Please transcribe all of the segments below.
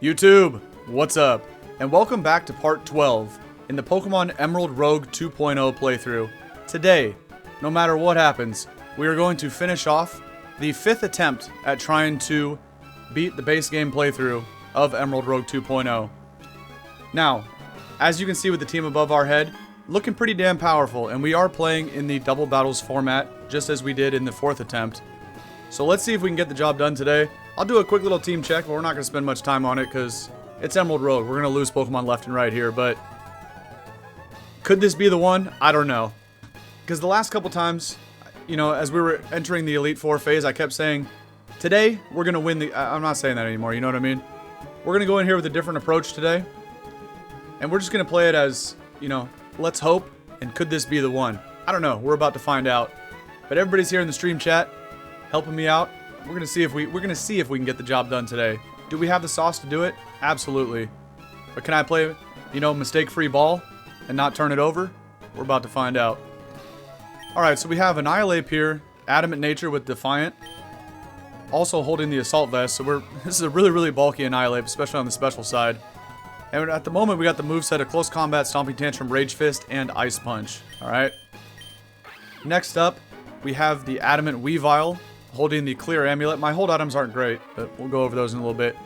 YouTube, what's up? And welcome back to part 12 in the Pokemon Emerald Rogue 2.0 playthrough. Today, no matter what happens, we are going to finish off the 5th attempt at trying to beat the base game playthrough of Emerald Rogue 2.0. Now, as you can see with the team above our head, looking pretty damn powerful, and we are playing in the double battles format, just as we did in the 4th attempt. So let's see if we can get the job done today. I'll do a quick little team check, but we're not going to spend much time on it because it's Emerald Rogue. We're going to lose Pokemon left and right here, but could this be the one? I don't know. Because the last couple times, you know, as we were entering the Elite Four phase, I kept saying, today, we're going to win the... I'm not saying that anymore, you know what I mean? We're going to go in here with a different approach today, and we're just going to play it as, you know, let's hope, and could this be the one? I don't know. We're about to find out. But everybody's here in the stream chat, helping me out. We're gonna see if we can get the job done today. Do we have the sauce to do it? Absolutely. But can I play, you know, mistake-free ball and not turn it over? We're about to find out. All right, so we have Annihilape here, Adamant Nature with Defiant, also holding the Assault Vest. So this is a really bulky Annihilape, especially on the special side. And at the moment, we got the moveset of Close Combat, Stomping Tantrum, Rage Fist, and Ice Punch. All right. Next up, we have the Adamant Weavile, holding the Clear Amulet. My hold items aren't great, but we'll go over those in a little bit.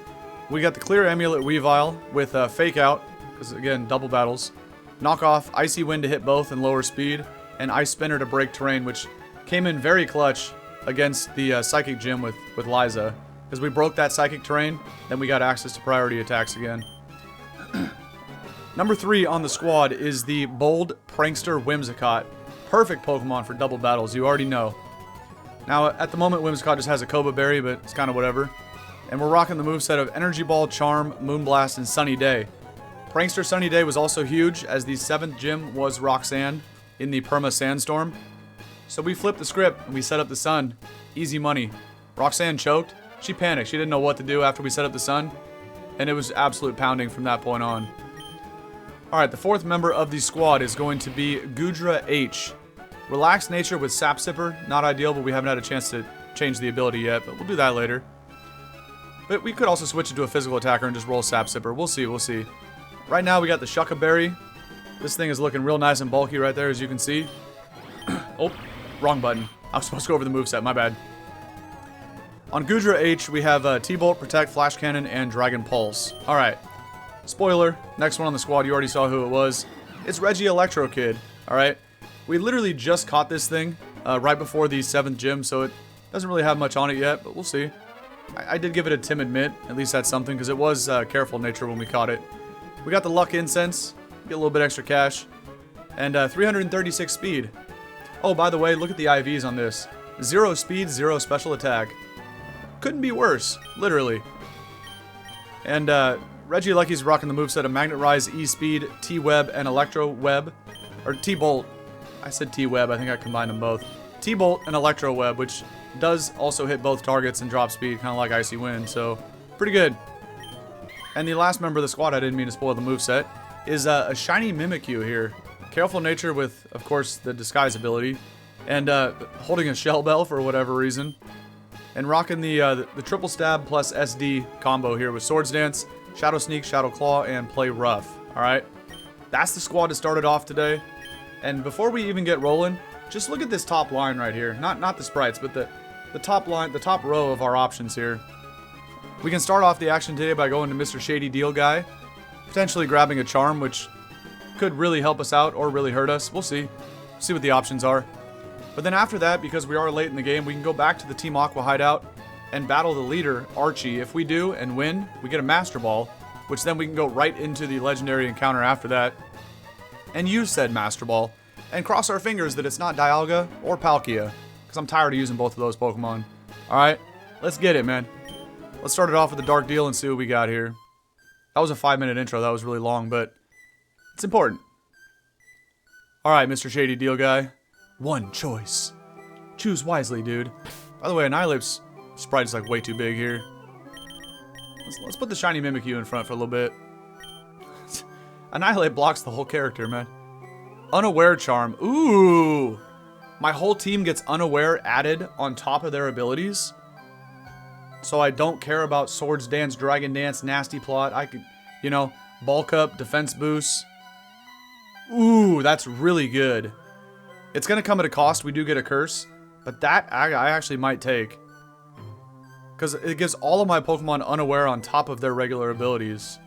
We got the Clear Amulet Weavile with Fake Out, because again, double battles. Knock off, Icy Wind to hit both and lower speed, and Ice Spinner to break terrain, which came in very clutch against the Psychic Gym with Liza. Because we broke that Psychic terrain, then we got access to priority attacks again. Number 3 on the squad is the Bold Prankster Whimsicott. Perfect Pokemon for double battles, you already know. Now, at the moment, Whimsicott just has a Koba Berry, but it's kind of whatever. And we're rocking the moveset of Energy Ball, Charm, Moonblast, and Sunny Day. Prankster Sunny Day was also huge, as the 7th gym was Roxanne in the Perma Sandstorm. So we flipped the script, and we set up the Sun. Easy money. Roxanne choked. She panicked. She didn't know what to do after we set up the Sun. And it was absolute pounding from that point on. Alright, the 4th member of the squad is going to be Goodra H. Relaxed nature with Sap Sipper. Not ideal, but we haven't had a chance to change the ability yet, but we'll do that later. But we could also switch it to a physical attacker and just roll Sap Sipper. We'll see. Right now, we got the Shucka Berry. This thing is looking real nice and bulky right there, as you can see. Oh, wrong button. I was supposed to go over the moveset, my bad. On Goodra H, we have T-Bolt, Protect, Flash Cannon, and Dragon Pulse. Alright. Spoiler, next one on the squad, you already saw who it was. It's Regieleki Kid, alright? We literally just caught this thing right before the 7th gym, so it doesn't really have much on it yet, but we'll see. I did give it a timid mint, at least that's something, because it was careful nature when we caught it. We got the Luck Incense, get a little bit extra cash, and 336 speed. Oh, by the way, look at the IVs on this. 0 speed, 0 special attack. Couldn't be worse, literally. And Regieleki's rocking the moveset of Magnet Rise, E-Speed, T-Web, and Electro Web. Or T-Bolt. I said T-Web, I think I combined them both. T-Bolt and Electro Web, which does also hit both targets and drop speed, kind of like Icy Wind, so pretty good. And the last member of the squad, I didn't mean to spoil the moveset, is a Shiny Mimikyu here. Careful nature with, of course, the Disguise ability, and holding a Shell Bell for whatever reason. And rocking the Triple Stab plus SD combo here with Swords Dance, Shadow Sneak, Shadow Claw, and Play Rough. Alright? That's the squad to start it off today. And before we even get rolling, just look at this top line right here. Not the sprites, but the top line, the top row of our options here. We can start off the action today by going to Mr. Shady Deal Guy, potentially grabbing a Charm, which could really help us out or really hurt us. We'll see. See what the options are. But then after that, because we are late in the game, we can go back to the Team Aqua hideout and battle the leader, Archie. If we do and win, we get a Master Ball, which then we can go right into the legendary encounter after that and use said Master Ball, and cross our fingers that it's not Dialga or Palkia, because I'm tired of using both of those Pokemon. Alright, let's get it, man. Let's start it off with a Dark Deal and see what we got here. That was a 5-minute intro, that was really long, but it's important. Alright, Mr. Shady Deal Guy. One choice. Choose wisely, dude. By the way, Annihilape's sprite is like way too big here. Let's put the Shiny Mimikyu in front for a little bit. Annihilape blocks the whole character, man. Unaware Charm. Ooh! My whole team gets Unaware added on top of their abilities? So I don't care about Swords Dance, Dragon Dance, Nasty Plot. I could, you know, bulk up, defense boost. Ooh, that's really good. It's going to come at a cost. We do get a curse. But that I actually might take. Because it gives all of my Pokemon unaware on top of their regular abilities.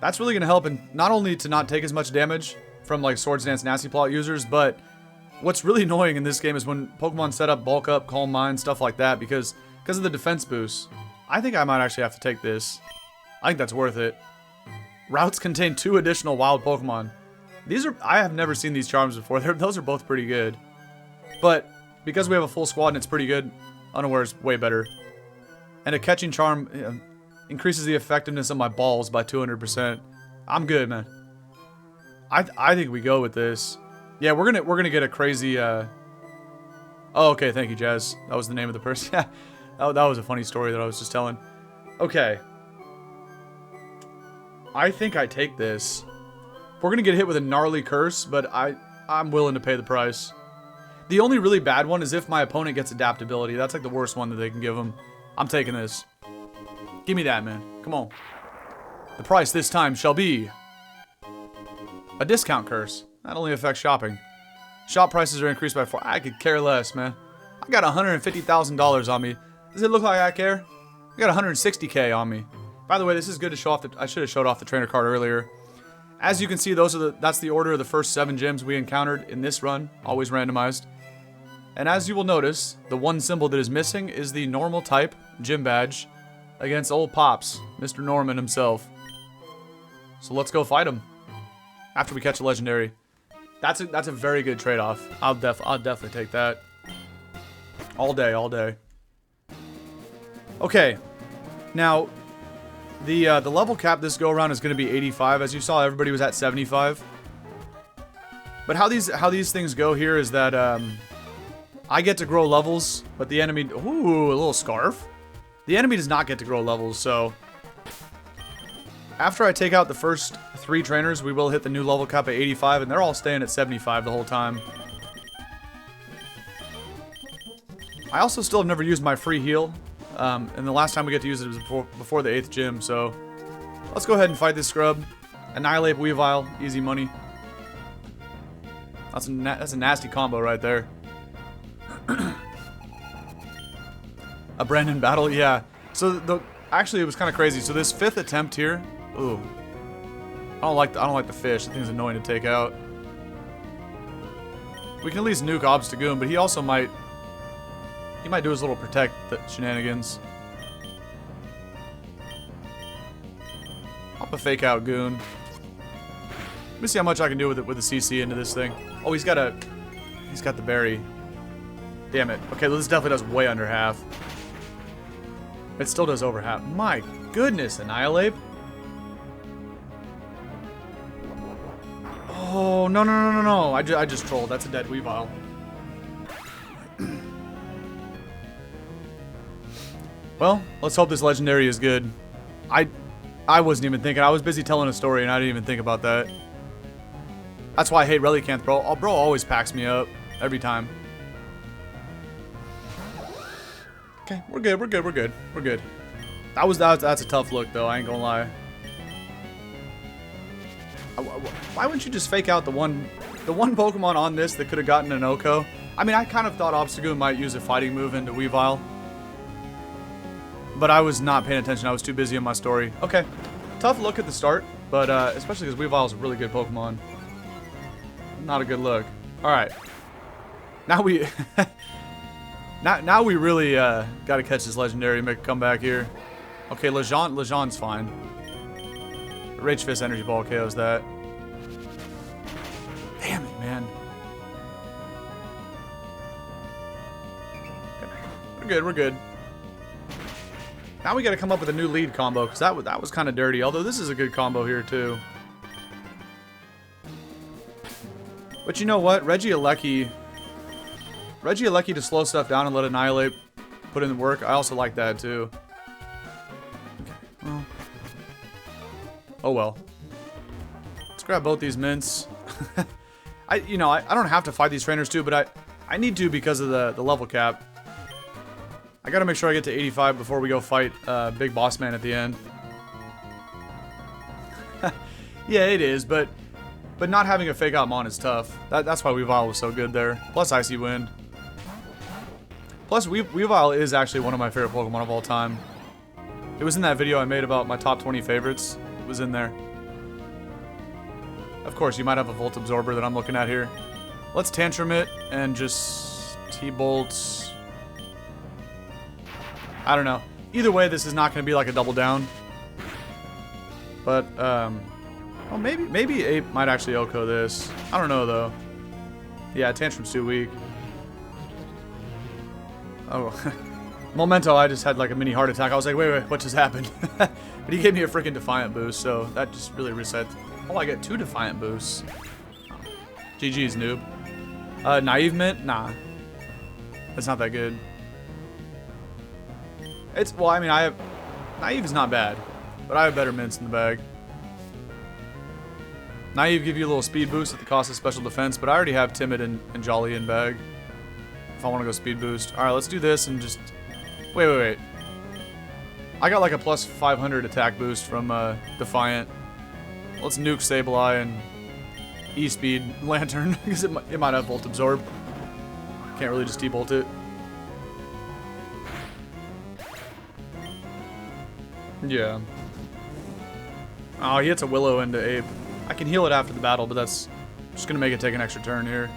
That's really going to help in not only to not take as much damage from like Swords Dance Nasty Plot users, but what's really annoying in this game is when Pokemon set up Bulk Up, Calm Mind, stuff like that, because of the defense boost. I think I might actually have to take this. I think that's worth it. Routes contain 2 additional wild Pokemon. I have never seen these charms before. Those are both pretty good. But because we have a full squad and it's pretty good, Unaware is way better. And a catching charm increases the effectiveness of my balls by 200%. I'm good, man. I think we go with this. Yeah, we're gonna get a crazy. Oh, okay. Thank you, Jazz. That was the name of the person. Yeah, that was a funny story that I was just telling. Okay. I think I take this. We're gonna get hit with a gnarly curse, but I'm willing to pay the price. The only really bad one is if my opponent gets adaptability. That's like the worst one that they can give them. I'm taking this. Give me that, man. Come on. The price this time shall be a discount curse. That only affects shopping. Shop prices are increased by 4. I could care less, man. I got $150,000 on me. Does it look like I care? I got 160K on me. By the way, this is good to show off. I should have showed off the trainer card earlier. As you can see, that's the order of the first 7 gyms we encountered in this run, always randomized. And as you will notice, the one symbol that is missing is the normal type gym badge against old Pops, Mr. Norman himself. So let's go fight him after we catch a legendary. That's a very good trade-off. I'll definitely take that. All day, all day. Okay, now the level cap this go around is going to be 85. As you saw, everybody was at 75. But how these things go here is that I get to grow levels, but the enemy. Ooh, a little scarf. The enemy does not get to grow levels, so after I take out the first 3 trainers, we will hit the new level cap at 85, and they're all staying at 75 the whole time. I also still have never used my free heal, and the last time we get to use it was before the 8th gym, so let's go ahead and fight this scrub. Annihilate Weavile, easy money. That's a nasty combo right there. A Brandon battle, yeah. So actually it was kind of crazy. So this 5th attempt here, ooh, I don't like the fish. The thing's annoying to take out. We can at least nuke Obstagoon, but he also might do his little protect shenanigans. Pop a fake out Goon. Let me see how much I can do with the CC into this thing. Oh, he's got the berry. Damn it. Okay, this definitely does way under half. It still does over half. My goodness, Annihilape. Oh, no. I just trolled. That's a dead Weavile. Well, let's hope this legendary is good. I wasn't even thinking. I was busy telling a story and I didn't even think about that. That's why I hate Relicanth, bro. Bro always packs me up. Every time. Okay, we're good. That's a tough look, though. I ain't gonna lie. Why wouldn't you just fake out the one Pokemon on this that could have gotten an Oko? I mean, I kind of thought Obstagoon might use a fighting move into Weavile, but I was not paying attention. I was too busy in my story. Okay, tough look at the start, but especially because Weavile is a really good Pokemon. Not a good look. All right, now we. Now we really got to catch this legendary and make a comeback here. Okay, Lejean's fine. Rage Fist Energy Ball KOs that. Damn it, man. Okay, we're good. Now we got to come up with a new lead combo, because that was kind of dirty. Although this is a good combo here too. But you know what? Regieleki to slow stuff down and let Annihilate put in the work. I also like that too. Okay, well. Oh well. Let's grab both these mints. I don't have to fight these trainers too, but I need to because of the level cap. I gotta make sure I get to 85 before we go fight Big Boss Man at the end. Yeah, it is, but not having a fake out Mon is tough. That's why Weavile was so good there. Plus Icy Wind. Plus Weavile is actually one of my favorite Pokemon of all time. It was in that video I made about my top 20 favorites. It was in there. Of course, you might have a Volt Absorber that I'm looking at here. Let's Tantrum it and just T-Bolt. I don't know. Either way, this is not going to be like a double down. But, oh, maybe Ape might actually OHKO this. I don't know, though. Yeah, Tantrum's too weak. Oh, Memento, I just had like a mini heart attack. I was like, wait, what just happened? But he gave me a freaking Defiant boost, so that just really reset. Oh, I get 2 Defiant boosts. GG's, noob. Naive Mint? Nah. That's not that good. Well, I mean, Naive is not bad, but I have better mints in the bag. Naive give you a little speed boost at the cost of special defense, but I already have Timid and Jolly in bag. If I want to go speed boost. Alright, let's do this and just... Wait. I got like a plus 500 attack boost from Defiant. Let's nuke Sableye and E-Speed Lantern, because it might have Volt Absorb. Can't really just T-Bolt it. Yeah. Oh, he hits a Willow into Ape. I can heal it after the battle, but that's just going to make it take an extra turn here.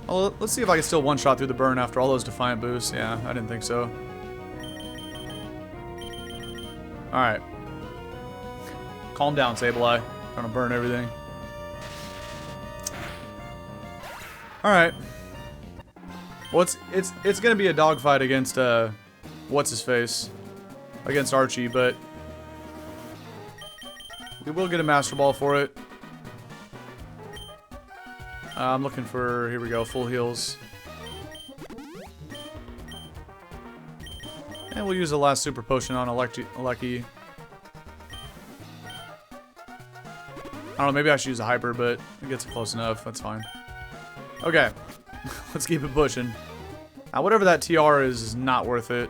Well, let's see if I can still one-shot through the burn after all those Defiant boosts. Yeah, I didn't think so. Alright. Calm down, Sableye. Trying to burn everything. Alright. Well, it's going to be a dogfight against, what's-his-face? Against Archie, but we will get a Master Ball for it. I'm looking for, here we go, full heals. And we'll use the last Super Potion on Lucky. I don't know, maybe I should use a Hyper, but it gets it close enough. That's fine. Okay, let's keep it pushing. Now, whatever that TR is not worth it.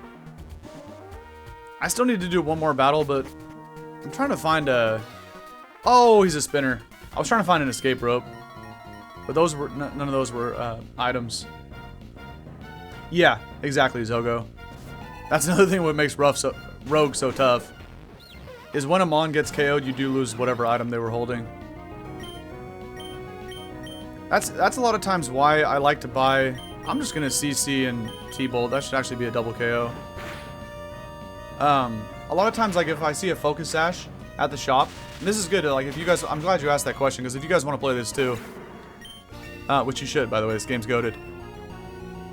I still need to do one more battle, but I'm trying to find a... Oh, he's a spinner. I was trying to find an escape rope. But those were none of those were items. Yeah, exactly, Zogo. That's another thing what makes Rogue so tough. Is when a Mon gets KO'd, you do lose whatever item they were holding. That's a lot of times why I like to buy... I'm just going to CC and T-Bolt. That should actually be a double KO. A lot of times, like, if I see a Focus Sash at the shop... And this is good, like, if you guys... I'm glad you asked that question, because if you guys want to play this too... which you should, by the way. This game's goated.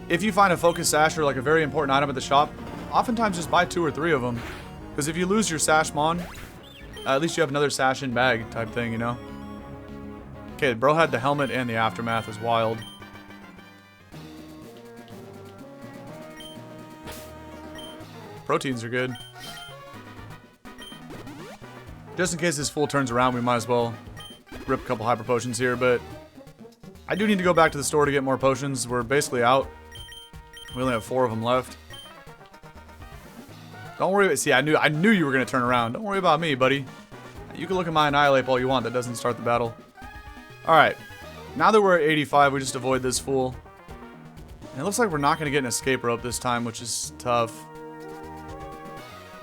If you find a Focus Sash or like a very important item at the shop, oftentimes just buy 2 or 3 of them. Because if you lose your Sash Mon, at least you have another Sash in bag type thing, you know? Okay, bro had the helmet and the Aftermath is wild. Proteins are good. Just in case this fool turns around, we might as well rip a couple Hyper Potions here, but... I do need to go back to the store to get more potions. We're basically out. We only have 4 of them left. Don't worry. See, I knew you were going to turn around. Don't worry about me, buddy. You can look at my Annihilape all you want. That doesn't start the battle. Alright. Now that we're at 85, we just avoid this fool. And it looks like we're not going to get an escape rope this time, which is tough.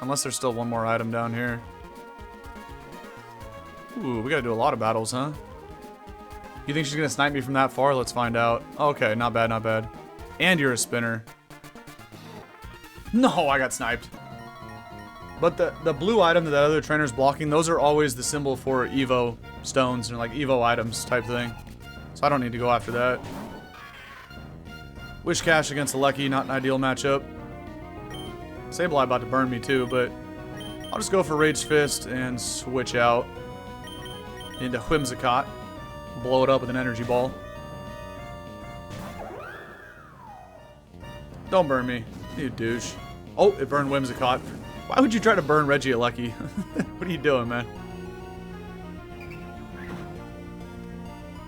Unless there's still one more item down here. Ooh, we got to do a lot of battles, huh? You think she's going to snipe me from that far? Let's find out. Okay, not bad, not bad. And you're a spinner. No, I got sniped. But the blue item that other trainer's blocking, those are always the symbol for Evo stones and like Evo items type thing. So I don't need to go after that. Wish Cash against a Lucky, not an ideal matchup. Sableye about to burn me too, but I'll just go for Rage Fist and switch out into Whimsicott. Blow it up with an energy ball. Don't burn me, you douche. Oh, it burned Whimsicott. Why would you try to burn Regieleki? What are you doing, man?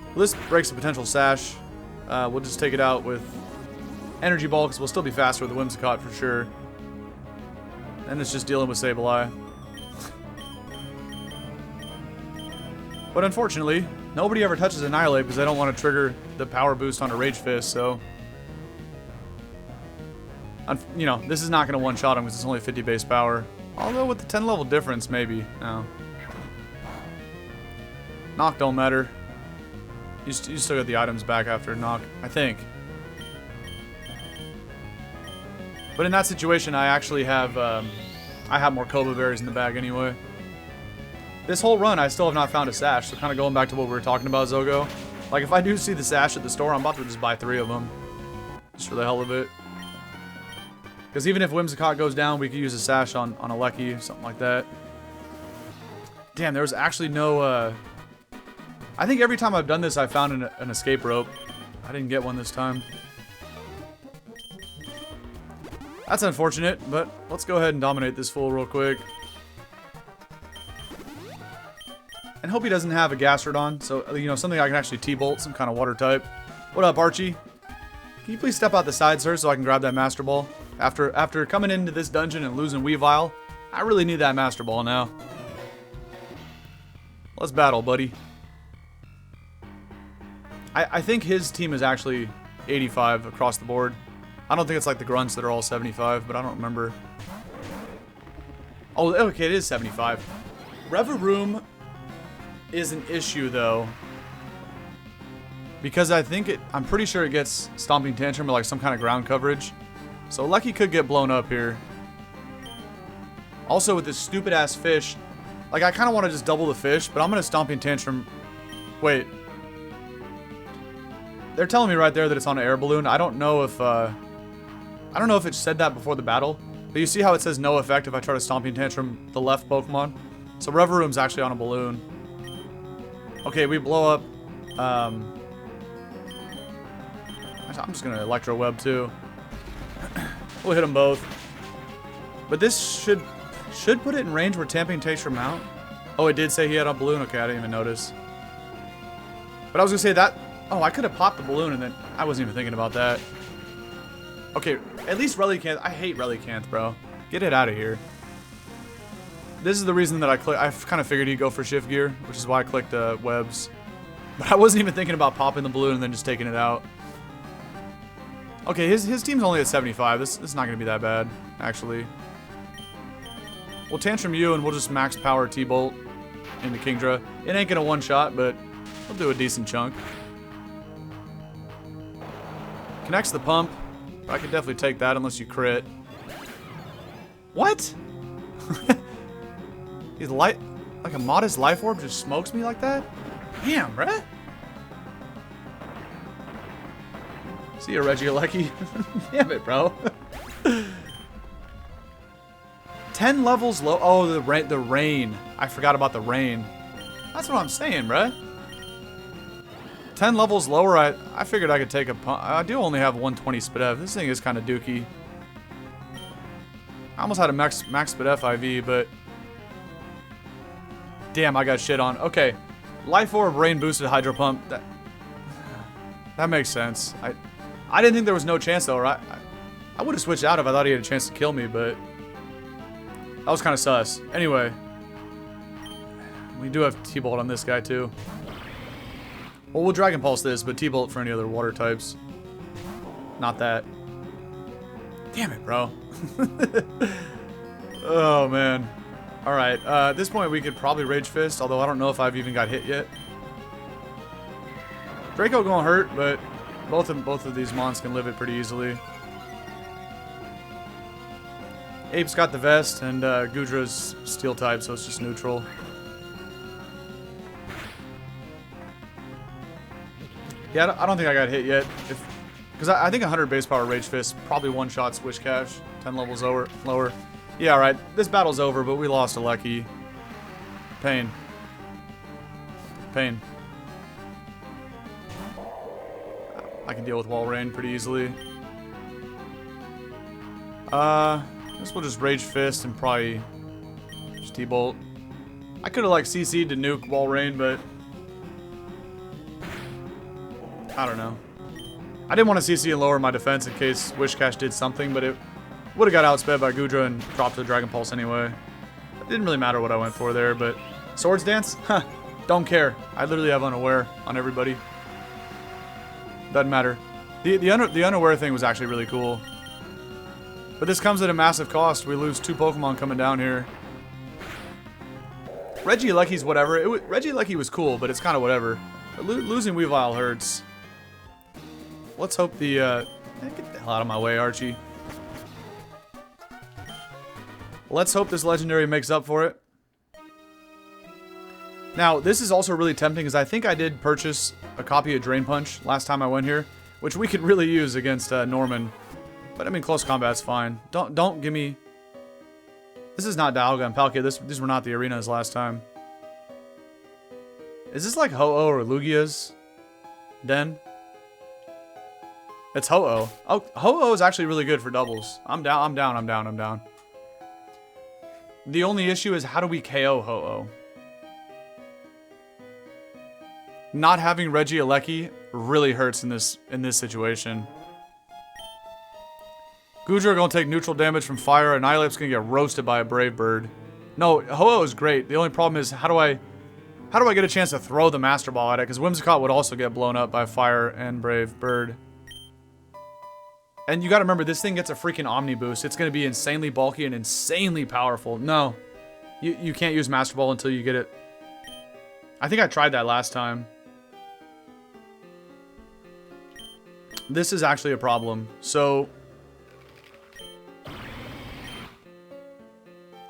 Well, this breaks the potential Sash. We'll just take it out with Energy Ball, because we'll still be faster with the Whimsicott for sure. And it's just dealing with Sableye. But unfortunately, nobody ever touches Annihilape because they don't want to trigger the power boost on a Rage Fist, so... You know, this is not going to one-shot him because it's only 50 base power. Although with the 10 level difference, maybe. No. Knock don't matter. You still get the items back after knock, I think. But in that situation, I actually have... I have more Koba Berries in the bag anyway. This whole run, I still have not found a sash, so kind of going back to what we were talking about, Zogo. Like, if I do see the sash at the store, I'm about to just buy 3 of them. Just for the hell of it. Because even if Whimsicott goes down, we could use a sash on a Lecky, something like that. Damn, there was actually no, I think every time I've done this, I found an escape rope. I didn't get one this time. That's unfortunate, but let's go ahead and dominate this fool real quick. And hope he doesn't have a Gastrodon, so, you know, something I can actually T-Bolt, some kind of water type. What up, Archie? Can you please step out the side, sir, so I can grab that Master Ball? After coming into this dungeon and losing Weavile, I really need that Master Ball now. Let's battle, buddy. I think his team is actually 85 across the board. I don't think it's like the Grunts that are all 75, but I don't remember. Oh, okay, it is 75. Reveroom is an issue, though. Because I'm pretty sure it gets Stomping Tantrum or like some kind of ground coverage. So Lucky could get blown up here. Also with this stupid ass fish, like I kind of want to just double the fish, but I'm going to Stomping Tantrum. Wait. They're telling me right there that it's on an air balloon. I don't know if it said that before the battle, but you see how it says no effect if I try to Stomping Tantrum the left Pokemon? So Reveroom's actually on a balloon. Okay, we blow up. I'm just going to Electro Web too. We'll hit them both. But this should put it in range where Tamping Tantrum out. Oh, it did say he had a balloon. Okay, I didn't even notice. But I was going to say that... Oh, I could have popped the balloon and then... I wasn't even thinking about that. Okay, at least Relicanth. I hate Relicanth, bro. Get it out of here. This is the reason that I kind of figured he'd go for Shift Gear, which is why I clicked Webs. But I wasn't even thinking about popping the balloon and then just taking it out. Okay, his team's only at 75. This is not going to be that bad, actually. We'll Tantrum you and we'll just max power T-Bolt into Kingdra. It ain't going to one-shot, but we'll do a decent chunk. Connects the pump. I could definitely take that unless you crit. What? He's like a modest life orb just smokes me like that? Damn, bruh. See ya, Regieleki. Damn it, bro. 10 levels low. Oh, the rain. I forgot about the rain. That's what I'm saying, bruh. 10 levels lower, I figured I could take a pump. I do only have 120 SpDef. This thing is kind of dookie. I almost had a max SpDef IV, but... Damn, I got shit on. Okay. Life Orb, Rain Boosted Hydro Pump. That makes sense. I didn't think there was no chance, though, right? I would have switched out if I thought he had a chance to kill me, but... That was kind of sus. Anyway. We do have T-Bolt on this guy, too. Well, we'll Dragon Pulse this, but T-Bolt for any other water types. Not that. Damn it, bro. Oh, man. Alright, at this point we could probably Rage Fist, although I don't know if I've even got hit yet. Draco gonna hurt, but both of these mons can live it pretty easily. Ape's got the vest, and Goodra's Steel type, so it's just neutral. Yeah, I don't think I got hit yet. Because I think 100 base power Rage Fist probably one-shot Swish Cash, 10 levels lower. Yeah, alright. This battle's over, but we lost a Lucky. Pain. Pain. I can deal with Wall Rain pretty easily. I guess we'll just Rage Fist and probably just T-Bolt. I could have like CC'd to nuke Wall Rain, but I don't know. I didn't want to CC and lower my defense in case Wishcash did something, but it would have got outsped by Goodra and dropped the Dragon Pulse anyway. It didn't really matter what I went for there, but Swords Dance? Huh, don't care. I literally have Unaware on everybody. Doesn't matter. The Unaware thing was actually really cool. But this comes at a massive cost. We lose 2 Pokemon coming down here. Regieleki's whatever. Regieleki was cool, but it's kind of whatever. Losing Weavile hurts. Let's hope the... get the hell out of my way, Archie. Let's hope this Legendary makes up for it. Now, this is also really tempting because I think I did purchase a copy of Drain Punch last time I went here, which we could really use against Norman. But I mean, close combat's fine. Don't give me... This is not Dialga and Palkia. These were not the arenas last time. Is this like Ho-Oh or Lugia's den? It's Ho-Oh. Oh, Ho-Oh is actually really good for doubles. I'm down. The only issue is how do we KO Ho-Oh? Not having Regieleki really hurts in this situation. Goodra gonna take neutral damage from fire, and Annihilape's gonna get roasted by a Brave Bird. No, Ho-Oh is great. The only problem is how do I get a chance to throw the Master Ball at it? Because Whimsicott would also get blown up by fire and Brave Bird. And you gotta remember, this thing gets a freaking Omni Boost. It's gonna be insanely bulky and insanely powerful. No, you can't use Master Ball until you get it. I think I tried that last time. This is actually a problem. So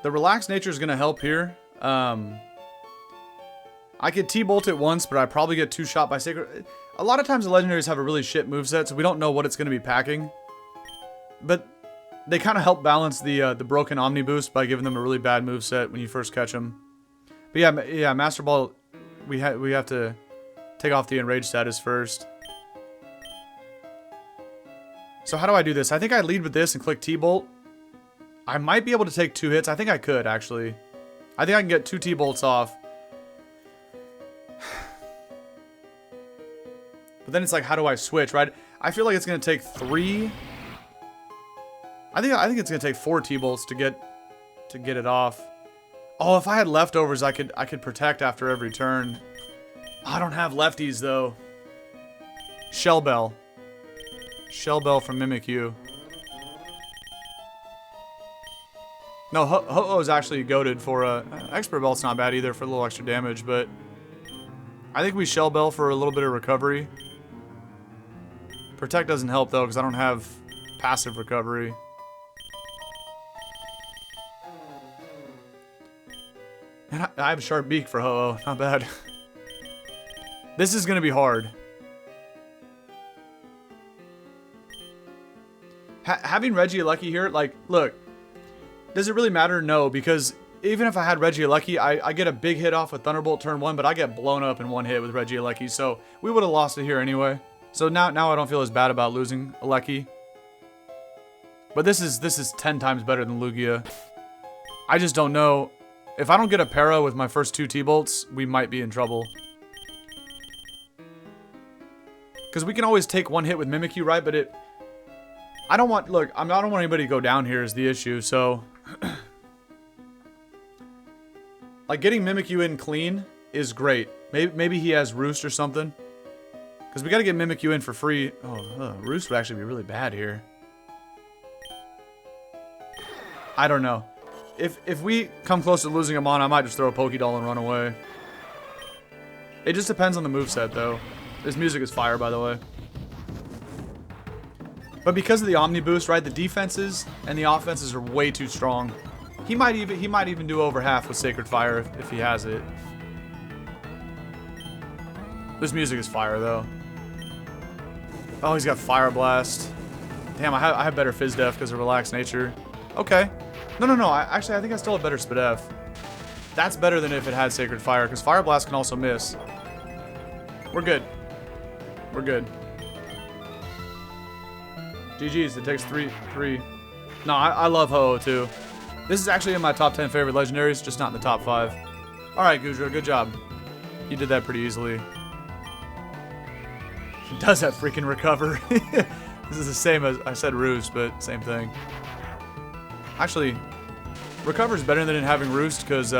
the relaxed nature is going to help here. I could T-bolt it once, but I probably get 2 shot by Sacred. A lot of times the legendaries have a really shit moveset, so we don't know what it's going to be packing. But they kind of help balance the broken Omni Boost by giving them a really bad moveset when you first catch them. But yeah, Master Ball, we have to take off the Enrage status first. So how do I do this? I think I lead with this and click T-bolt. I might be able to take 2 hits. I think I could, actually. I think I can get 2 T-bolts off. But then it's like, how do I switch, right? I feel like it's going to take 3. I think it's going to take 4 T-bolts to get it off. Oh, if I had leftovers, I could protect after every turn. I don't have lefties, though. Shell Bell. Shell Bell from Mimikyu. No, Ho-Oh is actually goated for Expert Belt's not bad either for a little extra damage, but I think we Shell Bell for a little bit of recovery. Protect doesn't help though because I don't have passive recovery. And I have a Sharp Beak for Ho-Oh, not bad. This is gonna be hard. Having Regieleki here, like, look, does it really matter? No, because even if I had Regieleki, I get a big hit off with Thunderbolt turn 1, but I get blown up in 1 hit with Regieleki, so we would have lost it here anyway. So now I don't feel as bad about losing Aleki. But this is 10 times better than Lugia. I just don't know. If I don't get a para with my first 2 T-bolts, we might be in trouble. Because we can always take 1 hit with Mimikyu, right? But I don't want, look, I don't want anybody to go down here is the issue, so... like, getting Mimikyu in clean is great. Maybe he has Roost or something. Because we got to get Mimikyu in for free. Oh, Roost would actually be really bad here. I don't know. If we come close to losing him on, I might just throw a Pokédoll and run away. It just depends on the moveset, though. This music is fire, by the way. But because of the Omni Boost, right, the defenses and the offenses are way too strong. He might even do over half with Sacred Fire if he has it. This music is fire, though. Oh, he's got Fire Blast. Damn, I have better Fizz Def because of Relaxed Nature. Okay. No. Actually, I think I still have better Spadef. That's better than if it had Sacred Fire, because Fire Blast can also miss. We're good. We're good. GG's, it takes 3. No, I love Ho-Oh too. This is actually in my top 10 favorite legendaries, just not in the top 5. Alright, Goodra, good job. You did that pretty easily. It does have freaking recover. This is the same as I said roost, but same thing. Actually, recover's better than it having roost because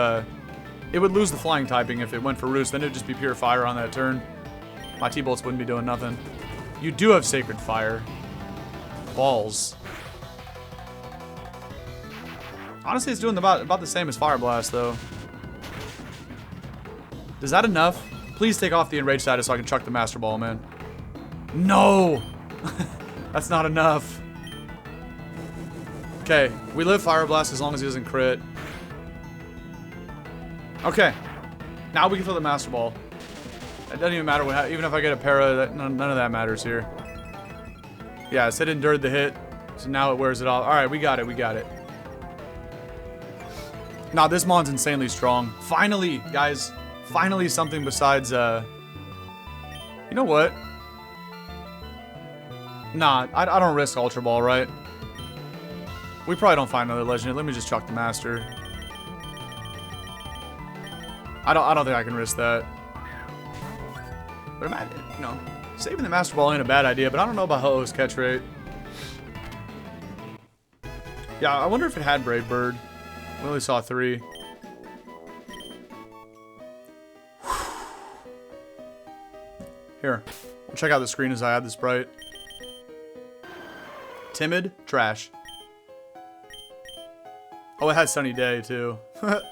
it would lose the flying typing if it went for roost. Then it would just be pure fire on that turn. My T-bolts wouldn't be doing nothing. You do have sacred fire. Balls. Honestly, it's doing about the same as Fire Blast, though. Is that enough? Please take off the enrage status so I can chuck the Master Ball, man. No! That's not enough. Okay, we live Fire Blast as long as he doesn't crit. Okay. Now we can throw the Master Ball. It doesn't even matter what, even if I get a para, none of that matters here. Yeah, so it endured the hit, so now it wears it off. Alright, we got it, we got it. Nah, this mon's insanely strong. Finally, guys. Finally something besides, you know what? Nah, I don't risk Ultra Ball, right? We probably don't find another Legendary. Let me just chuck the Master. I don't think I can risk that. But imagine, you know, saving the Master Ball ain't a bad idea, but I don't know about Ho-Oh's catch rate. Yeah, I wonder if it had Brave Bird. We only saw 3. Here, we'll check out the screen as I add the sprite. Timid, trash. Oh, it has Sunny Day, too. What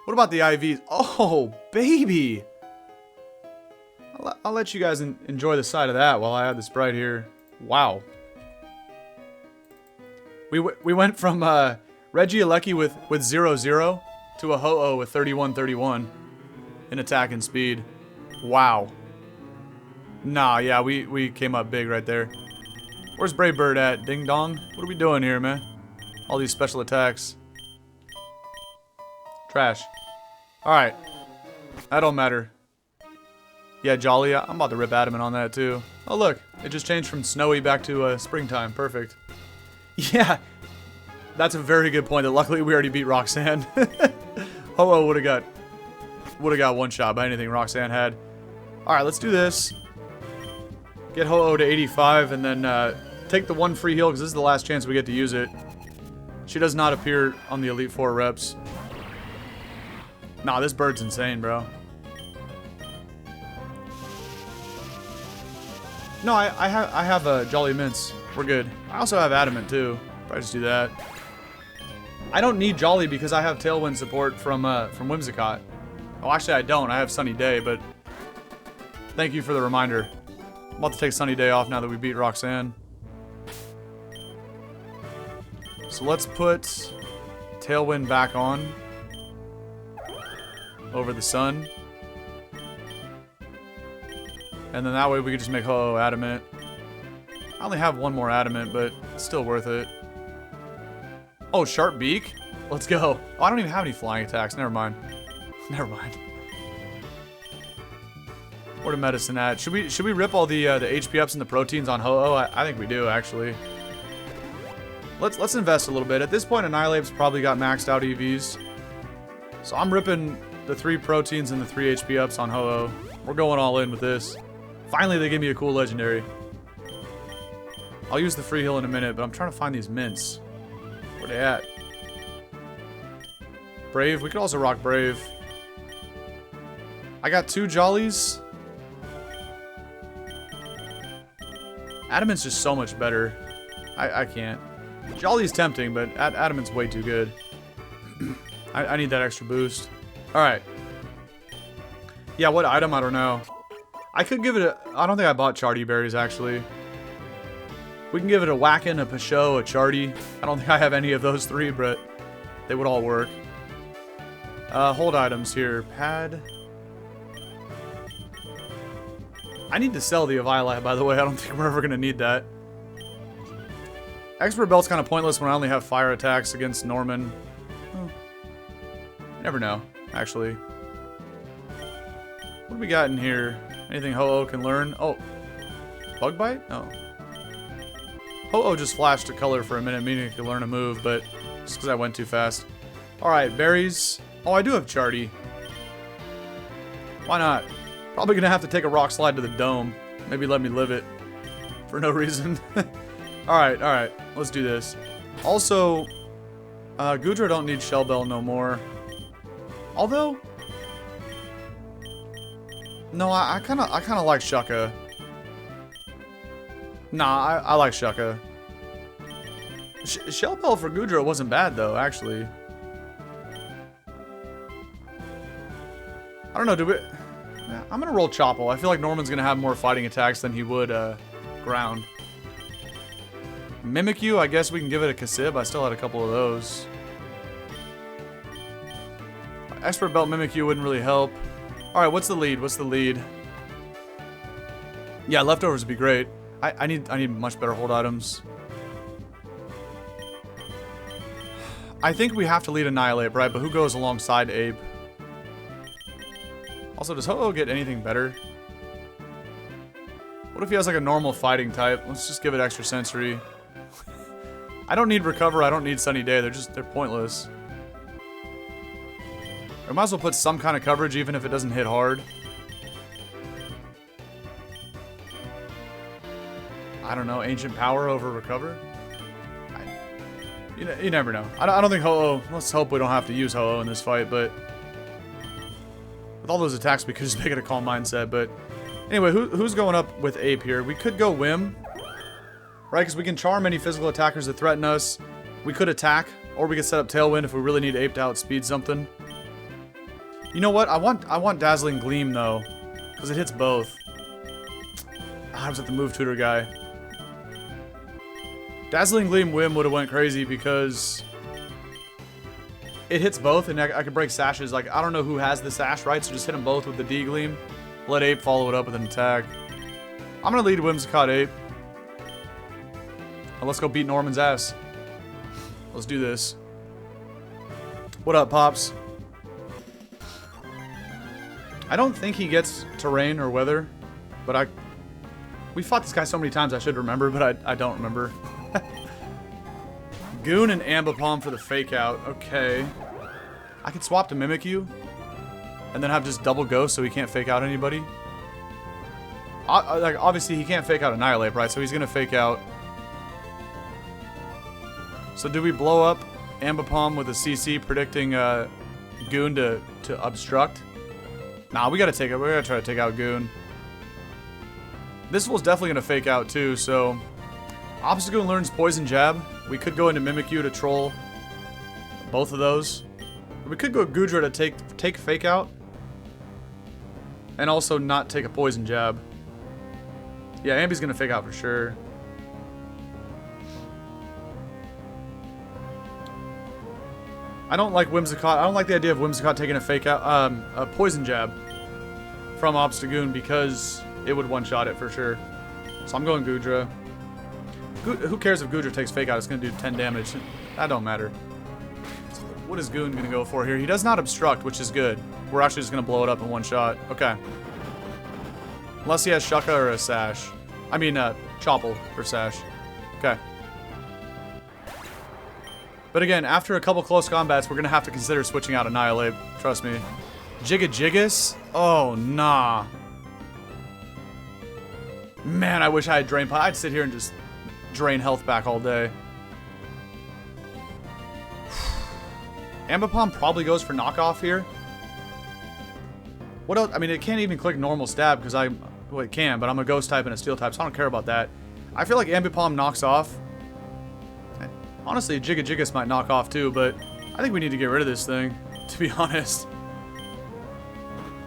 about the IVs? Oh, baby! I'll let you guys enjoy the side of that while I add the sprite here. Wow. We went from Regieleki with 0-0 to a Ho-Oh with 31-31 in attack and speed. Wow. Nah, yeah, we came up big right there. Where's Brave Bird at? Ding dong? What are we doing here, man? All these special attacks. Trash. Alright. That don't matter. Yeah, Jolly, I'm about to rip Adamant on that too. Oh look, it just changed from snowy back to springtime. Perfect. Yeah. That's a very good point that luckily we already beat Roxanne. Ho-Oh would have got one shot by anything Roxanne had. Alright, let's do this. Get Ho-Oh to 85 and then take the one free heal because this is the last chance we get to use it. She does not appear on the Elite Four reps. Nah, this bird's insane, bro. No, I have Jolly Mints. We're good. I also have Adamant too. Probably just do that. I don't need Jolly because I have Tailwind support from Whimsicott. Oh, actually I don't. I have Sunny Day, but thank you for the reminder. I'm about to take Sunny Day off now that we beat Roxanne. So let's put Tailwind back on over the sun. And then that way we could just make Ho-Oh Adamant. I only have one more Adamant, but it's still worth it. Oh, Sharp Beak? Let's go. Oh, I don't even have any flying attacks. Never mind. Never mind. Where to medicine at? Should we rip all the HP ups and the proteins on Ho-Oh? I think we do, actually. Let's invest a little bit. At this point, Annihilape's probably got maxed out EVs. So I'm ripping the 3 proteins and the 3 HP ups on Ho-Oh. We're going all in with this. Finally, they give me a cool legendary. I'll use the free heal in a minute, but I'm trying to find these mints. Where they at? Brave. We could also rock Brave. I got 2 Jollies. Adamant's just so much better. I can't. Jolly's tempting, but Adamant's way too good. I need that extra boost. Alright. Yeah, what item? I don't know. I could give it a... I don't think I bought Charty Berries, actually. We can give it a Whackin', a Pachot, a Charty. I don't think I have any of those 3, but they would all work. Hold items here. Pad. I need to sell the Weavile, by the way. I don't think we're ever going to need that. Expert Belt's kind of pointless when I only have fire attacks against Norman. Oh. Never know, actually. What do we got in here? Anything Ho-Oh can learn? Oh. Bug Bite? Oh. Ho-Oh just flashed a color for a minute, meaning it could learn a move, but just because I went too fast. Alright, berries. Oh, I do have Charty. Why not? Probably going to have to take a rock slide to the dome. Maybe let me live it for no reason. Alright. Let's do this. Also, Goodra don't need Shell Bell no more. Although, no, I kind of like Shucka. Nah, I like Shucka. Shell Bell for Goodra wasn't bad though, actually. I don't know, yeah, I'm gonna roll Chople. I feel like Norman's gonna have more fighting attacks than he would ground. Mimikyu, I guess we can give it a Kasib. I still had a couple of those. Expert Belt Mimikyu wouldn't really help. Alright, what's the lead? Yeah, leftovers would be great. I need much better hold items. I think we have to lead Annihilape, right? But who goes alongside Ape? Also, does Ho-Oh get anything better? What if he has like a normal fighting type? Let's just give it extra sensory. I don't need Recover, I don't need Sunny Day. They're pointless. I might as well put some kind of coverage even if it doesn't hit hard. I don't know, Ancient Power over Recover? You never know. I don't think Ho-Oh, let's hope we don't have to use Ho-Oh in this fight, but with all those attacks we could just make it a Calm Mindset, but anyway, who's going up with Ape here? We could go Whim, right? Because we can charm any physical attackers that threaten us. We could attack, or we could set up Tailwind if we really need Ape to outspeed something. You know what? I want Dazzling Gleam though, because it hits both. I was at the Move Tutor guy. Dazzling Gleam Whim would have went crazy because it hits both, and I could break sashes. Like, I don't know who has the sash, right? So just hit them both with the D Gleam. Let Ape follow it up with an attack. I'm gonna lead Whimsicott Ape. And let's go beat Norman's ass. Let's do this. What up, Pops? I don't think he gets terrain or weather, but we fought this guy so many times I should remember, but I don't remember. Goon and Ambipom for the fake out. Okay. I could swap to Mimikyu and then have just double ghost so he can't fake out anybody. Like, obviously he can't fake out Annihilape, right? So he's gonna fake out. So do we blow up Ambipom with a CC predicting Goon to obstruct? Nah, we gotta try to take out Goon. This fool's definitely gonna fake out too, so Obstagoon learns Poison Jab. We could go into Mimikyu to troll both of those. We could go Goodra to take fake out. And also not take a Poison Jab. Yeah, Ambi's gonna fake out for sure. I don't like Whimsicott. I don't like the idea of Whimsicott taking a fake out, a Poison Jab from Obstagoon because it would one-shot it for sure. So I'm going Goodra. Who cares if Goodra takes fake out? It's gonna do 10 damage. That don't matter. So what is Goon gonna go for here? He does not obstruct, which is good. We're actually just gonna blow it up in one shot. Okay. Unless he has Shucka or a Sash. I mean, Chople for Sash. Okay. But again, after a couple close combats, we're gonna have to consider switching out Annihilape. Trust me. Gigas? Oh, nah. Man, I wish I had Drain Punch. I'd sit here and just drain health back all day. Ambipom probably goes for knockoff here. What else? I mean, it can't even click normal stab because well, it can, but I'm a ghost type and a steel type, so I don't care about that. I feel like Ambipom knocks off. Honestly, Gigas might knock off too, but I think we need to get rid of this thing, to be honest.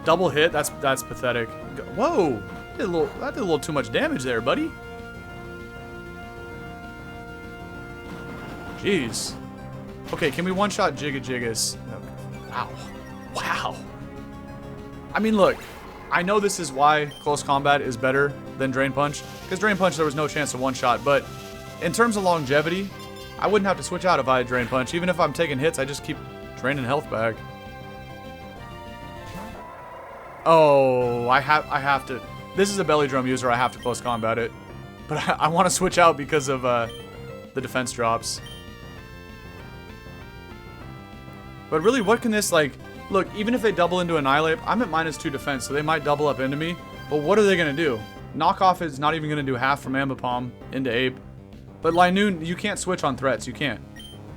Double hit, that's pathetic. Whoa! That did a little too much damage there, buddy. Jeez. Okay, can we one-shot Gigas? Wow. Wow. I mean, look. I know this is why close combat is better than Drain Punch. Because Drain Punch, there was no chance to one-shot. But in terms of longevity, I wouldn't have to switch out if I had Drain Punch. Even if I'm taking hits, I just keep draining health back. Oh, I have to. This is a belly drum user. I have to close combat it. But I want to switch out because of the defense drops. But really, what can this, like... Look, even if they double into Annihilape, I'm at -2 defense, so they might double up into me. But what are they going to do? Knockoff is not even going to do half from Ambipom into Ape. But Linoon, you can't switch on threats. You can't.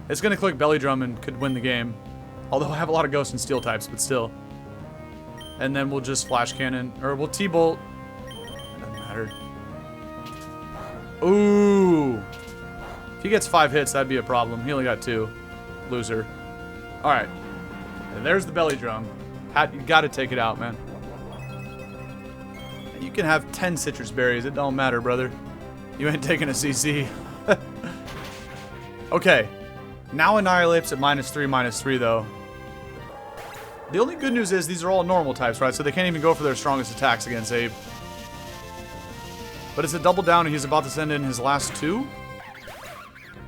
It's going to click Belly Drum and could win the game. Although I have a lot of Ghost and Steel types, but still. And then we'll just Flash Cannon. Or we'll T-Bolt. It doesn't matter. Ooh. If he gets 5 hits, that'd be a problem. He only got 2. Loser. Alright. And there's the Belly Drum. You gotta take it out, man. You can have 10 Citrus Berries. It don't matter, brother. You ain't taking a CC. Okay. Now Annihilape's at -3/-3, though. The only good news is these are all normal types, right? So they can't even go for their strongest attacks against Ape. But it's a double down, and he's about to send in his last 2?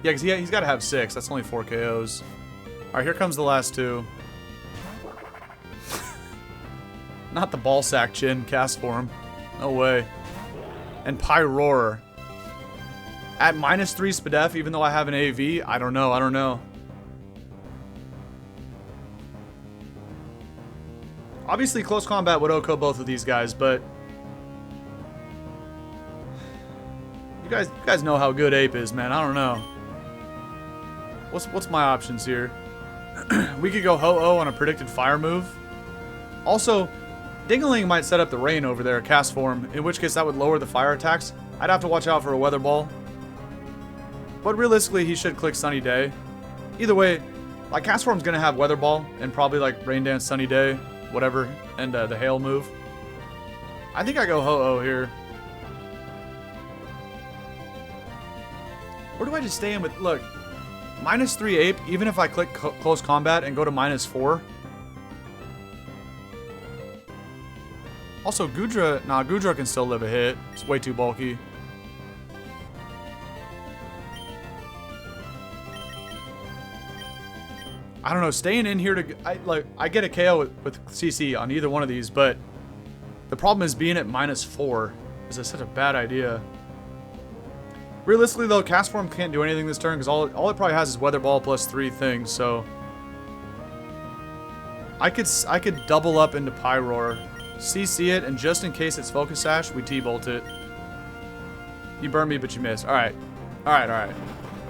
Yeah, because he's got to have 6. That's only 4 KOs. Alright, here comes the last 2. Not the ball sack chin cast form. No way. And Pyroar. At -3 SPDF, even though I have an AV, I don't know. Obviously, close combat would OHKO both of these guys, but you guys know how good Ape is, man. I don't know. What's my options here? We could go Ho-Oh on a predicted fire move. Also, Dingaling might set up the rain over there, cast form, in which case that would lower the fire attacks. I'd have to watch out for a Weather Ball. But realistically, he should click Sunny Day. Either way, like, cast form's gonna have Weather Ball and probably like Rain Dance, Sunny Day, whatever, and the Hail move. I think I go Ho-Oh here. Or do I just stay in with, look, -3 Ape, even if I click close combat and go to -4. Also, Goodra, nah, Goodra can still live a hit. It's way too bulky. I don't know, staying in here to, I get a KO with CC on either one of these, but the problem is being at -4 is such a bad idea. Realistically though, cast form can't do anything this turn because all it probably has is Weather Ball plus 3 things, so I could double up into Pyroar, CC it, and just in case it's Focus Sash, we T-Bolt it. You burned me, but you missed. Alright. Alright.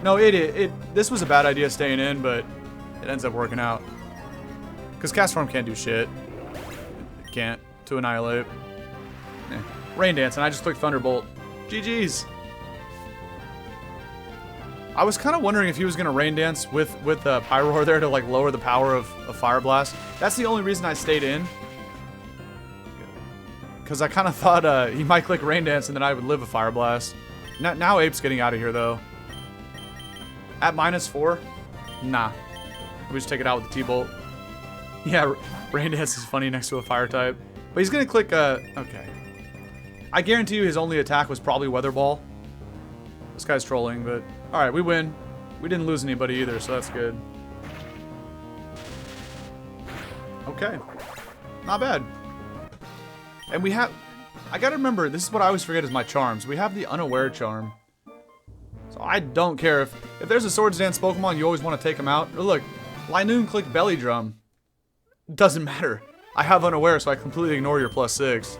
No, this was a bad idea staying in, but it ends up working out. Because cast form can't do shit. It can't. To Annihilate. Rain Dance, and I just clicked Thunderbolt. GG's. I was kind of wondering if he was going to Rain Dance with Pyroar there to like lower the power of Fire Blast. That's the only reason I stayed in. Because I kind of thought he might click Rain Dance and then I would live a Fire Blast. Now Ape's getting out of here though. At -4? Nah. We just take it out with the T-Bolt. Yeah, Rain Dance is funny next to a Fire type. But he's going to click, okay. I guarantee you his only attack was probably Weather Ball. This guy's trolling, but alright, we win. We didn't lose anybody either, so that's good. Okay. Not bad. And we have, I gotta remember, this is what I always forget is my charms. We have the Unaware charm. So I don't care if there's a Swords Dance Pokemon, you always want to take them out. Or look, Linoon clicked Belly Drum. Doesn't matter. I have Unaware, so I completely ignore your +6.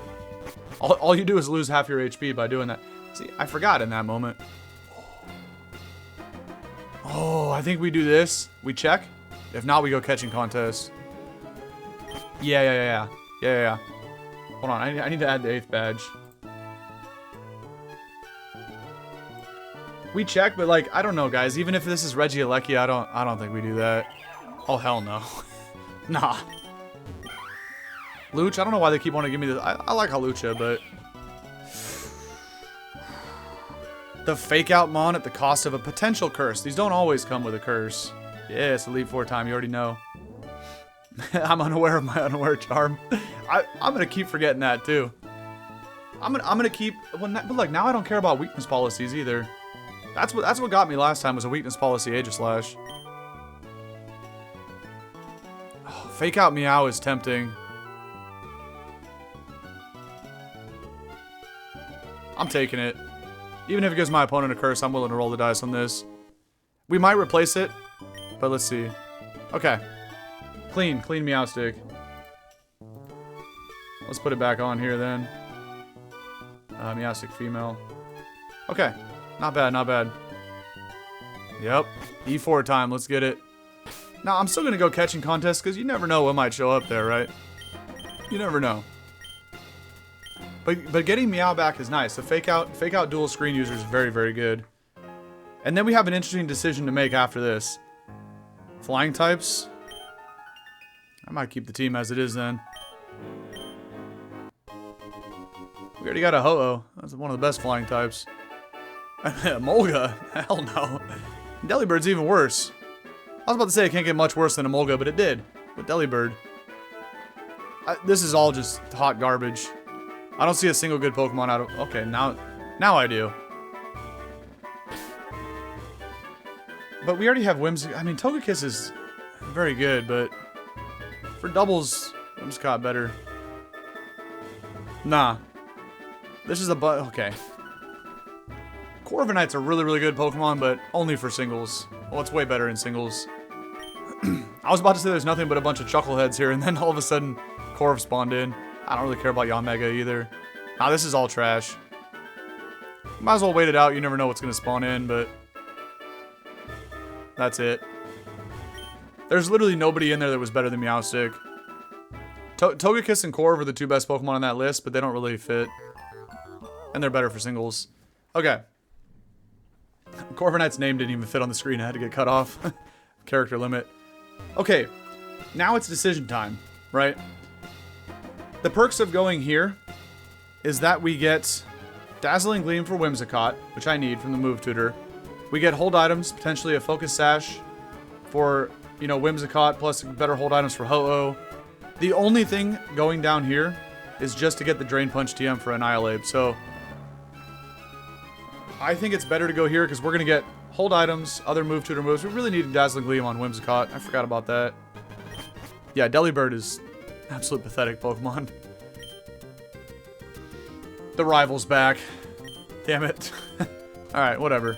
All you do is lose half your HP by doing that. See, I forgot in that moment. Oh, I think we do this. We check. If not, we go catching contest. Yeah. Hold on, I need to add the 8th badge. We check, but like, I don't know, guys. Even if this is Regieleki, I don't think we do that. Oh, hell no. Nah. Luch, I don't know why they keep wanting to give me this. I like Halucha, but the fake out Mon at the cost of a potential curse. These don't always come with a curse. Yeah, it's Elite 4 time, you already know. I'm unaware of my Unaware charm. I'm gonna keep forgetting that too. I'm gonna keep, well, but look, now I don't care about weakness policies either. That's what got me last time, was a weakness policy Aegislash. Oh, fake out Meow is tempting. I'm taking it. Even if it gives my opponent a curse, I'm willing to roll the dice on this. We might replace it, but let's see. Okay. Clean Meow Stick. Let's put it back on here then. Meowstic female. Okay. Not bad, not bad. Yep. E4 time. Let's get it. Now, I'm still going to go catching contests because you never know what might show up there, right? You never know. But getting Meow back is nice. The fake out dual screen user is very, very good. And then we have an interesting decision to make after this. Flying types. I might keep the team as it is then. We already got a Ho-Oh. That's one of the best flying types. Molga? Hell no. Delibird's even worse. I was about to say it can't get much worse than a Molga, but it did. With Delibird. This is all just hot garbage. I don't see a single good Pokemon out of... Okay, now I do. But we already have Whimsicott. I mean, Togekiss is very good, but... For doubles, Whimsicott better. Nah. This is a... Okay. Corviknight's a really, really good Pokemon, but only for singles. Well, it's way better in singles. I was about to say there's nothing but a bunch of chuckleheads here, and then all of a sudden, Corv spawned in. I don't really care about Yanmega either. Nah, this is all trash. Might as well wait it out. You never know what's going to spawn in, but... That's it. There's literally nobody in there that was better than Meowstic. Togekiss and Corv are the two best Pokemon on that list, but they don't really fit. And they're better for singles. Okay. Corviknight's name didn't even fit on the screen. I had to get cut off. Character limit. Okay. Now it's decision time, right? The perks of going here is that we get Dazzling Gleam for Whimsicott, which I need from the move tutor. We get hold items, potentially a Focus Sash for, you know, Whimsicott, plus better hold items for Ho-Oh. The only thing going down here is just to get the Drain Punch TM for Annihilape, so I think it's better to go here because we're going to get hold items, other move tutor moves. We really need Dazzling Gleam on Whimsicott. I forgot about that. Yeah, Delibird is absolute pathetic Pokemon. The rival's back. Damn it. Alright, whatever.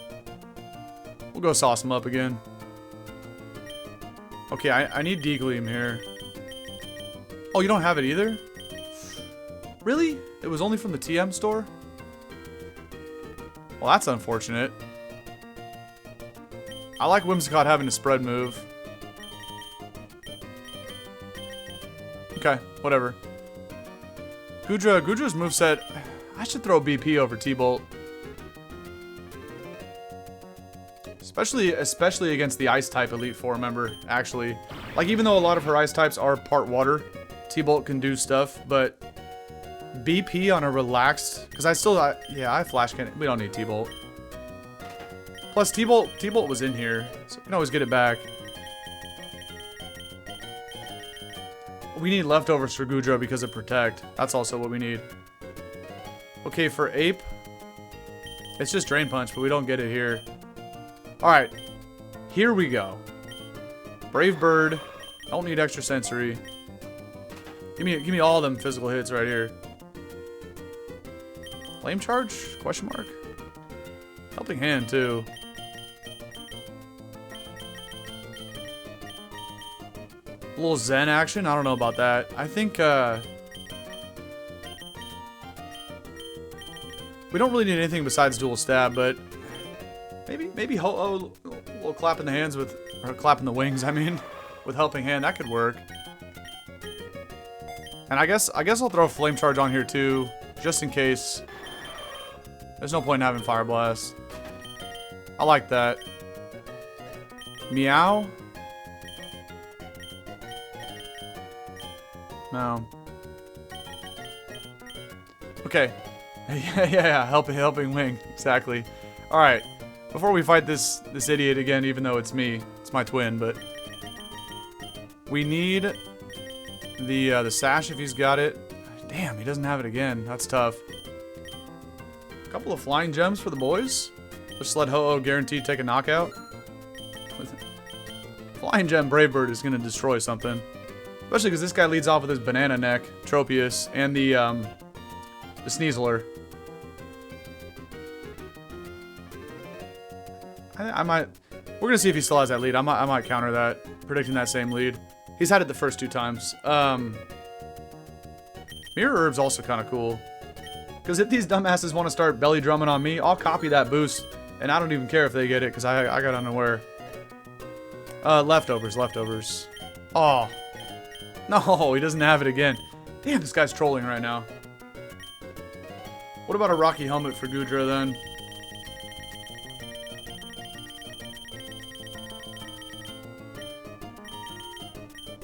We'll go sauce him up again. Okay, I need D-Gleam here. Oh, you don't have it either? Really? It was only from the TM store? Well, that's unfortunate. I like Whimsicott having a spread move. Okay, whatever. Goodra's moveset... I should throw BP over T-Bolt. Especially against the Ice-type Elite Four member, actually. Like, even though a lot of her Ice types are part water, T-Bolt can do stuff, but... BP on a relaxed... Because yeah, I Flash Cannon. We don't need T-Bolt. Plus, T-Bolt was in here, so we can always get it back. We need leftovers for Goodra because of Protect. That's also what we need. Okay, for Ape, it's just Drain Punch, but we don't get it here. Alright, here we go. Brave Bird, don't need extra sensory. Give me all them physical hits right here. Flame Charge? Question mark? Helping Hand, too. A little Zen action? I don't know about that. I think, we don't really need anything besides Dual Stab, but maybe Ho-Oh, a little clap in the hands with, or clap in the wings, I mean, with Helping Hand. That could work. And I guess I'll throw Flame Charge on here too, just in case. There's no point in having Fire Blast. I like that. Meow. No. Okay. yeah, helping wing, exactly. All right, before we fight this idiot again, even though it's me, it's my twin, but we need the sash if he's got it. Damn, he doesn't have it again. That's tough. A couple of flying gems for the boys. Just let Ho-Oh guaranteed take a knockout. Flying gem Brave Bird is gonna destroy something, especially because this guy leads off with his banana neck, Tropius, and the Sneasler. I might... We're going to see if he still has that lead. I might counter that, predicting that same lead. He's had it the first 2 times. Mirror Herb's also kind of cool. Because if these dumbasses want to start belly drumming on me, I'll copy that boost. And I don't even care if they get it, because I got unaware. Leftovers. Oh. No, he doesn't have it again. Damn, this guy's trolling right now. What about a Rocky Helmet for Goodra, then?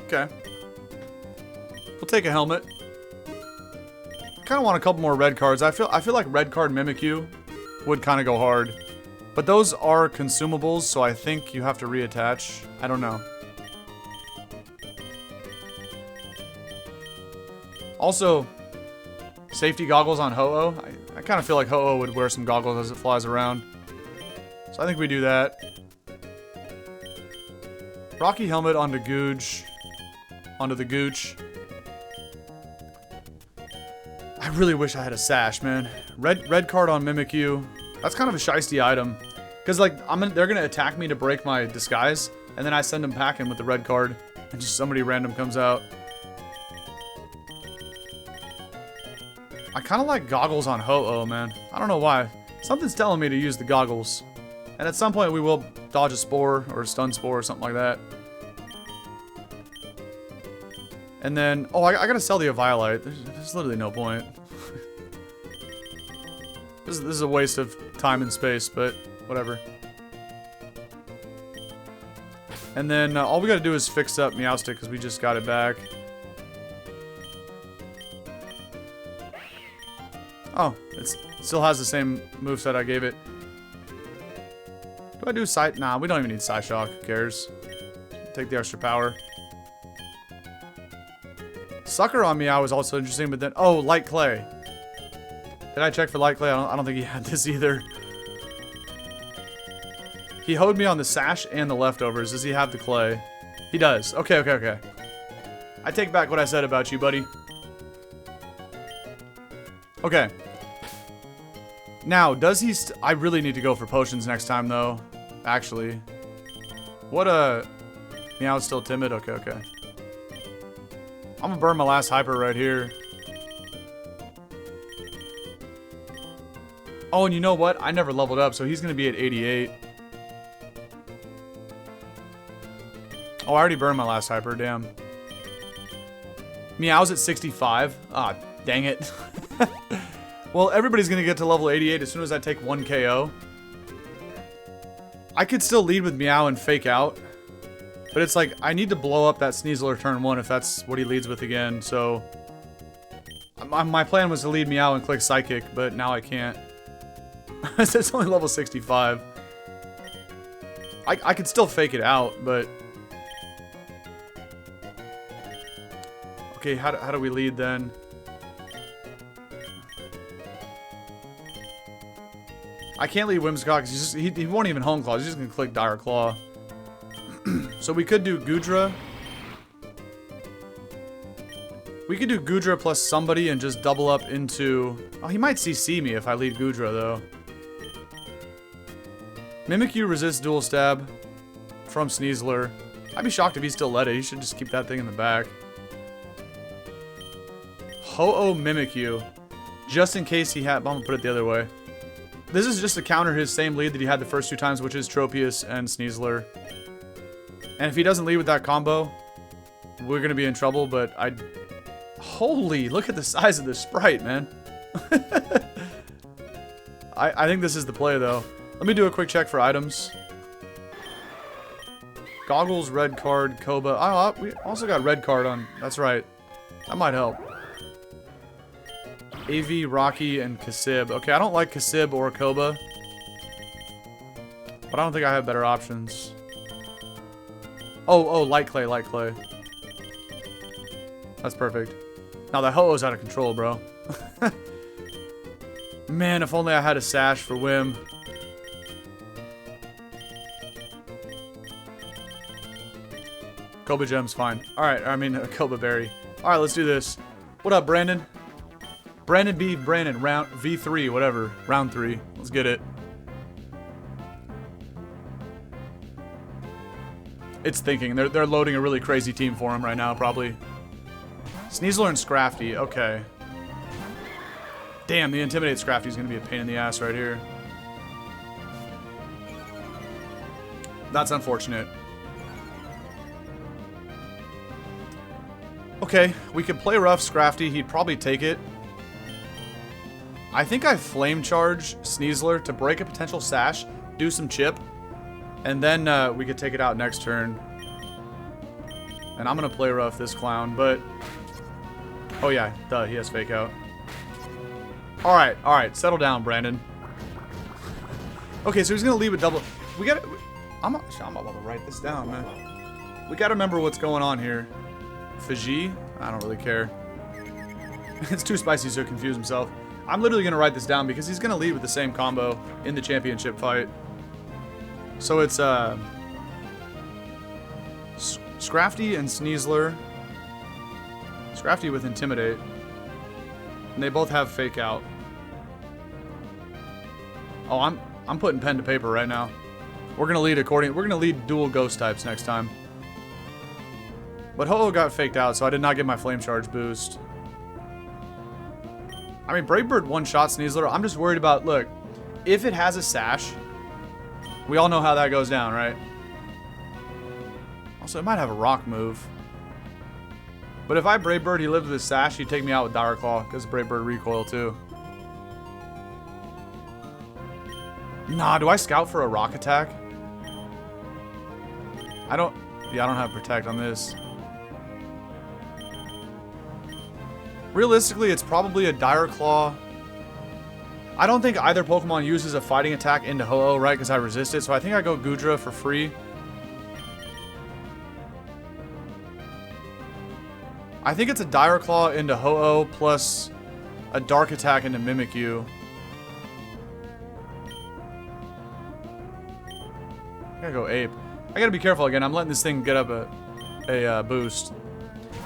Okay. We'll take a helmet. Kind of want a couple more red cards. I feel like red card Mimikyu would kind of go hard. But those are consumables, so I think you have to reattach. I don't know. Also, safety goggles on Ho-Oh. I kind of feel like Ho-Oh would wear some goggles as it flies around. So I think we do that. Rocky Helmet onto Googe. Onto the Gooch. I really wish I had a sash, man. Red card on Mimikyu. That's kind of a shiesty item. Because, like, they're going to attack me to break my disguise. And then I send them packing with the red card. And just somebody random comes out. I kind of like goggles on Ho-Oh, man. I don't know why. Something's telling me to use the goggles. And at some point we will dodge a Spore or a Stun Spore or something like that. And then, oh, I gotta sell the Weavile. There's literally no point. This is a waste of time and space, but whatever. And then all we gotta do is fix up Meowstic because we just got it back. Oh, it still has the same moveset I gave it. Do I do Psy? Nah, we don't even need Psyshock. Who cares? Take the extra power. Sucker on Meow was also interesting, but then... Oh, Light Clay. Did I check for Light Clay? I don't think he had this either. He hoed me on the Sash and the Leftovers. Does he have the Clay? He does. Okay. I take back what I said about you, buddy. Okay. Now, does he... I really need to go for potions next time, though. Actually. What a... Meow's still timid? Okay. I'm gonna burn my last hyper right here. Oh, and you know what? I never leveled up, so he's gonna be at 88. Oh, I already burned my last hyper, damn. Meow's at 65. Ah, dang it. Well, everybody's gonna get to level 88 as soon as I take 1 KO. I could still lead with Meow and fake out. But it's like, I need to blow up that Sneasler turn 1 if that's what he leads with again, so... My plan was to lead Meow and click Psychic, but now I can't. It's only level 65. I could still fake it out, but... Okay, how do we lead then? I can't lead Whimsicott because he won't even Home Claw. He's just going to click Dire Claw. So we could do Goodra. We could do Goodra plus somebody and just double up into... Oh, he might CC me if I lead Goodra, though. Mimikyu resists Dual Stab from Sneasler. I'd be shocked if he still let it. He should just keep that thing in the back. Ho-Oh Mimikyu. Just in case he had... I'm going to put it the other way. This is just to counter his same lead that he had the first 2 times, which is Tropius and Sneasler. And if he doesn't lead with that combo, we're going to be in trouble, but Holy, look at the size of this sprite, man. I think this is the play, though. Let me do a quick check for items. Goggles, red card, Koba. Oh, we also got red card on. That's right. That might help. AV, Rocky, and Kasib. Okay, I don't like Kasib or Koba. But I don't think I have better options. Oh, Light Clay. That's perfect. Now the Ho-Oh's out of control, bro. Man, if only I had a Sash for Whim. Koba Gem's fine. Alright, I mean, Koba Berry. Alright, let's do this. What up, Brandon? Brandon B. Brandon, round V3, whatever. Round 3. Let's get it. It's thinking. They're loading a really crazy team for him right now, probably. Sneasler and Scrafty. Okay. Damn, the Intimidate Scrafty is going to be a pain in the ass right here. That's unfortunate. Okay, we could play rough Scrafty. He'd probably take it. I think I Flame Charge Sneasler to break a potential Sash, do some chip, and then we could take it out next turn. And I'm going to play rough this clown, but... Oh yeah, duh, he has Fake Out. Alright, settle down, Brandon. Okay, so he's going to leave a double... We got to... I'm about to write this down, man. We got to remember what's going on here. Fiji? I don't really care. It's too spicy so he'll confuse himself. I'm literally going to write this down because he's going to lead with the same combo in the championship fight. So it's Scrafty and Sneasler. Scrafty with Intimidate. And they both have Fake Out. Oh, I'm putting pen to paper right now. We're going to lead dual ghost types next time. But Ho-Oh got faked out, so I did not get my Flame Charge boost. I mean, Brave Bird one-shot Sneasler. I'm just worried about, look, if it has a Sash, we all know how that goes down, right? Also, it might have a Rock move. But if I Brave Bird, he lived with his Sash, he'd take me out with Dire Claw, because Brave Bird recoil, too. Nah, do I Scout for a Rock attack? I don't have Protect on this. Realistically, it's probably a Dire Claw. I don't think either Pokemon uses a fighting attack into Ho-Oh, right? Because I resist it. So I think I go Goodra for free. I think it's a Dire Claw into Ho-Oh plus a Dark Attack into Mimikyu. I gotta go Ape. I gotta be careful again. I'm letting this thing get up a boost.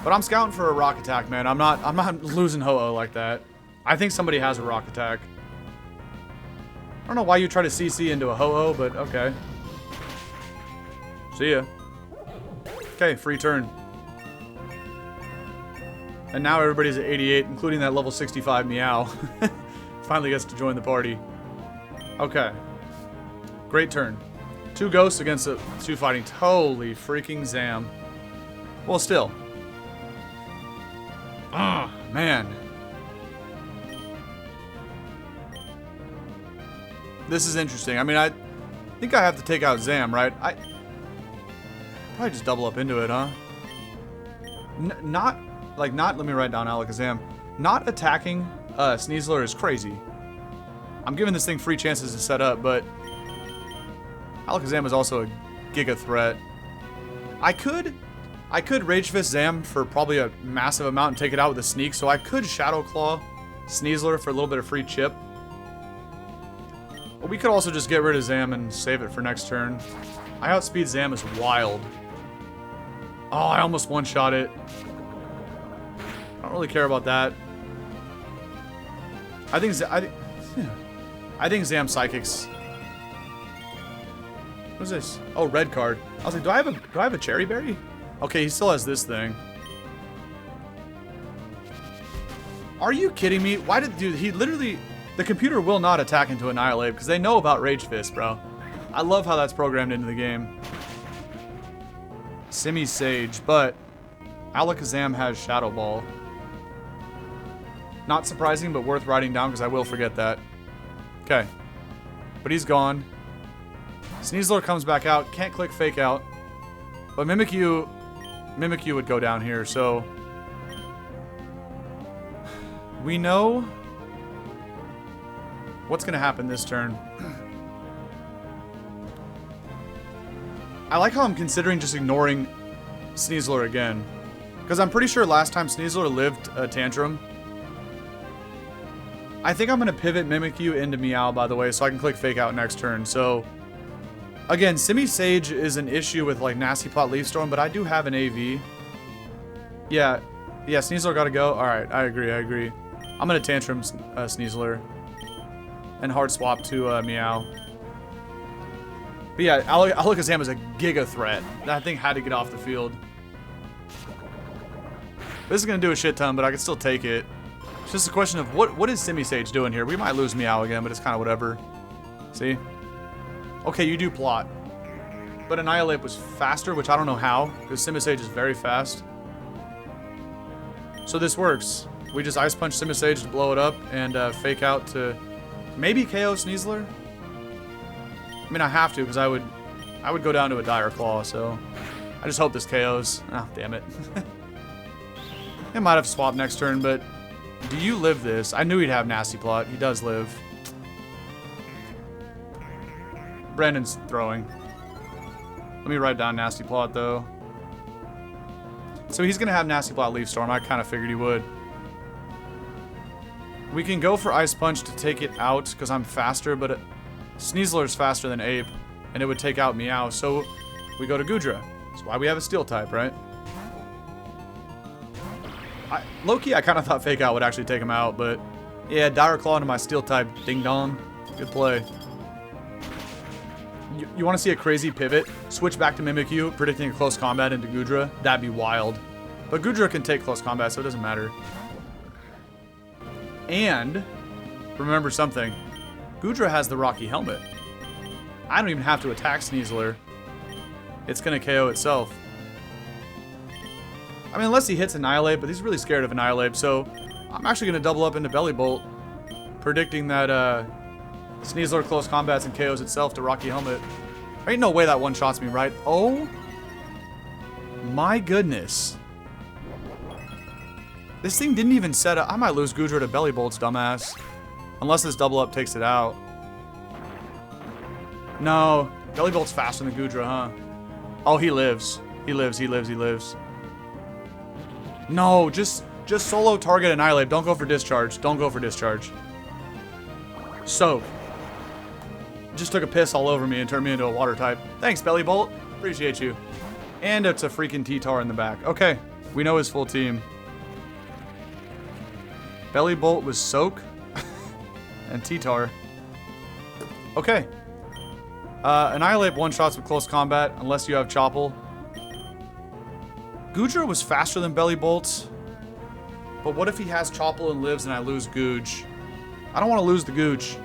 But I'm scouting for a Rock Attack, man. I'm not losing Ho-Oh like that. I think somebody has a Rock Attack. I don't know why you try to CC into a Ho-Oh, but okay. See ya. Okay, free turn. And now everybody's at 88, including that level 65 Meow. Finally gets to join the party. Okay. Great turn. 2 ghosts against 2 fighting. Holy freaking Zam. Well, still. Oh, man. This is interesting. I mean, I think I have to take out Zam, right? I probably just double up into it, huh? Not, let me write down Alakazam. Not attacking Sneasler is crazy. I'm giving this thing free chances to set up, but Alakazam is also a giga threat. I could Rage Fist Zam for probably a massive amount and take it out with a sneak, so I could Shadow Claw Sneasler for a little bit of free chip. But we could also just get rid of Zam and save it for next turn. I outspeed Zam is wild. Oh, I almost one-shot it. I don't really care about that. I think Zam Psychics. What's this? Oh, red card. I was like, do I have a Cherry Berry? Okay, he still has this thing. Are you kidding me? Why did he literally... The computer will not attack into Annihilate because they know about Rage Fist, bro. I love how that's programmed into the game. Semi-Sage, but Alakazam has Shadow Ball. Not surprising, but worth writing down because I will forget that. Okay. But he's gone. Sneasler comes back out. Can't click Fake Out. But Mimikyu would go down here, so... We know what's going to happen this turn. I like how I'm considering just ignoring Sneasler again. Because I'm pretty sure last time Sneasler lived a Tantrum. I think I'm going to pivot Mimikyu into Meow, by the way, so I can click Fake Out next turn. So, again, Semi-Sage is an issue with, like, Nasty Plot Leaf Storm, but I do have an AV. Yeah, Sneasler got to go. Alright, I agree. I'm going to Tantrum Sneasler. And hard swap to Meow. But yeah, Alakazam is a giga threat. That thing had to get off the field. This is going to do a shit ton, but I can still take it. It's just a question of what is Simisage doing here? We might lose Meow again, but it's kind of whatever. See? Okay, you do plot. But Annihilape was faster, which I don't know how, because Simisage is very fast. So this works. We just Ice Punch Simisage to blow it up and fake out to maybe KO Sneasler? I mean, I have to, because I would go down to a Dire Claw, so I just hope this KOs. Oh, damn it. I might have swapped next turn, but do you live this? I knew he'd have Nasty Plot. He does live. Brandon's throwing. Let me write down Nasty Plot, though. So he's going to have Nasty Plot Leaf Storm. I kind of figured he would. We can go for Ice Punch to take it out, because I'm faster, but Sneasler's faster than Ape, and it would take out Meow, so we go to Goodra. That's why we have a Steel type, right? Low-key, I kind of thought Fake Out would actually take him out, but yeah, Dire Claw into my Steel type, ding dong. Good play. You want to see a crazy pivot? Switch back to Mimikyu, predicting a close combat into Goodra? That'd be wild. But Goodra can take close combat, so it doesn't matter. And remember something. Goodra has the Rocky Helmet. I don't even have to attack Sneasler. It's going to KO itself. I mean, unless he hits Annihilape, but he's really scared of Annihilape, so I'm actually going to double up into Belly Bolt, predicting that Sneasler close combats and KOs itself to Rocky Helmet. There ain't no way that one-shots me, right? Oh my goodness. This thing didn't even set up. I might lose Goodra to Belly Bolts, dumbass. Unless this double up takes it out. No. Belly Bolt's faster than Goodra, huh? Oh, he lives. He lives, he lives, he lives. No, just solo target Annihilape. Don't go for Discharge. Don't go for Discharge. Soak. Just took a piss all over me and turned me into a water type. Thanks, Belly Bolt. Appreciate you. And it's a freaking T-Tar in the back. Okay, we know his full team. Belly Bolt was Soak and T-Tar. Okay. Annihilape one-shots with close combat unless you have Choppel. Goodra was faster than Belly Bolt. But what if he has Choppel and lives and I lose Gooj? I don't want to lose the Gooj.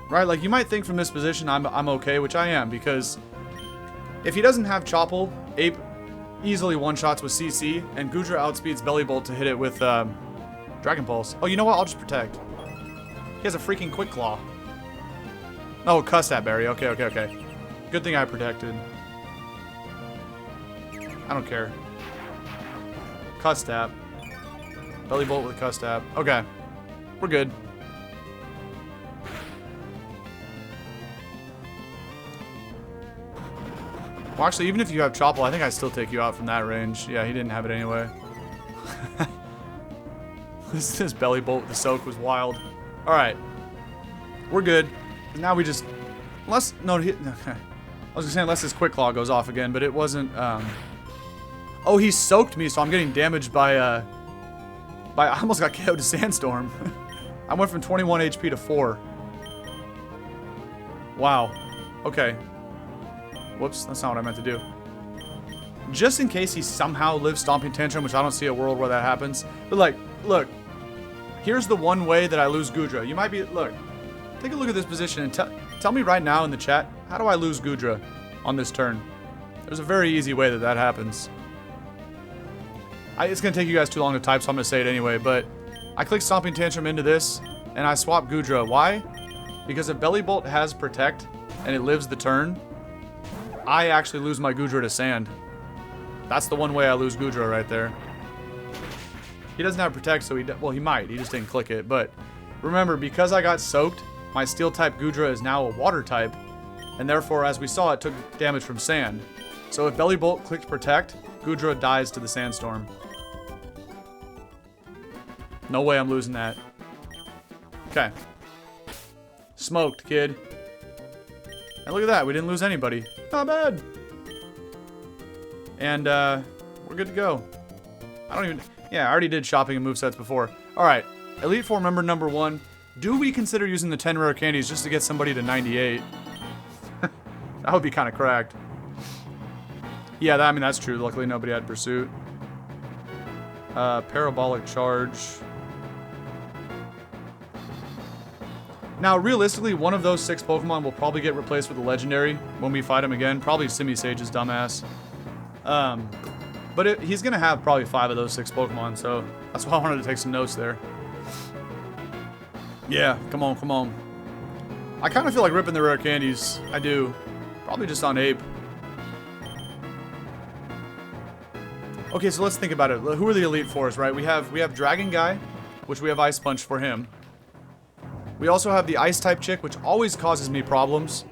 Right, like you might think from this position I'm okay, which I am, because if he doesn't have Choppel, Ape easily one-shots with CC, and Goodra outspeeds Belly Bolt to hit it with Dragon Pulse. Oh, you know what? I'll just protect. He has a freaking Quick Claw. Oh, cuss that berry. Okay, okay, okay. Good thing I protected. I don't care. Cuss tap. Belly Bolt with cuss tap. Okay. We're good. Well, actually, even if you have Choppel, I think I'd still take you out from that range. Yeah, he didn't have it anyway. This Belly Bolt with the Soak was wild. Alright. We're good. Now we just... Unless... No, I was gonna say unless his Quick Claw goes off again, but it wasn't... Oh, he soaked me, so I'm getting damaged by... I almost got KO'd to Sandstorm. I went from 21 HP to 4. Wow. Okay. Whoops, that's not what I meant to do. Just in case he somehow lives Stomping Tantrum, which I don't see a world where that happens. But like, look. Here's the one way that I lose Goodra. You might be... Look. Take a look at this position and tell me right now in the chat, how do I lose Goodra on this turn? There's a very easy way that that happens. It's going to take you guys too long to type, so I'm going to say it anyway, but I click Stomping Tantrum into this, and I swap Goodra. Why? Because if Belly Bolt has Protect, and it lives the turn, I actually lose my Goodra to Sand. That's the one way I lose Goodra right there. He doesn't have Protect, so well, he might. He just didn't click it, but remember, because I got soaked, my Steel-type Goodra is now a Water-type, and therefore, as we saw, it took damage from Sand. So if Belly Bolt clicked Protect, Goodra dies to the Sandstorm. No way I'm losing that. Okay. Smoked, kid. And look at that, we didn't lose anybody. Not bad. And, we're good to go. I don't even... Yeah, I already did shopping and movesets before. Alright, Elite Four member number 1. Do we consider using the 10 rare candies just to get somebody to 98? That would be kind of cracked. Yeah, I mean, that's true. Luckily, nobody had Pursuit. Parabolic Charge. Now, realistically, one of those 6 Pokemon will probably get replaced with a Legendary when we fight him again. Probably Simisage's dumbass. But he's going to have probably 5 of those 6 Pokemon, so that's why I wanted to take some notes there. Yeah, come on, come on. I kind of feel like ripping the rare candies. I do. Probably just on Ape. Okay, so let's think about it. Who are the Elite Fours, right? We have Dragon Guy, which we have Ice Punch for him. We also have the Ice-type chick, which always causes me problems.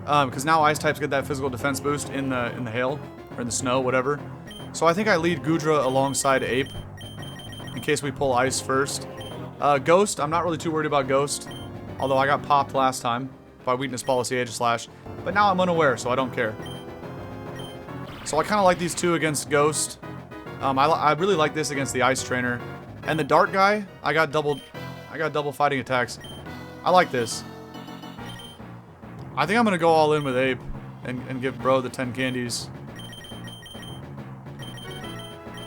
Because now Ice-types get that physical defense boost in the hail, or in the snow, whatever. So I think I lead Goodra alongside Ape, in case we pull Ice first. Ghost, I'm not really too worried about Ghost. Although I got popped last time by Weakness Policy Aegislash. But now I'm unaware, so I don't care. So I kind of like these two against Ghost. I really like this against the Ice Trainer. And the Dark Guy, I got double fighting attacks. I like this. I think I'm going to go all in with Ape and give bro the 10 candies.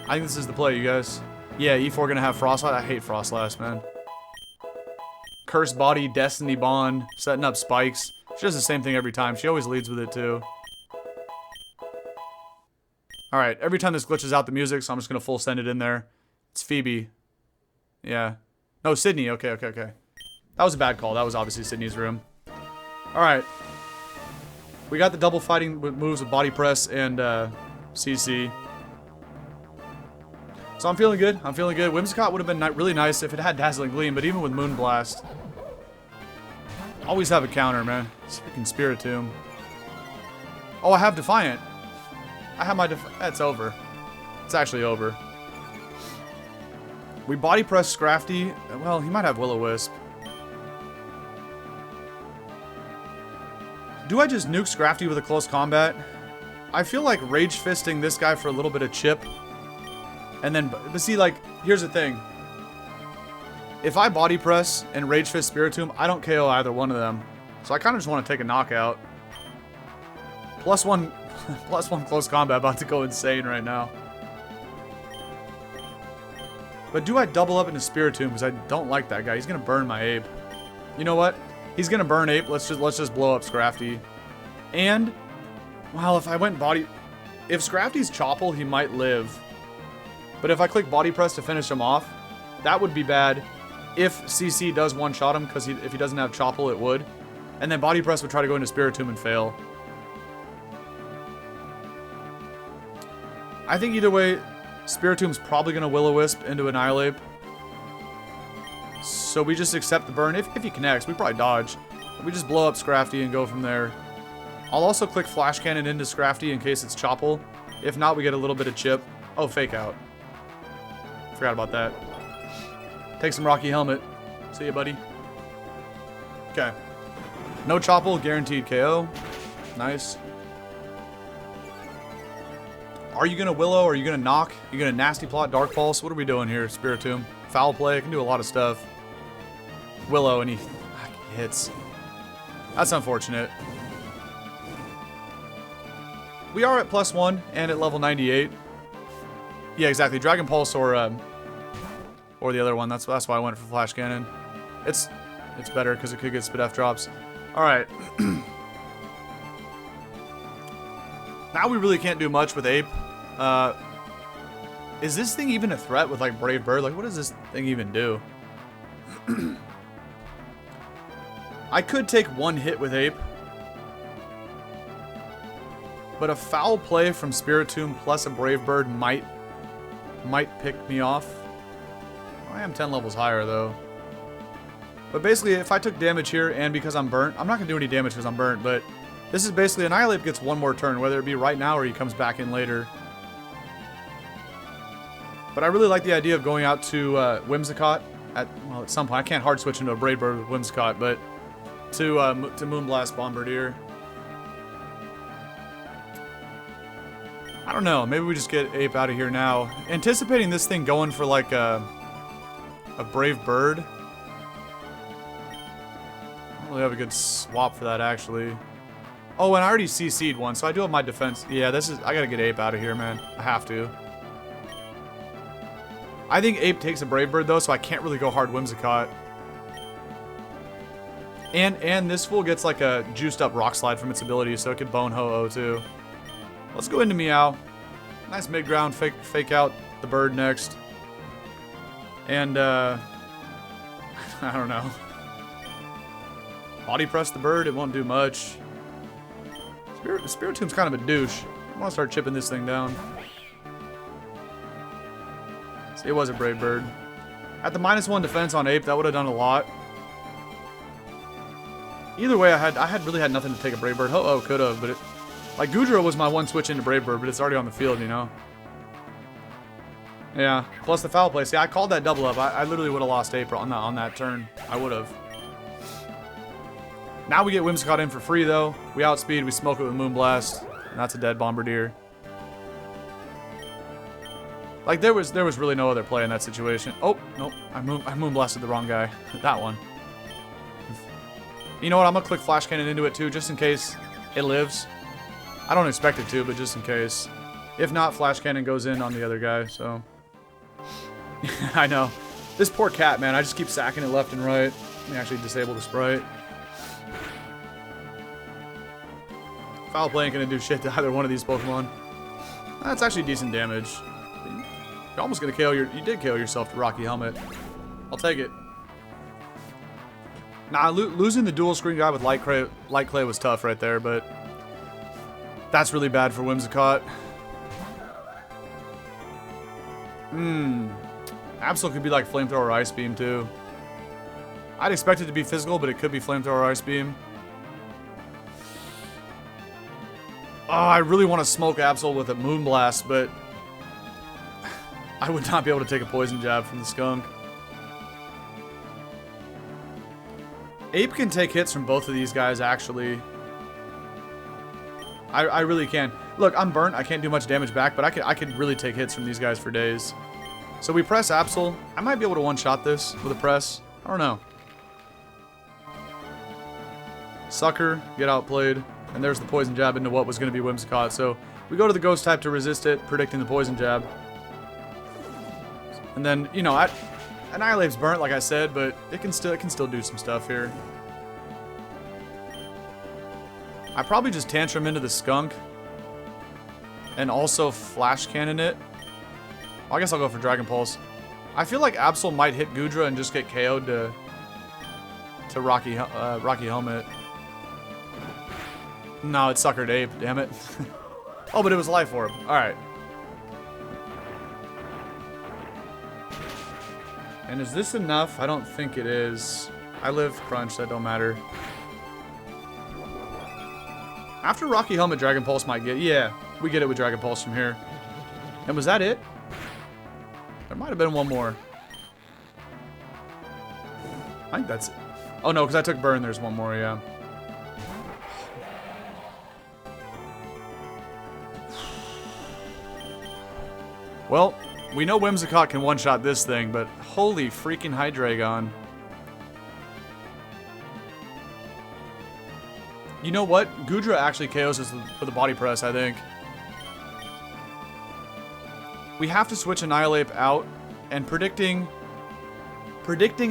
I think this is the play, you guys. Yeah, E4 going to have Frostlass. I hate Frostlass, man. Cursed Body, Destiny Bond, setting up spikes. She does the same thing every time. She always leads with it, too. Alright, every time this glitches out the music, so I'm just going to full send it in there. It's Phoebe. Yeah. No, Sidney. Okay, okay, okay. That was a bad call. That was obviously Sidney's room. Alright. We got the double fighting moves with Body Press and CC. So I'm feeling good. I'm feeling good. Whimsicott would have been really nice if it had Dazzling Gleam, but even with Moonblast, always have a counter, man. It's freaking Spiritomb. Oh, I have Defiant. I have my That's over. It's actually over. We Body Press Scrafty. Well, he might have Will-O-Wisp. Do I just nuke Scrafty with a close combat? I feel like Rage Fisting this guy for a little bit of chip. And then, but see, like, here's the thing. If I Body Press and Rage Fist Spiritomb, I don't KO either one of them. So I kind of just want to take a knockout. Plus one close combat, about to go insane right now. But do I double up into Spiritomb? Because I don't like that guy. He's going to burn my Ape. You know what? He's going to burn Ape. Let's just blow up Scrafty. And, well, if I went Body... If Scrafty's Choppal, he might live. But if I click Body Press to finish him off, that would be bad. If CC does one-shot him, because if he doesn't have Choppal, it would. And then Body Press would try to go into Spiritomb and fail. I think either way, Spiritomb's probably going to Will-O-Wisp into Annihilape. So we just accept the burn. If he connects, we probably dodge. We just blow up Scrafty and go from there. I'll also click Flash Cannon into Scrafty in case it's Choppal. If not, we get a little bit of chip. Oh, Fake Out. Forgot about that. Take some Rocky Helmet. See ya, buddy. Okay. No Choppal, guaranteed KO. Nice. Are you going to Willow? Are you going to Knock? Are you going to Nasty Plot, Dark Pulse? What are we doing here, Spiritomb? Foul Play. I can do a lot of stuff. Willow, and he hits. That's unfortunate. We are at +1 and at level 98. Yeah, exactly. Dragon Pulse or the other one. That's why I went for Flash Cannon. It's better because it could get Spit F drops. All right. Now we really can't do much with Ape. Is this thing even a threat with like Brave Bird? Like, what does this thing even do? I could take one hit with Ape. But a foul play from Spiritomb plus a Brave Bird might pick me off. I am 10 levels higher though. But basically, if I took damage here and because I'm burnt, I'm not going to do any damage because I'm burnt, but this is basically Annihilape gets one more turn, whether it be right now or he comes back in later. But I really like the idea of going out to Whimsicott at some point. I can't hard switch into a Brave Bird with Whimsicott, but to Moonblast Bombardier. I don't know. Maybe we just get Ape out of here now. Anticipating this thing going for like a Brave Bird. I don't really have a good swap for that, actually. Oh, and I already CC'd one, so I do have my defense. Yeah, this is... I gotta get Ape out of here, man. I have to. I think Ape takes a Brave Bird, though, so I can't really go hard Whimsicott. And this fool gets, like, a juiced-up Rock Slide from its ability, so it could Bone Ho-Oh, too. Let's go into Meow. Nice mid-ground. Fake out the bird next. And, I don't know. Body press the bird, it won't do much. Spiritomb's kind of a douche. I want to start chipping this thing down. See, it was a Brave Bird. At the -1 defense on Ape, that would have done a lot. Either way, I had really had nothing to take a Brave Bird. Ho-Oh could have, but it... Like, Goodra was my one switch into Brave Bird, but it's already on the field, you know? Yeah, plus the foul play. See, I called that double up. I literally would have lost Ape on that turn. I would have. Now we get Whimsicott in for free, though. We outspeed, we smoke it with Moonblast. And that's a dead Bombardier. Like, there was really no other play in that situation. Oh, nope. I Moonblasted the wrong guy. That one. You know what? I'm going to click Flash Cannon into it, too, just in case it lives. I don't expect it to, but just in case. If not, Flash Cannon goes in on the other guy, so... I know. This poor cat, man. I just keep sacking it left and right. Let me actually disable the sprite. Foul play ain't gonna do shit to either one of these Pokemon. That's actually decent damage. You're almost gonna KO your... You did KO yourself to Rocky Helmet. I'll take it. Nah, losing the dual screen guy with Light Clay was tough right there, but... That's really bad for Whimsicott. Absol could be like Flamethrower or Ice Beam, too. I'd expect it to be physical, but it could be Flamethrower or Ice Beam. Oh, I really want to smoke Absol with a Moonblast, but... I would not be able to take a Poison Jab from the Skunk. Ape can take hits from both of these guys, actually. I really can. Look, I'm burnt. I can't do much damage back, but I could really take hits from these guys for days. So we press Absol. I might be able to one-shot this with a press. I don't know. Sucker, get outplayed. And there's the Poison Jab into what was going to be Whimsicott. So we go to the Ghost type to resist it, predicting the Poison Jab. And then, you know, Annihilape's burnt, like I said, but it can still do some stuff here. I probably just Tantrum into the Skunk. And also Flash Cannon it. Well, I guess I'll go for Dragon Pulse. I feel like Absol might hit Goodra and just get KO'd to Rocky Helmet. No, it suckered Ape, damn it. Oh, but it was Life Orb. Alright. And is this enough? I don't think it is. I live Crunch, that don't matter. After Rocky Helmet, Dragon Pulse might get... Yeah, we get it with Dragon Pulse from here. And was that it? There might have been one more. I think that's it. Oh, no, because I took Burn. There's one more, yeah. Well, we know Whimsicott can one-shot this thing, but holy freaking Hydreigon. You know what? Goodra actually KOs us with a body press, I think. We have to switch Annihilape out, and predicting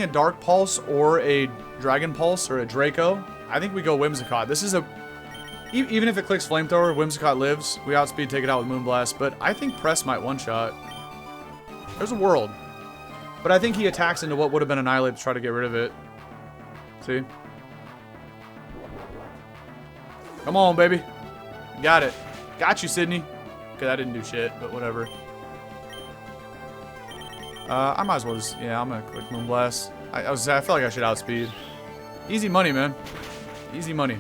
a Dark Pulse or a Dragon Pulse or a Draco, I think we go Whimsicott. This is a... Even if it clicks Flamethrower, Whimsicott lives. We outspeed, take it out with Moonblast, but I think Press might one-shot. There's a world. But I think he attacks into what would have been Annihilape to try to get rid of it. See? Come on, baby. Got it. Got you, Sidney. Okay, that didn't do shit, but whatever. I might as well just... Yeah, I'm gonna click Moonblast. I feel like I should outspeed. Easy money, man. Easy money.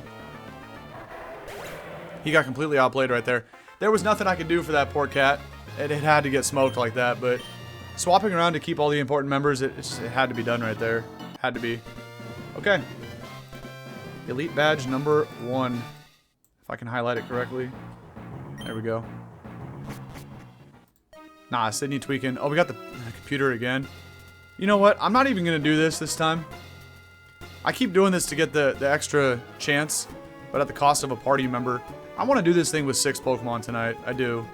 He got completely outplayed right there. There was nothing I could do for that poor cat. It had to get smoked like that, but swapping around to keep all the important members, it had to be done right there. Had to be. Okay. Elite badge number 1. If I can highlight it correctly. There we go. Nah, Sidney tweaking. Oh, we got the computer again. You know what? I'm not even going to do this time. I keep doing this to get the extra chance. but at the cost of a party member. I want to do this thing with 6 Pokemon tonight. I do.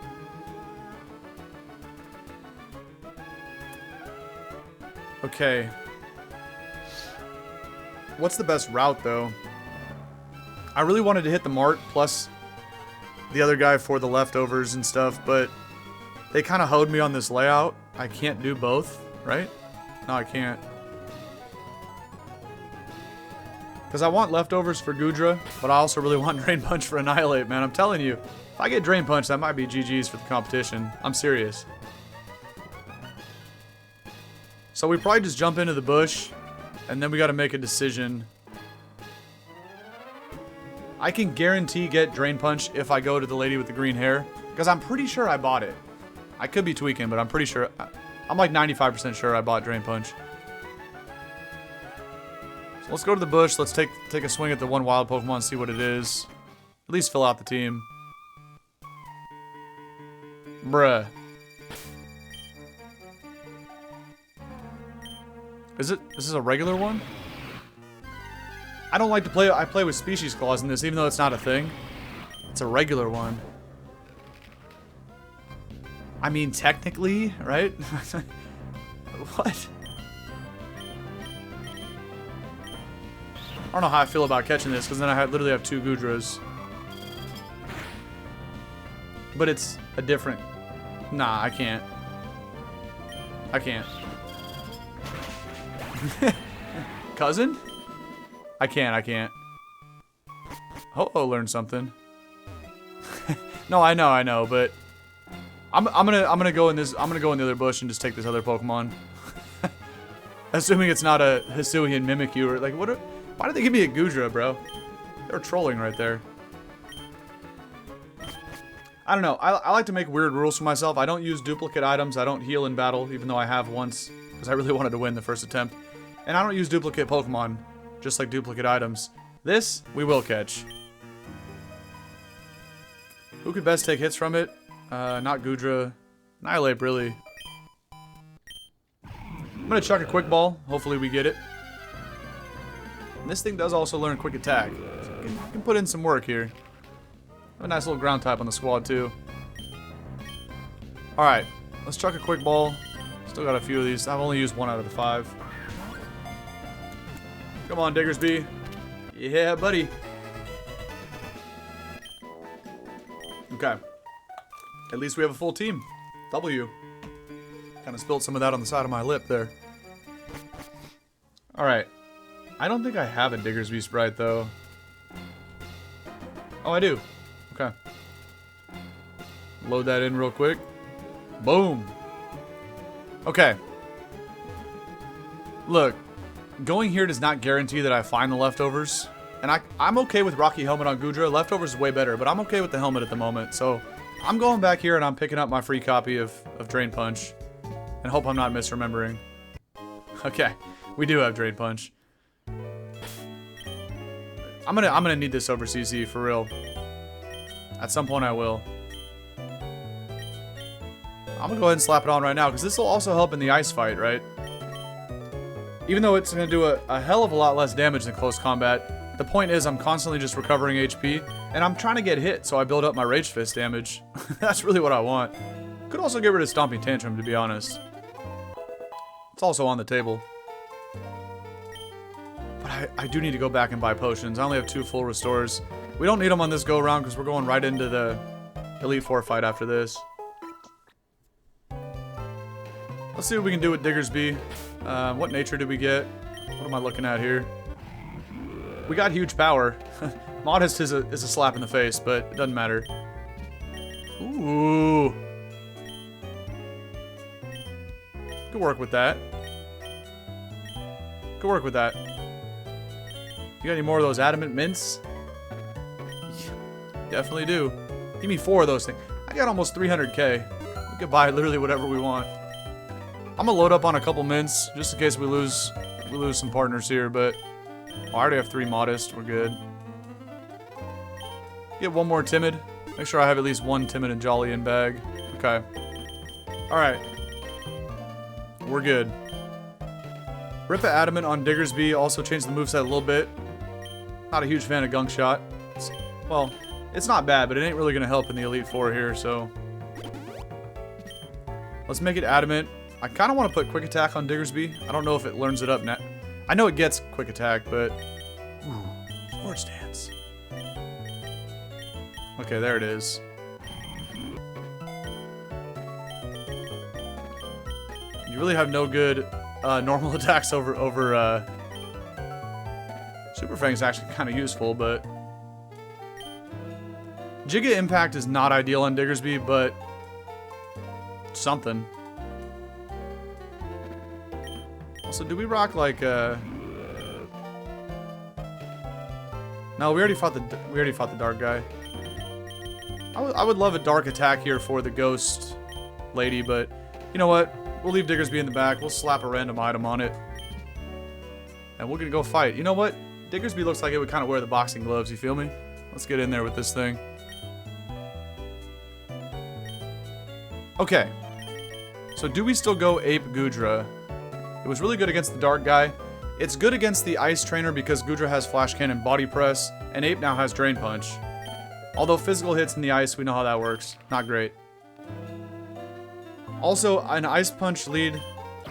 Okay. What's the best route, though? I really wanted to hit the Mart plus the other guy for the leftovers and stuff, but they kind of hoed me on this layout. I can't do both, right? No, I can't. Because I want leftovers for Goodra, but I also really want Drain Punch for Annihilape, man. I'm telling you, if I get Drain Punch, that might be GG's for the competition. I'm serious. So we probably just jump into the bush, and then we got to make a decision. I can guarantee get Drain Punch if I go to the lady with the green hair, because I'm pretty sure I bought it. I could be tweaking, but I'm pretty sure. I'm like 95% sure I bought Drain Punch. So let's go to the bush. Let's take a swing at the one wild Pokemon, see what it is. At least fill out the team. Bruh. Is this a regular one? I don't like to play. I play with species clause in this, even though it's not a thing. It's a regular one. I mean, technically, right? What? I don't know how I feel about catching this, because then I literally have 2 Goodras. But it's a different... Nah, I can't. I can't. Cousin? I can't. Ho-Oh learned something. No, I know, but I'm gonna go in this. I'm gonna go in the other bush and just take this other Pokemon. Assuming it's not a Hisuian Mimikyu or like what? Why did they give me a Goodra, bro? They were trolling right there. I don't know. I like to make weird rules for myself. I don't use duplicate items. I don't heal in battle, even though I have once, because I really wanted to win the first attempt. And I don't use duplicate Pokemon, just like duplicate items. This, we will catch. Who could best take hits from it? Not Goodra. Annihilape, really. I'm going to chuck a Quick Ball. Hopefully we get it. And this thing does also learn Quick Attack. So you can put in some work here. Have a nice little ground type on the squad, too. Alright, let's chuck a Quick Ball. Still got a few of these. I've only used 1 out of the 5. Come on, Diggersby. Yeah, buddy. Okay. At least we have a full team. W. Kind of spilled some of that on the side of my lip there. Alright. I don't think I have a Diggersby sprite, though. Oh, I do. Okay. Load that in real quick. Boom. Okay. Look. Going here does not guarantee that I find the leftovers. And I'm okay with Rocky Helmet on Goodra. Leftovers is way better, but I'm okay with the helmet at the moment. So I'm going back here and I'm picking up my free copy of Drain Punch. And hope I'm not misremembering. Okay, we do have Drain Punch. I'm gonna need this over CC for real. At some point I will. I'm gonna go ahead and slap it on right now, because this will also help in the ice fight, right? Even though it's going to do a hell of a lot less damage than close combat, the point is I'm constantly just recovering HP, and I'm trying to get hit, so I build up my Rage Fist damage. That's really what I want. Could also get rid of Stomping Tantrum, to be honest. It's also on the table. But I do need to go back and buy potions. I only have 2 full restores. We don't need them on this go-around, because we're going right into the Elite Four fight after this. Let's see what we can do with Diggersby. What nature did we get? What am I looking at here? We got huge power. Modest is a slap in the face, but it doesn't matter. Ooh. Good work with that. Good work with that. You got any more of those adamant mints? Definitely do. Give me 4 of those things. I got almost 300k. We could buy literally whatever we want. I'm gonna load up on a couple mints just in case we lose some partners here, but I already have 3 modest. We're good. Get 1 more timid. Make sure I have at least 1 timid and jolly in bag. Okay. Alright. We're good. Rip at Adamant on Diggersby also changed the moveset a little bit. Not a huge fan of Gunk Shot. It's Well, it's not bad, but it ain't really going to help in the Elite Four here, so... Let's make it Adamant. I kind of want to put Quick Attack on Diggersby. I don't know if it learns it up now. I know it gets Quick Attack, but... Ooh, Sports Dance. Okay, there it is. You really have no good normal attacks over Super Fang's actually kind of useful, but Giga Impact is not ideal on Diggersby, but something. Also, do we rock like no, we already fought the dark guy. I would love a dark attack here for the ghost lady, but you know what? We'll leave Diggersby in the back. We'll slap a random item on it. And we're gonna go fight. You know what? Diggersby looks like it would kind of wear the boxing gloves, you feel me? Let's get in there with this thing. Okay. So do we still go Ape Goodra? It was really good against the dark guy. It's good against the ice trainer because Goodra has Flash Cannon Body Press, and Ape now has Drain Punch. Although physical hits in the ice, we know how that works. Not great. Also, an Ice Punch lead.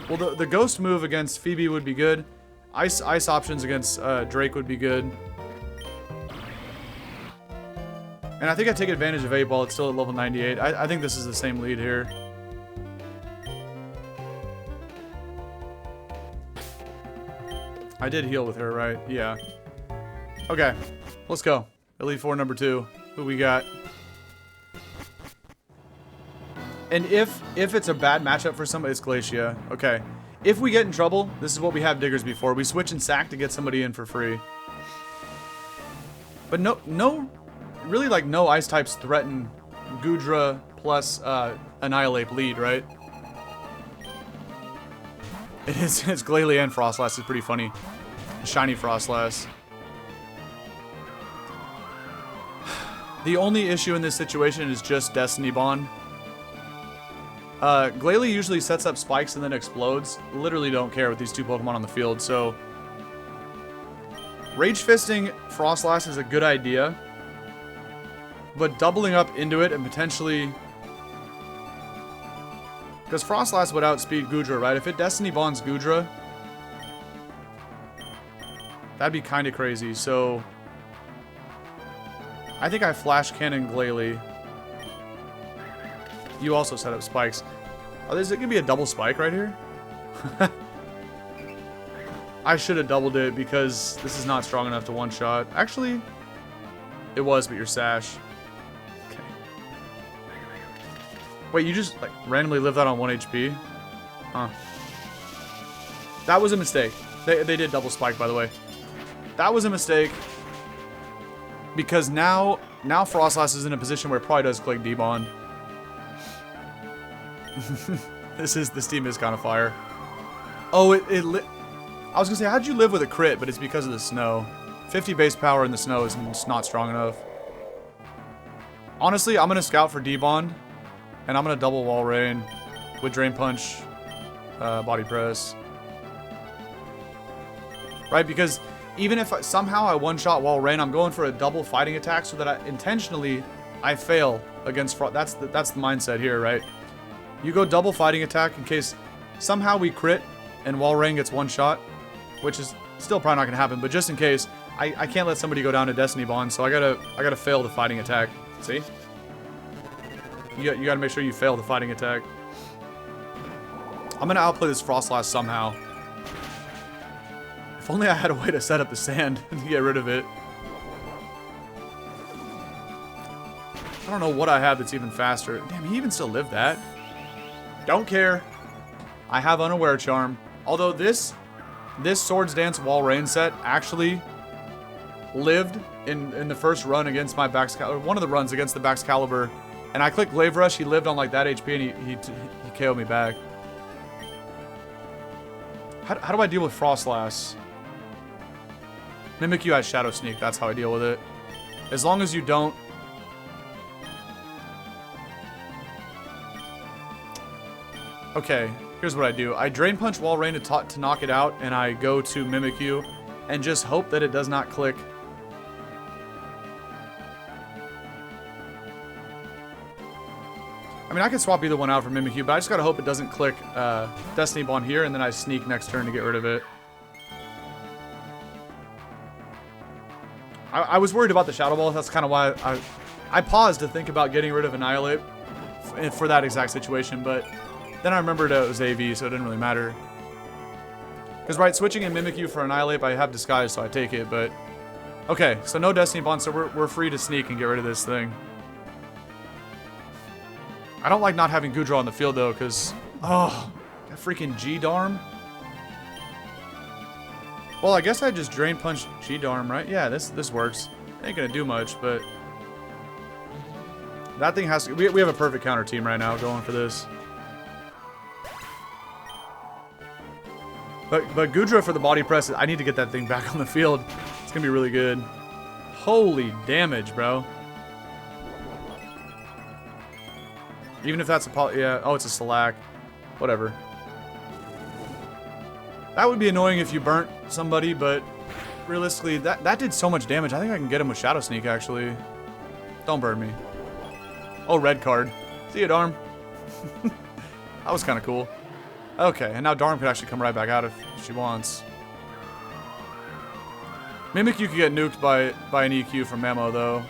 Well, the Ghost move against Phoebe would be good. Ice options against Drake would be good. And I think I take advantage of 8-Ball. It's still at level 98. I think this is the same lead here. I did heal with her, right? Yeah. Okay. Let's go. Elite Four number 2. Who we got? And if it's a bad matchup for somebody, it's Glacia. Okay. If we get in trouble, this is what we have Diggersby for. We switch and sack to get somebody in for free. But no, really like no ice types threaten Goodra plus Annihilape lead, right? It's Glalia and Frostlass is pretty funny. Shiny Frostlass. The only issue in this situation is just Destiny Bond. Glalie usually sets up spikes and then explodes. Literally don't care with these two Pokemon on the field, so... Rage Fisting Frostlass is a good idea. But doubling up into it and potentially... Because Frostlass would outspeed Goodra, right? If it Destiny Bonds Goodra... That'd be kind of crazy, so... I think I Flash Cannon Glalie. You also set up spikes. Oh, is it gonna be a double spike right here? I should have doubled it because this is not strong enough to one-shot. Actually, it was, but your sash. Okay. Wait, you just like randomly lived that on 1 HP? Huh. That was a mistake. They did double spike, by the way. That was a mistake. Because now Frostlass is in a position where it probably does click D-Bond. This team is kind of fire. Oh, I was gonna say, how'd you live with a crit? But it's because of the snow. 50 base power in the snow is just not strong enough. Honestly, I'm gonna scout for D-Bond, and I'm gonna double Wall Rain with Drain Punch, Body Press. Right, because even if somehow I one-shot Wall Rain, I'm going for a double fighting attack so that I fail against Frost. That's the mindset here, right? You go double fighting attack in case somehow we crit and Wall Rain gets one shot, which is still probably not gonna happen, but just in case, I can't let somebody go down to Destiny Bond, so I gotta fail the fighting attack. See? You gotta make sure you fail the fighting attack. I'm gonna outplay this Frostlass somehow. If only I had a way to set up the sand to get rid of it. I don't know what I have that's even faster. Damn, he even still lived that. Don't care. I have Unaware Charm. Although this Swords Dance Wall Rain set actually lived in the first run against my Baxcalibur, one of the runs against the Baxcalibur, and I clicked Glaive Rush, he lived on like that HP and he KO'd me back. How do I deal with Frostlass? Mimikyu has Shadow Sneak, that's how I deal with it. As long as you don't... Okay, here's what I do. I Drain Punch Wall Rain to knock it out, and I go to Mimikyu, and just hope that it does not click. I mean, I could swap either one out for Mimikyu, but I just gotta hope it doesn't click Destiny Bond here, and then I sneak next turn to get rid of it. I was worried about the Shadow Ball. That's kind of why I paused to think about getting rid of Annihilape for that exact situation, but then I remembered it was AV, so it didn't really matter. Because, right, switching in Mimikyu for Annihilape, I have Disguise, so I take it, but... Okay, so no Destiny Bond, so we're free to sneak and get rid of this thing. I don't like not having Goodra on the field, though, because... Oh, that freaking G-Darm. Well, I guess I just Drain Punch G-Darm, right? Yeah, this works. Ain't gonna do much, but... That thing has to... We have a perfect counter team right now going for this. But Goodra for the body press, I need to get that thing back on the field. It's gonna be really good. Holy damage, bro. Even if that's a yeah, oh, it's a Slack. Whatever. That would be annoying if you burnt somebody, but realistically, that did so much damage. I think I can get him with Shadow Sneak, actually. Don't burn me. Oh, red card. See you, Darm. That was kind of cool. Okay, and now Darm could actually come right back out if she wants. Mimikyu could get nuked by an EQ from Mamo, though.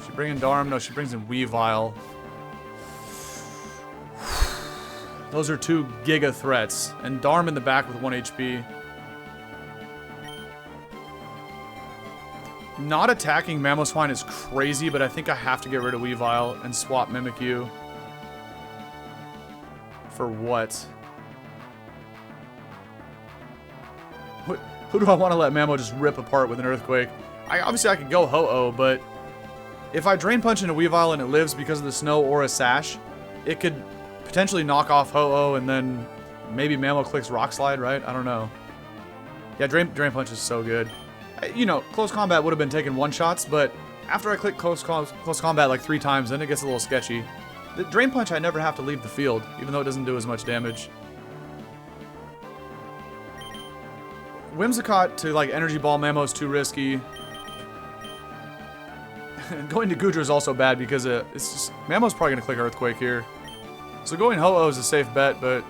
She bring in Darm? No, she brings in Weavile. Those are two Giga threats. And Darm in the back with 1 HP. Not attacking Mamoswine is crazy, but I think I have to get rid of Weavile and swap Mimikyu. For what? Who do I want to let Mamo just rip apart with an Earthquake? Obviously I could go Ho-Oh, but if I Drain Punch into Weavile and it lives because of the snow or a Sash, it could potentially knock off Ho-Oh and then maybe Mamo clicks Rock Slide, right? I don't know. Yeah, Drain Punch is so good. You know, Close Combat would have been taking one-shots, but after I click Close Combat like 3 times, then it gets a little sketchy. The Drain Punch, I never have to leave the field, even though it doesn't do as much damage. Whimsicott to, like, Energy Ball Mamo is too risky. Going to Goodra is also bad because it's just... Mamo's probably going to click Earthquake here. So going Ho-Oh is a safe bet, but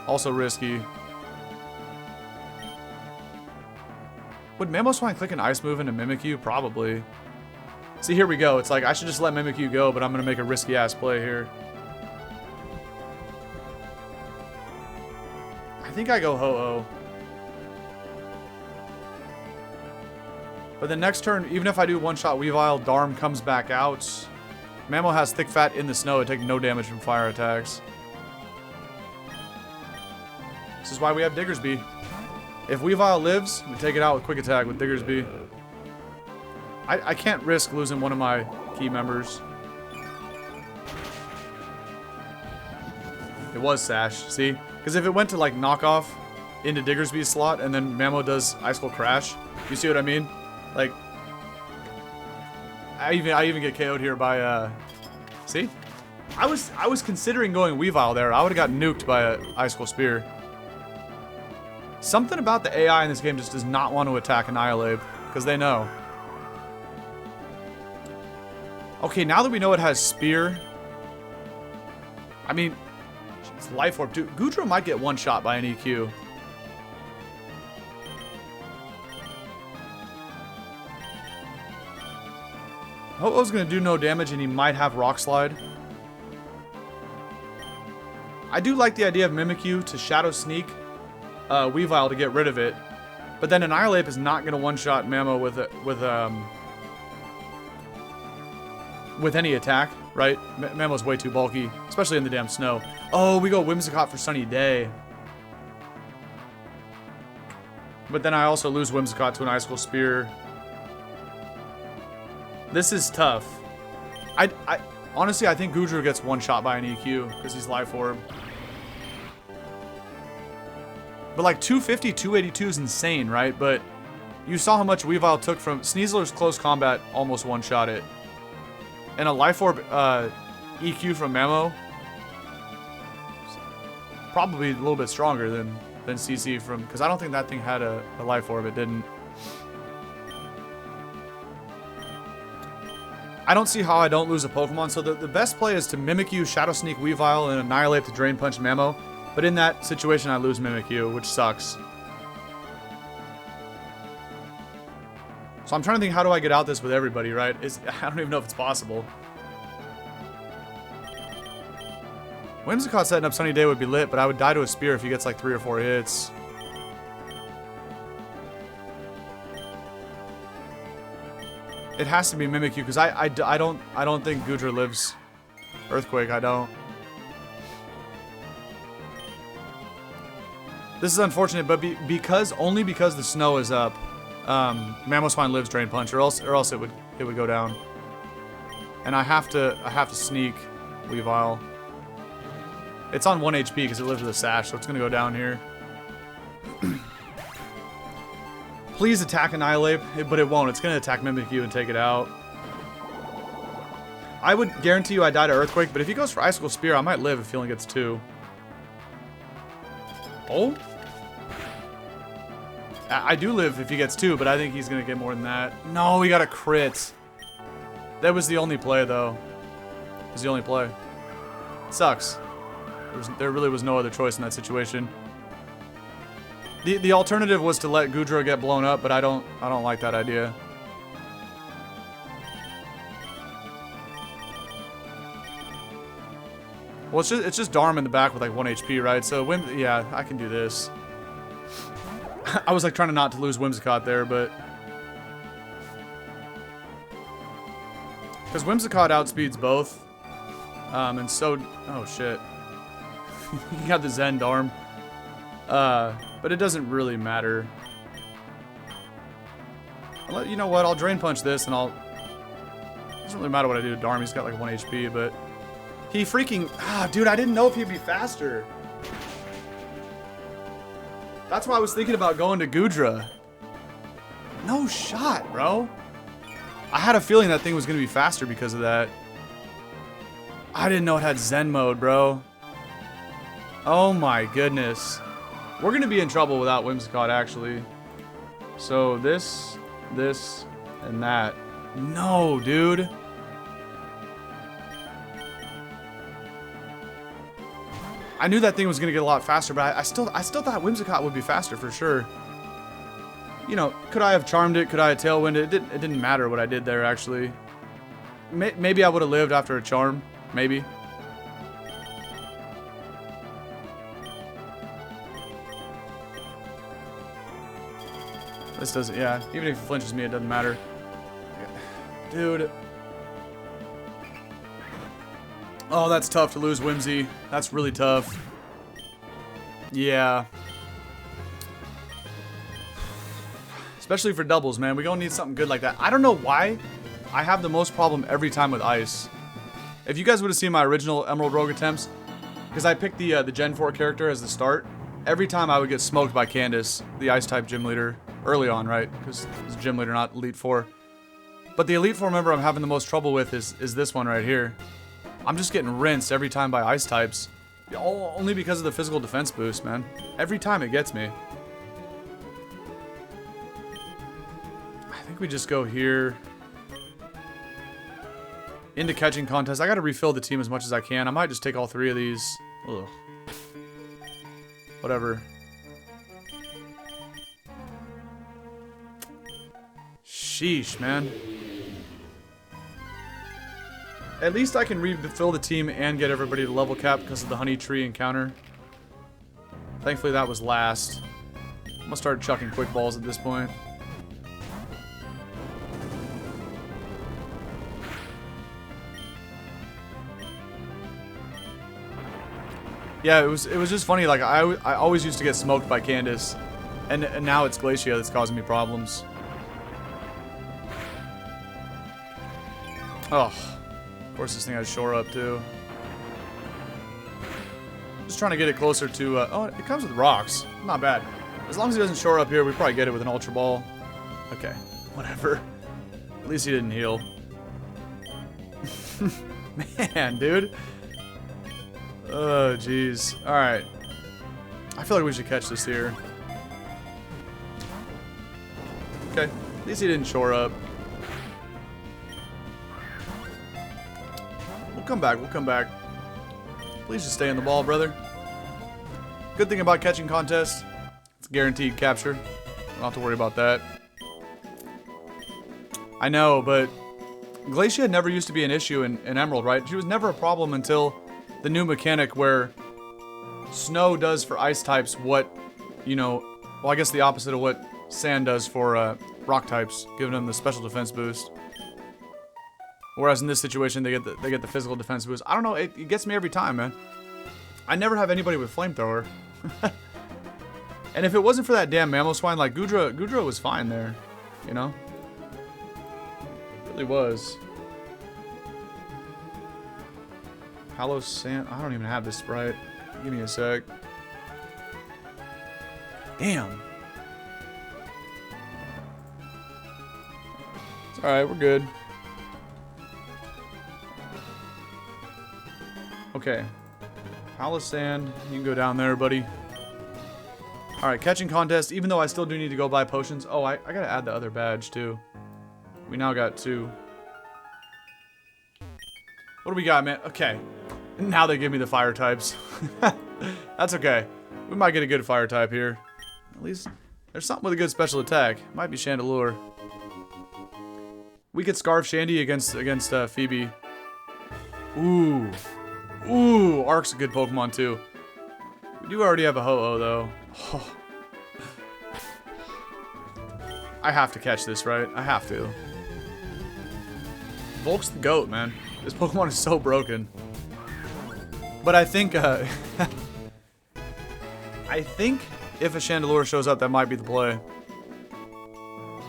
also risky. Would Mamoswine click an Ice move into Mimikyu? Probably. See, here we go. It's like, I should just let Mimikyu go, but I'm going to make a risky-ass play here. I think I go Ho-Oh. But the next turn, even if I do one-shot Weavile, Darm comes back out. Mamo has Thick Fat in the snow. It takes no damage from fire attacks. This is why we have Diggersby. If Weavile lives, we take it out with Quick Attack with Diggersby. I can't risk losing one of my key members. It was Sash, see? Because if it went to, like, knockoff into Diggersby's slot and then Mamo does Ice Cold Crash, you see what I mean? Like, I even get KO'd here by, see? I was considering going Weavile there. I would have got nuked by a Ice Cold Spear. Something about the AI in this game just does not want to attack Annihilape, because they know. Okay, now that we know it has Spear, I mean, it's Life Orb too. Goodra might get one shot by an EQ. Ho-Oh's gonna do no damage and he might have Rock Slide. I do like the idea of Mimikyu to Shadow Sneak Weavile to get rid of it, but then Annihilape is not gonna one-shot Mamo with any attack, right? Mamo's way too bulky, especially in the damn snow. Oh, we go Whimsicott for Sunny Day. But then I also lose Whimsicott to an Icicle Spear. This is tough. Honestly, I think Goodra gets one shot by an EQ because he's Life Orb. But like 250, 282 is insane, right? But you saw how much Weavile took from... Sneasler's Close Combat almost one-shot it. And a Life Orb EQ from Mamo, probably a little bit stronger than CC from... Because I don't think that thing had a Life Orb. It didn't. I don't see how I don't lose a Pokemon. So the best play is to Mimikyu, Shadow Sneak, Weavile, and Annihilate to Drain Punch Mamo. But in that situation, I lose Mimikyu, which sucks. So I'm trying to think, how do I get out this with everybody, right? I don't even know if it's possible. Whimsicott setting up Sunny Day would be lit, but I would die to a Spear if he gets like 3 or 4 hits. It has to be Mimikyu, because I don't think Goodra lives Earthquake. I don't. This is unfortunate, but only because the snow is up, Mamoswine lives Drain Punch, or else it would go down. And I have to sneak Weavile. It's on 1 HP because it lives with a Sash, so it's gonna go down here. Please attack Annihilape, but it won't. It's gonna attack Mimikyu and take it out. I would guarantee you I die to Earthquake, but if he goes for Icicle Spear, I might live if he only gets 2. Oh? I do live if he gets 2, but I think he's gonna get more than that. No, he got a crit. That was the only play, though. It was the only play. It sucks. There really was no other choice in that situation. The alternative was to let Goodra get blown up, but I don't like that idea. Well, it's just Darm in the back with like 1 HP, right? So yeah, I can do this. I was like trying not to lose Whimsicott there, but because Whimsicott outspeeds both, and so oh shit, he got the Zen Darm, but it doesn't really matter. You know what? I'll Drain Punch this, and it doesn't really matter what I do to Darm. He's got like 1 HP, but he freaking dude, I didn't know if he'd be faster. That's why I was thinking about going to Goodra. No shot, bro. I had a feeling that thing was going to be faster because of that. I didn't know it had Zen mode, bro. Oh my goodness. We're going to be in trouble without Whimsicott, actually. So this, and that. No, dude. I knew that thing was going to get a lot faster, but I still thought Whimsicott would be faster for sure. You know, could I have charmed it? Could I have tailwinded it? It didn't matter what I did there, actually. Maybe I would have lived after a charm. Maybe. This doesn't, yeah. Even if it flinches me, it doesn't matter. Dude. Oh, that's tough to lose Whimsy. That's really tough. Yeah. Especially for doubles, man. We're gonna need something good like that. I don't know why I have the most problem every time with ice. If you guys would have seen my original Emerald Rogue attempts, because I picked the Gen 4 character as the start, every time I would get smoked by Candace, the Ice-type gym leader, early on, right? Because it's gym leader, not Elite 4. But the Elite 4 member I'm having the most trouble with is this one right here. I'm just getting rinsed every time by ice types. Only because of the physical defense boost, man. Every time it gets me. I think we just go here. Into catching contest. I gotta refill the team as much as I can. I might just take all 3 of these. Ugh. Whatever. Sheesh, man. At least I can refill the team and get everybody to level cap because of the honey tree encounter. Thankfully that was last. I'm gonna start chucking quick balls at this point. Yeah, it was just funny. Like I always used to get smoked by Candace, and now it's Glacia that's causing me problems. Oh. Of course, this thing has shore up too. Just trying to get it closer to. Oh, it comes with rocks. Not bad. As long as he doesn't shore up here, we probably get it with an Ultra Ball. Okay, whatever. At least he didn't heal. Man, dude. Oh, jeez. All right. I feel like we should catch this here. Okay. At least he didn't shore up. come back. We'll come back. Please just stay in the ball, brother. Good thing about catching contests, it's guaranteed capture. Don't have to worry about that. I know, but Glacia never used to be an issue in Emerald, right? She was never a problem until the new mechanic where Snow does for ice types what, you know, well, I guess the opposite of what Sand does for rock types, giving them the special defense boost. Whereas in this situation, they get the physical defense boost. I don't know, it gets me every time, man. I never have anybody with flamethrower. And if it wasn't for that damn mammal swine, like Goodra was fine there, you know? It really was. Hollow Sand. I don't even have this sprite. Give me a sec. Damn. It's alright, we're good. Okay. Hollow Sand. You can go down there, buddy. Alright, catching contest. Even though I still do need to go buy potions. Oh, I gotta add the other badge, too. We now got 2. What do we got, man? Okay. Now they give me the fire types. That's okay. We might get a good fire type here. At least there's something with a good special attack. Might be Chandelure. We could Scarf Shandy against Phoebe. Ooh. Ooh, Ark's a good Pokemon too. We do already have a Ho-Oh though. Oh. I have to catch this, right? I have to. Volk's the GOAT, man. This Pokemon is so broken. But I think, I think if a Chandelure shows up, that might be the play.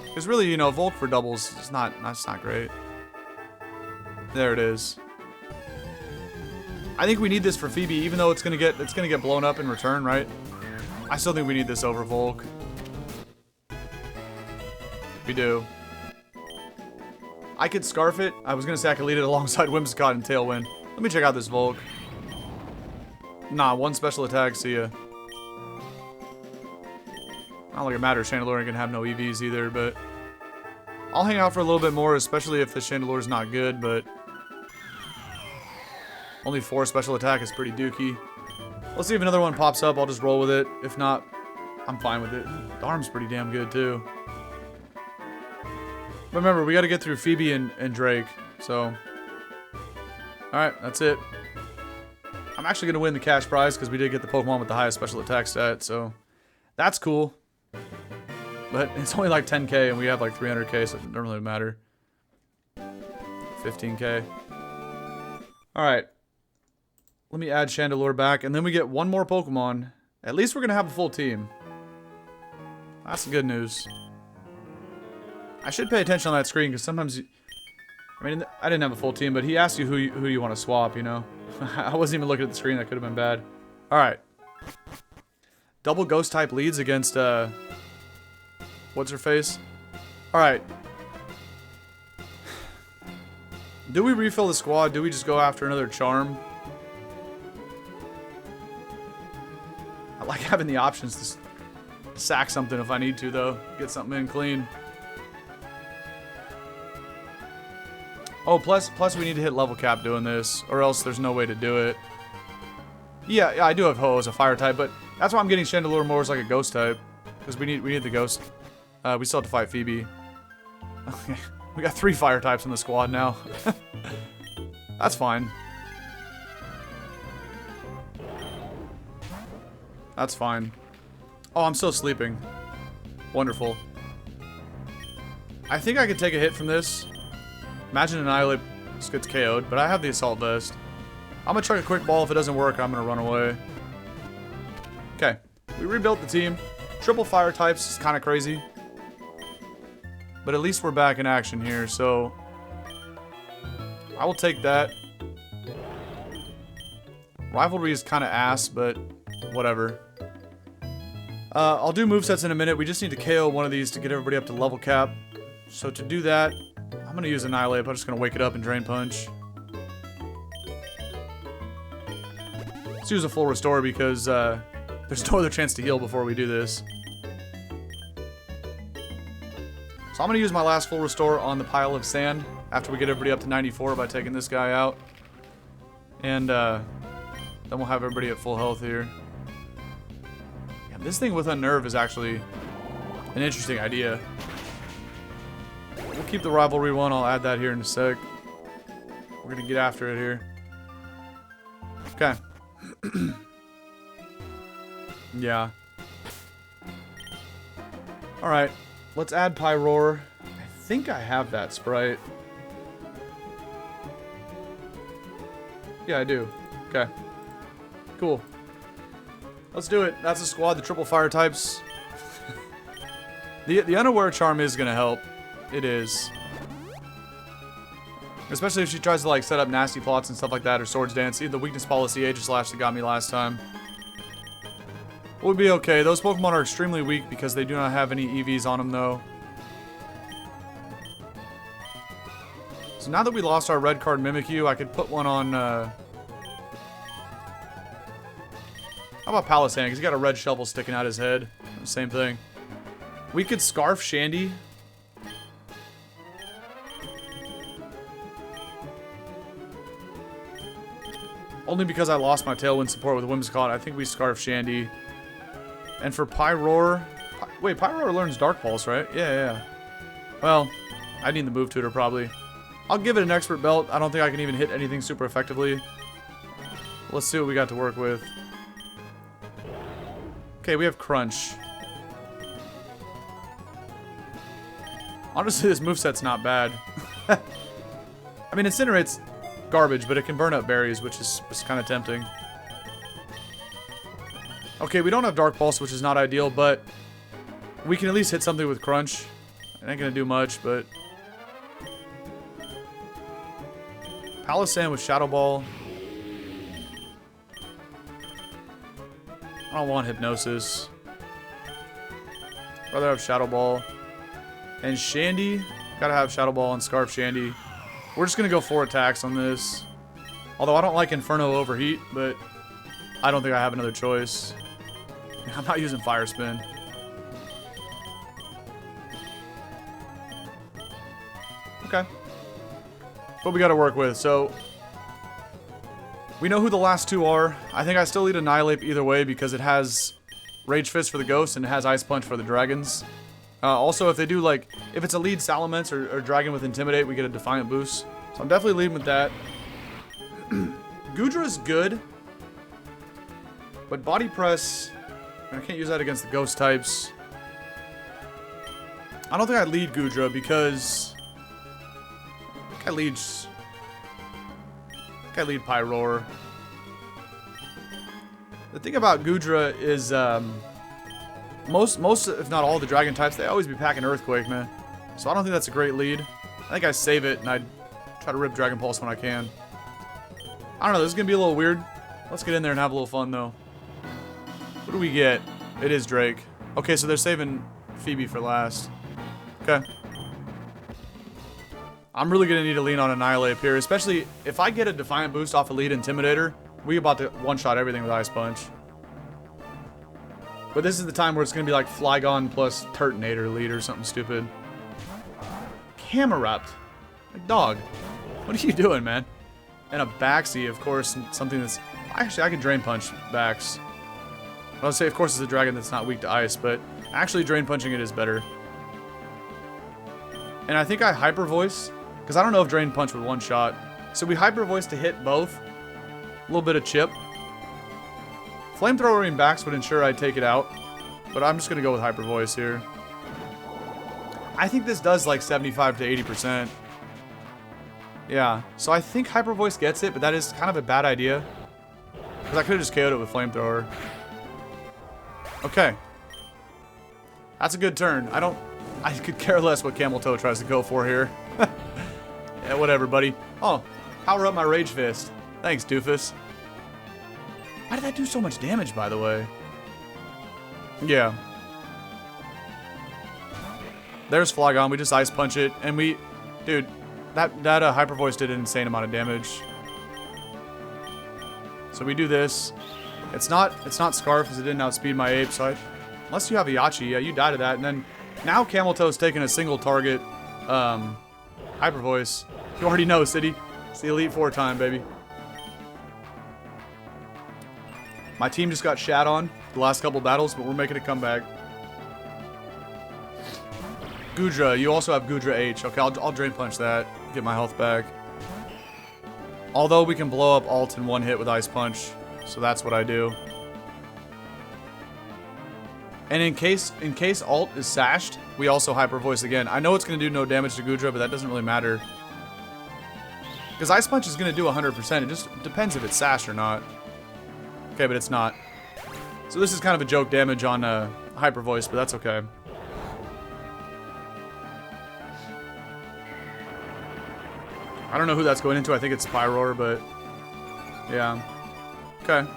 Because really, you know, Volk for doubles is that's not great. There it is. I think we need this for Phoebe, even though it's gonna get blown up in return, right? I still think we need this over Volk. We do. I could Scarf it. I was gonna say I could lead it alongside Whimsicott and Tailwind. Let me check out this Volk. Nah, 1 special attack, see ya. Not like it matters, Chandelure ain't gonna have no EVs either, but I'll hang out for a little bit more, especially if the Chandelure's not good, but only 4 special attack is pretty dookie. Let's see if another one pops up, I'll just roll with it. If not, I'm fine with it. The arm's pretty damn good, too. But remember, we gotta get through Phoebe and Drake, so. Alright, that's it. I'm actually gonna win the cash prize, because we did get the Pokemon with the highest special attack stat, so that's cool. But it's only like 10k, and we have like 300k, so it doesn't really matter. 15k. Alright. Let me add Chandelure back, and then we get 1 more Pokemon. At least we're gonna have a full team. That's the good news. I should pay attention on that screen, because sometimes I mean, I didn't have a full team, but he asked you who you want to swap, you know? I wasn't even looking at the screen, that could have been bad. Alright. Double Ghost type leads against, what's her face? Alright. Do we refill the squad? Do we just go after another Charm? I like having the options to sack something if I need to, though. Get something in clean. Oh, plus we need to hit level cap doing this, or else there's no way to do it. Yeah, I do have Ho-Oh as a fire type, but that's why I'm getting Chandelure more as like a ghost type, because we need the ghost. We still have to fight Phoebe. Okay, we got 3 fire types in the squad now. That's fine. That's fine. Oh, I'm still sleeping. Wonderful. I think I could take a hit from this. Imagine Annihilape just gets KO'd, but I have the Assault Vest. I'm gonna chuck a quick ball. If it doesn't work, I'm gonna run away. Okay, we rebuilt the team. Triple fire types is kind of crazy. But at least we're back in action here, so I will take that. Rivalry is kind of ass, but whatever. I'll do movesets in a minute. We just need to KO one of these to get everybody up to level cap. So to do that, I'm going to use Annihilape. I'm just going to wake it up and Drain Punch. Let's use a full restore because there's no other chance to heal before we do this. So I'm going to use my last full restore on the pile of sand after we get everybody up to 94 by taking this guy out. And then we'll have everybody at full health here. Yeah, this thing with Unnerve is actually an interesting idea. We'll keep the rivalry one. I'll add that here in a sec. We're going to get after it here. Okay. Yeah. Alright. Let's add Pyroar. I think I have that sprite. Yeah, I do. Okay. Cool. Let's do it. That's a squad, the triple fire types. The unaware charm is going to help. It is. Especially if she tries to like set up nasty plots and stuff like that, or swords dance. See the weakness policy Aegislash that got me last time. We'll be okay. Those Pokemon are extremely weak because they do not have any EVs on them though. So now that we lost our red card Mimikyu, I could put one on how about Palisand? Because he's got a red shovel sticking out his head. Same thing. We could Scarf Shandy. Only because I lost my Tailwind support with Whimsicott, I think we Scarf Shandy. And for Pyroar... Wait, Pyroar learns Dark Pulse, right? Yeah. Well, I need the Move Tutor, probably. I'll give it an Expert Belt. I don't think I can even hit anything super effectively. Let's see what we got to work with. Okay, we have Crunch. Honestly, this moveset's not bad. I mean, Incinerate's garbage, but it can burn up berries, which is kind of tempting. Okay, we don't have Dark Pulse, which is not ideal, but we can at least hit something with Crunch. It ain't gonna do much, but... Palisand with Shadow Ball. I don't want Hypnosis. Rather have Shadow Ball. And Shandy. Gotta have Shadow Ball and Scarf Shandy. We're just gonna go 4 attacks on this. Although I don't like Inferno Overheat, but I don't think I have another choice. I'm not using Fire Spin. Okay. What we got to work with. So we know who the last two are. I think I still lead Annihilape either way because it has Rage Fist for the Ghosts and it has Ice Punch for the Dragons. Also, if they do like, if it's a lead Salamence or Dragon with Intimidate, we get a Defiant boost. So I'm definitely leading with that. Goodra is good, but Body Press, I can't use that against the Ghost types. I don't think I'd lead Goodra because I lead Pyroar. The thing about Goodra is most if not all the dragon types, they always be packing Earthquake, man. So I don't think that's a great lead. I think I save it and I try to rip Dragon Pulse when I can. I don't know, this is gonna be a little weird. Let's get in there and have a little fun though. What do we get? It is Drake. Okay, so they're saving Phoebe for last. Okay. I'm really going to need to lean on Annihilape here, especially if I get a Defiant boost off a lead Intimidator. We about to one-shot everything with Ice Punch. But this is the time where it's going to be like Flygon plus Turtonator lead or something stupid. Camerupt. Like, dog. What are you doing, man? And a Baxi, of course, something that's... Actually, I can Drain Punch Bax. I would say, of course, it's a dragon that's not weak to ice, but actually Drain Punching it is better. And I think I Hyper Voice. Because I don't know if Drain Punch would one-shot. So we Hyper Voice to hit both. A little bit of chip. Flamethrower and Bax would ensure I'd take it out. But I'm just going to go with Hyper Voice here. I think this does like 75 to 80%. Yeah. So I think Hyper Voice gets it, but that is kind of a bad idea. Because I could have just KO'd it with Flamethrower. Okay. That's a good turn. I could care less what Camel Toe tries to go for here. Yeah, whatever, buddy. Oh, power up my Rage Fist. Thanks, doofus. Why did that do so much damage, by the way? Yeah. There's Flygon. We just Ice Punch it, and we... Dude, that Hyper Voice did an insane amount of damage. So we do this. It's not Scarf, because it didn't outspeed my Ape, so unless you have a Yachi, yeah, you die to that, and then... Now Camel Toe's taking a single target Hyper Voice. You already know, City. It's the Elite Four time, baby. My team just got shat on the last couple battles, but we're making a comeback. Goodra, you also have Goodra H. Okay, I'll Drain Punch that. Get my health back. Although we can blow up alt in one hit with Ice Punch. So that's what I do. And in case alt is sashed, we also Hyper Voice again. I know it's going to do no damage to Goodra, but that doesn't really matter. Because Ice Punch is going to do 100%. It just depends if it's sashed or not. Okay, but it's not. So this is kind of a joke damage on Hyper Voice, but that's okay. I don't know who that's going into. I think it's Pyroar, but yeah. Okay.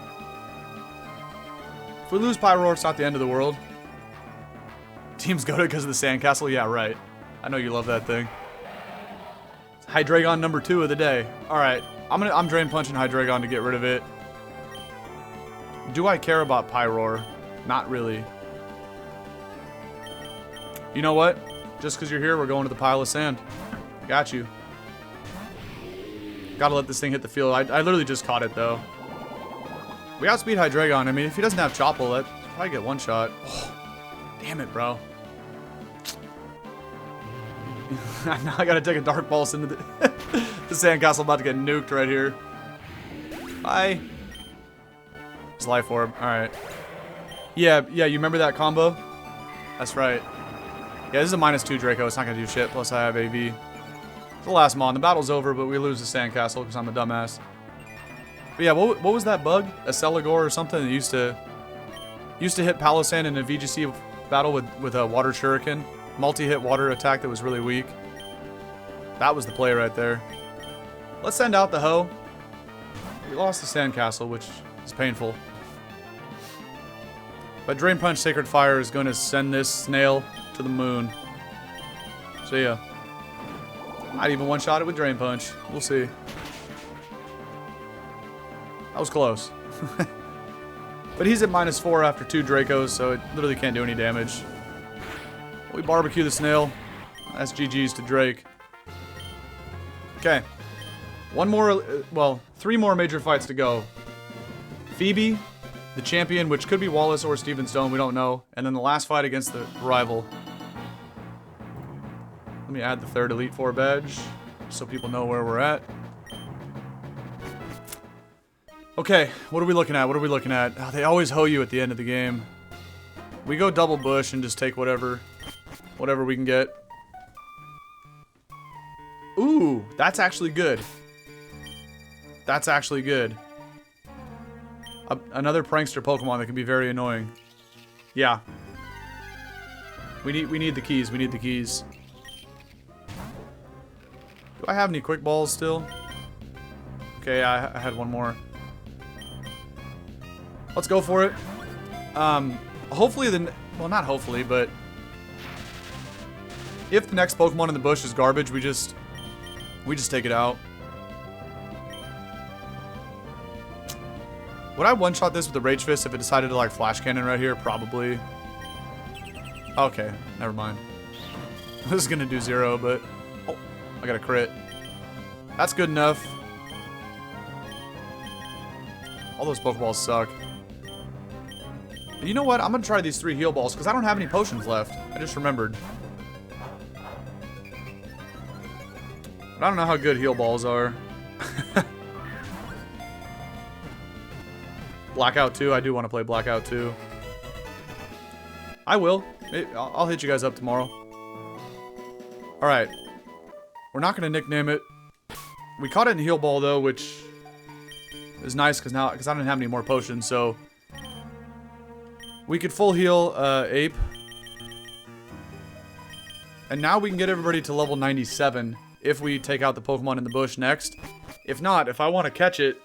If we lose Pyroar, it's not the end of the world. Teams go to because of the Sandcastle? Yeah, right. I know you love that thing. Hydreigon number 2 of the day. Alright. I'm Drain Punching Hydreigon to get rid of it. Do I care about Pyroar? Not really. You know what? Just because you're here, we're going to the pile of sand. Got you. Gotta let this thing hit the field. I literally just caught it, though. We outspeed Hydreigon. I mean, if he doesn't have Chople, that probably get one shot. Oh, damn it, bro. Now I gotta take a Dark Pulse into the... the Sandcastle about to get nuked right here. Bye. It's Life Orb. Alright. Yeah, you remember that combo? That's right. Yeah, this is a -2 Draco. It's not gonna do shit. Plus I have AV. It's the last Mon. The battle's over, but we lose the Sandcastle because I'm a dumbass. But yeah, what was that bug? A Celigore or something that used to hit Palossand in a VGC battle with a Water Shuriken. Multi-hit water attack that was really weak. That was the play right there. Let's send out the Ho. We lost the Sandcastle, which is painful. But Drain Punch Sacred Fire is going to send this snail to the moon. See ya. Might even one-shot it with Drain Punch. We'll see. That was close. But he's at -4 after 2 Dracos, so it literally can't do any damage. We barbecue the snail. That's GG's to Drake. Okay. One more, well, 3 more major fights to go. Phoebe, the champion, which could be Wallace or Steven Stone, we don't know. And then the last fight against the rival. Let me add the 3rd Elite Four badge, so people know where we're at. Okay, what are we looking at? What are we looking at? Oh, they always hoe you at the end of the game. We go double bush and just take whatever we can get. Ooh, that's actually good. That's actually good. Another prankster Pokemon that can be very annoying. Yeah. We need the keys. We need the keys. Do I have any quick balls still? Okay, I had one more. Let's go for it. Hopefully well, not hopefully, but if the next Pokemon in the bush is garbage, we just take it out. Would I one-shot this with the Rage Fist if it decided to like Flash Cannon right here? Probably. Okay, never mind. This is gonna do 0, but oh, I got a crit. That's good enough. All those Pokeballs suck. You know what? I'm gonna try these 3 heal balls because I don't have any potions left. I just remembered. But I don't know how good heal balls are. Blackout 2. I do want to play Blackout 2. I will. I'll hit you guys up tomorrow. Alright. We're not going to nickname it. We caught it in heal ball though, which is nice because I didn't have any more potions, so we could full heal Ape. And now we can get everybody to level 97 if we take out the Pokemon in the bush next. If not, if I want to catch it,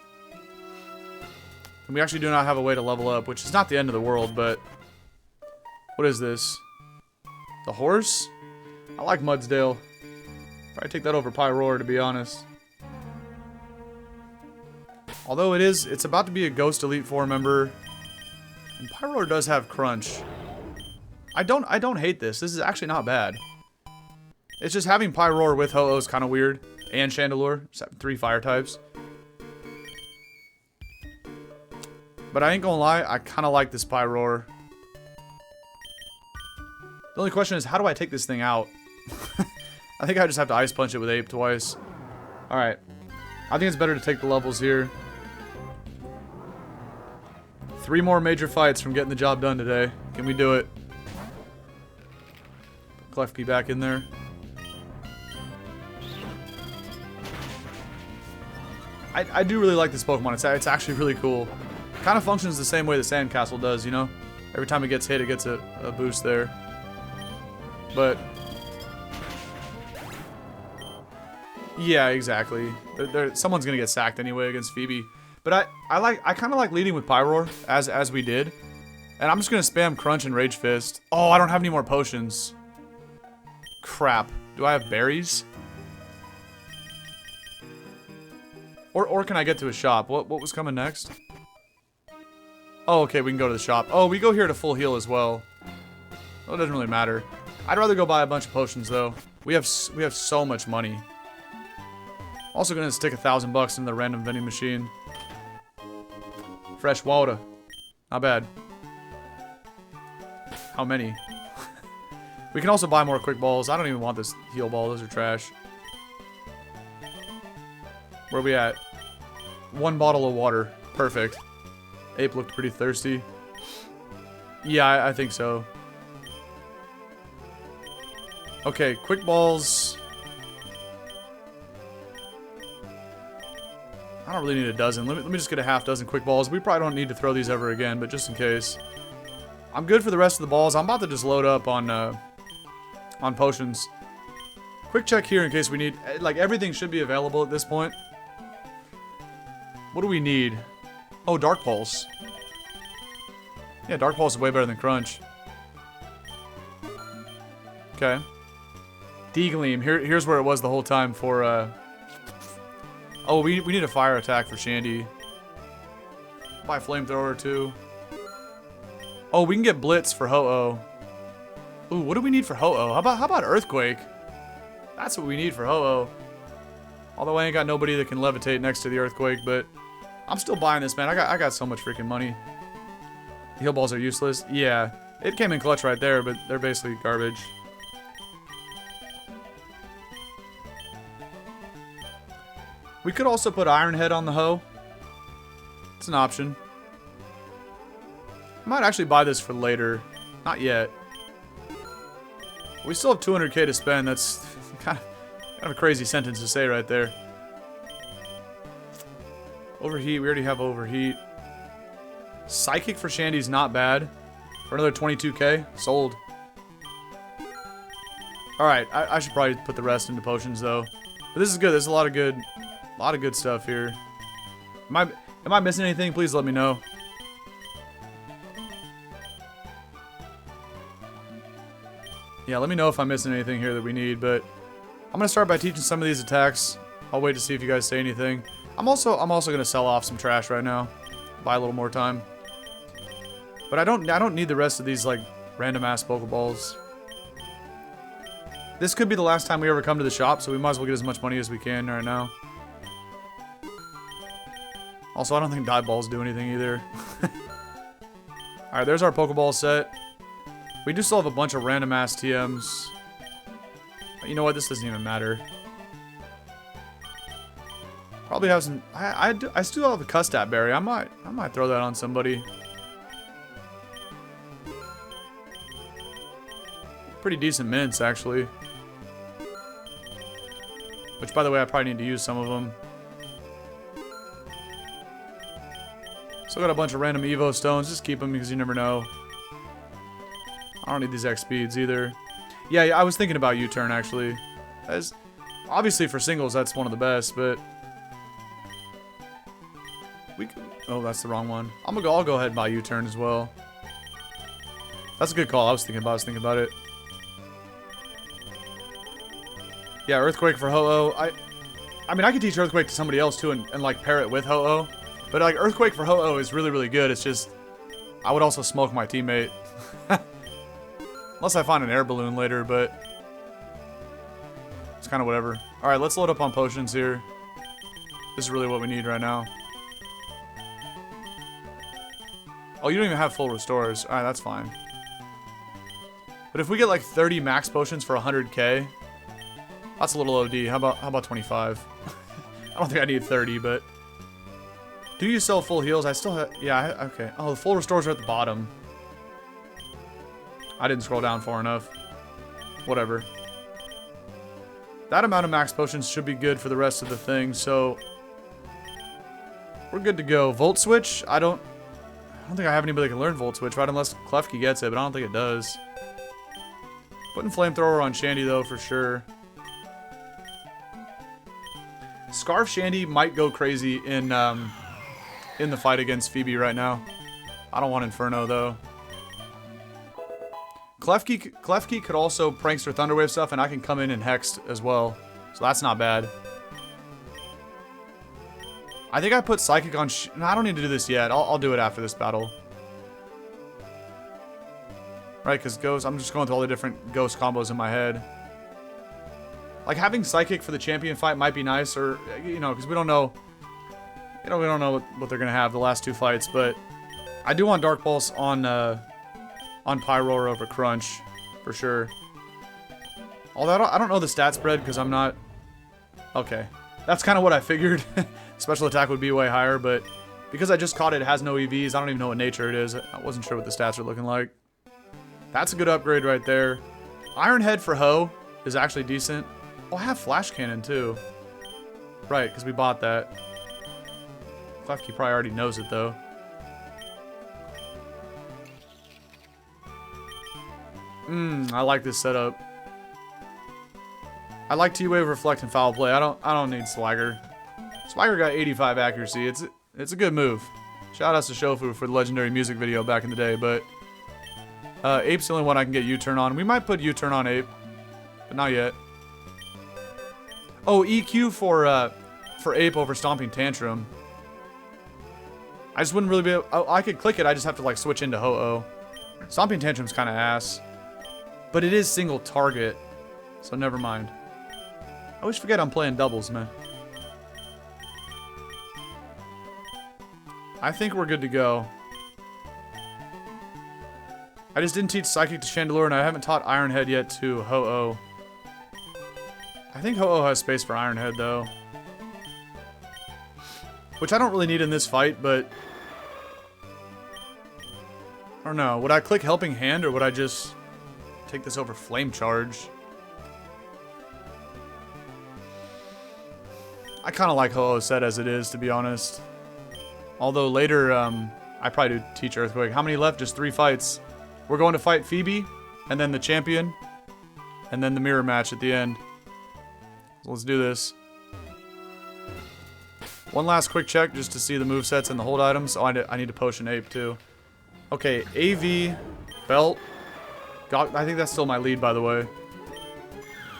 and we actually do not have a way to level up, which is not the end of the world, but what is this? The horse? I like Mudsdale. Probably take that over Pyroar, to be honest. Although it's about to be a Ghost Elite Four member, and Pyroar does have Crunch. I don't hate this. This is actually not bad. It's just having Pyroar with Ho-Oh is kind of weird, and Chandelure, 3 fire types. But I ain't gonna lie, I kind of like this Pyroar. The only question is, how do I take this thing out? I think I just have to Ice Punch it with Ape twice. Alright. I think it's better to take the levels here. 3 more major fights from getting the job done today. Can we do it? Put Klefki back in there. I do really like this Pokemon. It's actually really cool. Kind of functions the same way the Sandcastle does, you know? Every time it gets hit, it gets a boost there. But yeah, exactly. Someone's gonna get sacked anyway against Phoebe. But I kind of like leading with Pyroar as we did, and I'm just gonna spam Crunch and Rage Fist. Oh, I don't have any more potions. Crap. Do I have berries? Or can I get to a shop? What was coming next? Oh, okay, we can go to the shop. Oh, we go here to full heal as well. Well, it doesn't really matter. I'd rather go buy a bunch of potions though. We have so much money. Also gonna stick $1,000 in the random vending machine. Fresh water. Not bad. How many? We can also buy more quick balls. I don't even want this heal ball. Those are trash. Where are we at? 1 bottle of water. Perfect. Ape looked pretty thirsty. Yeah, I think so. Okay, quick balls. I don't really need a dozen. Let me just get a half dozen quick balls. We probably don't need to throw these ever again, but just in case. I'm good for the rest of the balls. I'm about to just load up on potions. Quick check here in case we need... Like, everything should be available at this point. What do we need? Oh, Dark Pulse. Yeah, Dark Pulse is way better than Crunch. Okay. D-Gleam. Here's where it was the whole time for... Oh, we need a fire attack for Shady. Buy Flamethrower too. Oh, we can get Blitz for Ho-Oh. Ooh, what do we need for Ho-Oh? How about Earthquake? That's what we need for Ho-Oh. Although I ain't got nobody that can levitate next to the Earthquake, but I'm still buying this, man. I got so much freaking money. Heal balls are useless. Yeah, it came in clutch right there, but they're basically garbage. We could also put Iron Head on the Ho. It's an option. I might actually buy this for later. Not yet. We still have 200k to spend. That's kind of a crazy sentence to say right there. Overheat. We already have Overheat. Psychic for Shandy's not bad. For another 22k. Sold. Alright. I should probably put the rest into potions though. But this is good. There's a lot of good stuff here. Am I missing anything? Please let me know. Yeah, let me know if I'm missing anything here that we need, but I'm gonna start by teaching some of these attacks. I'll wait to see if you guys say anything. I'm also gonna sell off some trash right now. Buy a little more time. But I don't need the rest of these like random ass Pokeballs. This could be the last time we ever come to the shop, so we might as well get as much money as we can right now. Also, I don't think dive balls do anything either. Alright, there's our Pokeball set. We do still have a bunch of random ass TMs. But you know what? This doesn't even matter. Probably have some... I still have a Custat Berry. I might throw that on somebody. Pretty decent mints, actually. Which, by the way, I probably need to use some of them. Still got a bunch of random Evo stones. Just keep them because you never know. I don't need these X speeds either. Yeah, I was thinking about U-turn actually. Obviously for singles that's one of the best, but we could, oh, that's the wrong one. I'll go ahead and buy U-turn as well. That's a good call. I was thinking about it. Yeah, Earthquake for Ho-Oh. I mean I could teach Earthquake to somebody else too and like pair it with Ho-Oh. But like Earthquake for Ho-Oh is really, really good. It's just I would also smoke my teammate. Unless I find an air balloon later, but it's kind of whatever. Alright, let's load up on potions here. This is really what we need right now. Oh, you don't even have full restores. Alright, that's fine. But if we get like 30 max potions for 100k, that's a little OD. How about 25? I don't think I need 30, but... Do you sell full heals? I still have... Yeah, okay. Oh, the full restores are at the bottom. I didn't scroll down far enough. Whatever. That amount of max potions should be good for the rest of the thing, so... We're good to go. Volt Switch? I don't think I have anybody that can learn Volt Switch, right? Unless Klefki gets it, but I don't think it does. Putting Flamethrower on Shandy, though, for sure. Scarf Shandy might go crazy in the fight against Phoebe right now. I don't want Inferno, though. Klefki could also Prankster Thunderwave stuff, and I can come in and Hexed as well. So that's not bad. I think I put Psychic on... No, I don't need to do this yet. I'll do it after this battle. Right, because Ghost... I'm just going through all the different Ghost combos in my head. Like, having Psychic for the champion fight might be nice, or... You know, because we don't know... You know, we don't know what they're going to have the last two fights, but... I do want Dark Pulse on Pyroar over Crunch, for sure. Although, I don't know the stat spread, because I'm not... Okay. That's kind of what I figured. Special attack would be way higher, but... Because I just caught it, it has no EVs, I don't even know what nature it is. I wasn't sure what the stats are looking like. That's a good upgrade right there. Iron Head for Ho is actually decent. Oh, I have Flash Cannon too. Right, because we bought that. Klefki probably already knows it though. I like this setup. I like T-Wave, Reflect, and Foul Play. I don't need Swagger. Swagger got 85 accuracy. It's a good move. Shout outs to Shofu for the legendary music video back in the day, but Ape's the only one I can get U-turn on. We might put U-turn on Ape, but not yet. Oh, EQ for Ape over Stomping Tantrum. I just wouldn't really be able... I could click it, I just have to like switch into Ho-Oh. Stomping Tantrum's kind of ass. But it is single target, so never mind. I always forget I'm playing doubles, man. I think we're good to go. I just didn't teach Psychic to Chandelure, and I haven't taught Iron Head yet to Ho-Oh. I think Ho-Oh has space for Iron Head, though. Which I don't really need in this fight, but... I don't know. Would I click Helping Hand, or would I just take this over Flame Charge? I kind of like Ho-Oh set as it is, to be honest. Although later, I probably do teach Earthquake. How many left? Just 3 fights. We're going to fight Phoebe, and then the champion, and then the mirror match at the end. So let's do this. One last quick check just to see the movesets and the hold items. Oh, I need to potion Ape too. Okay, AV, Belt. I think that's still my lead, by the way.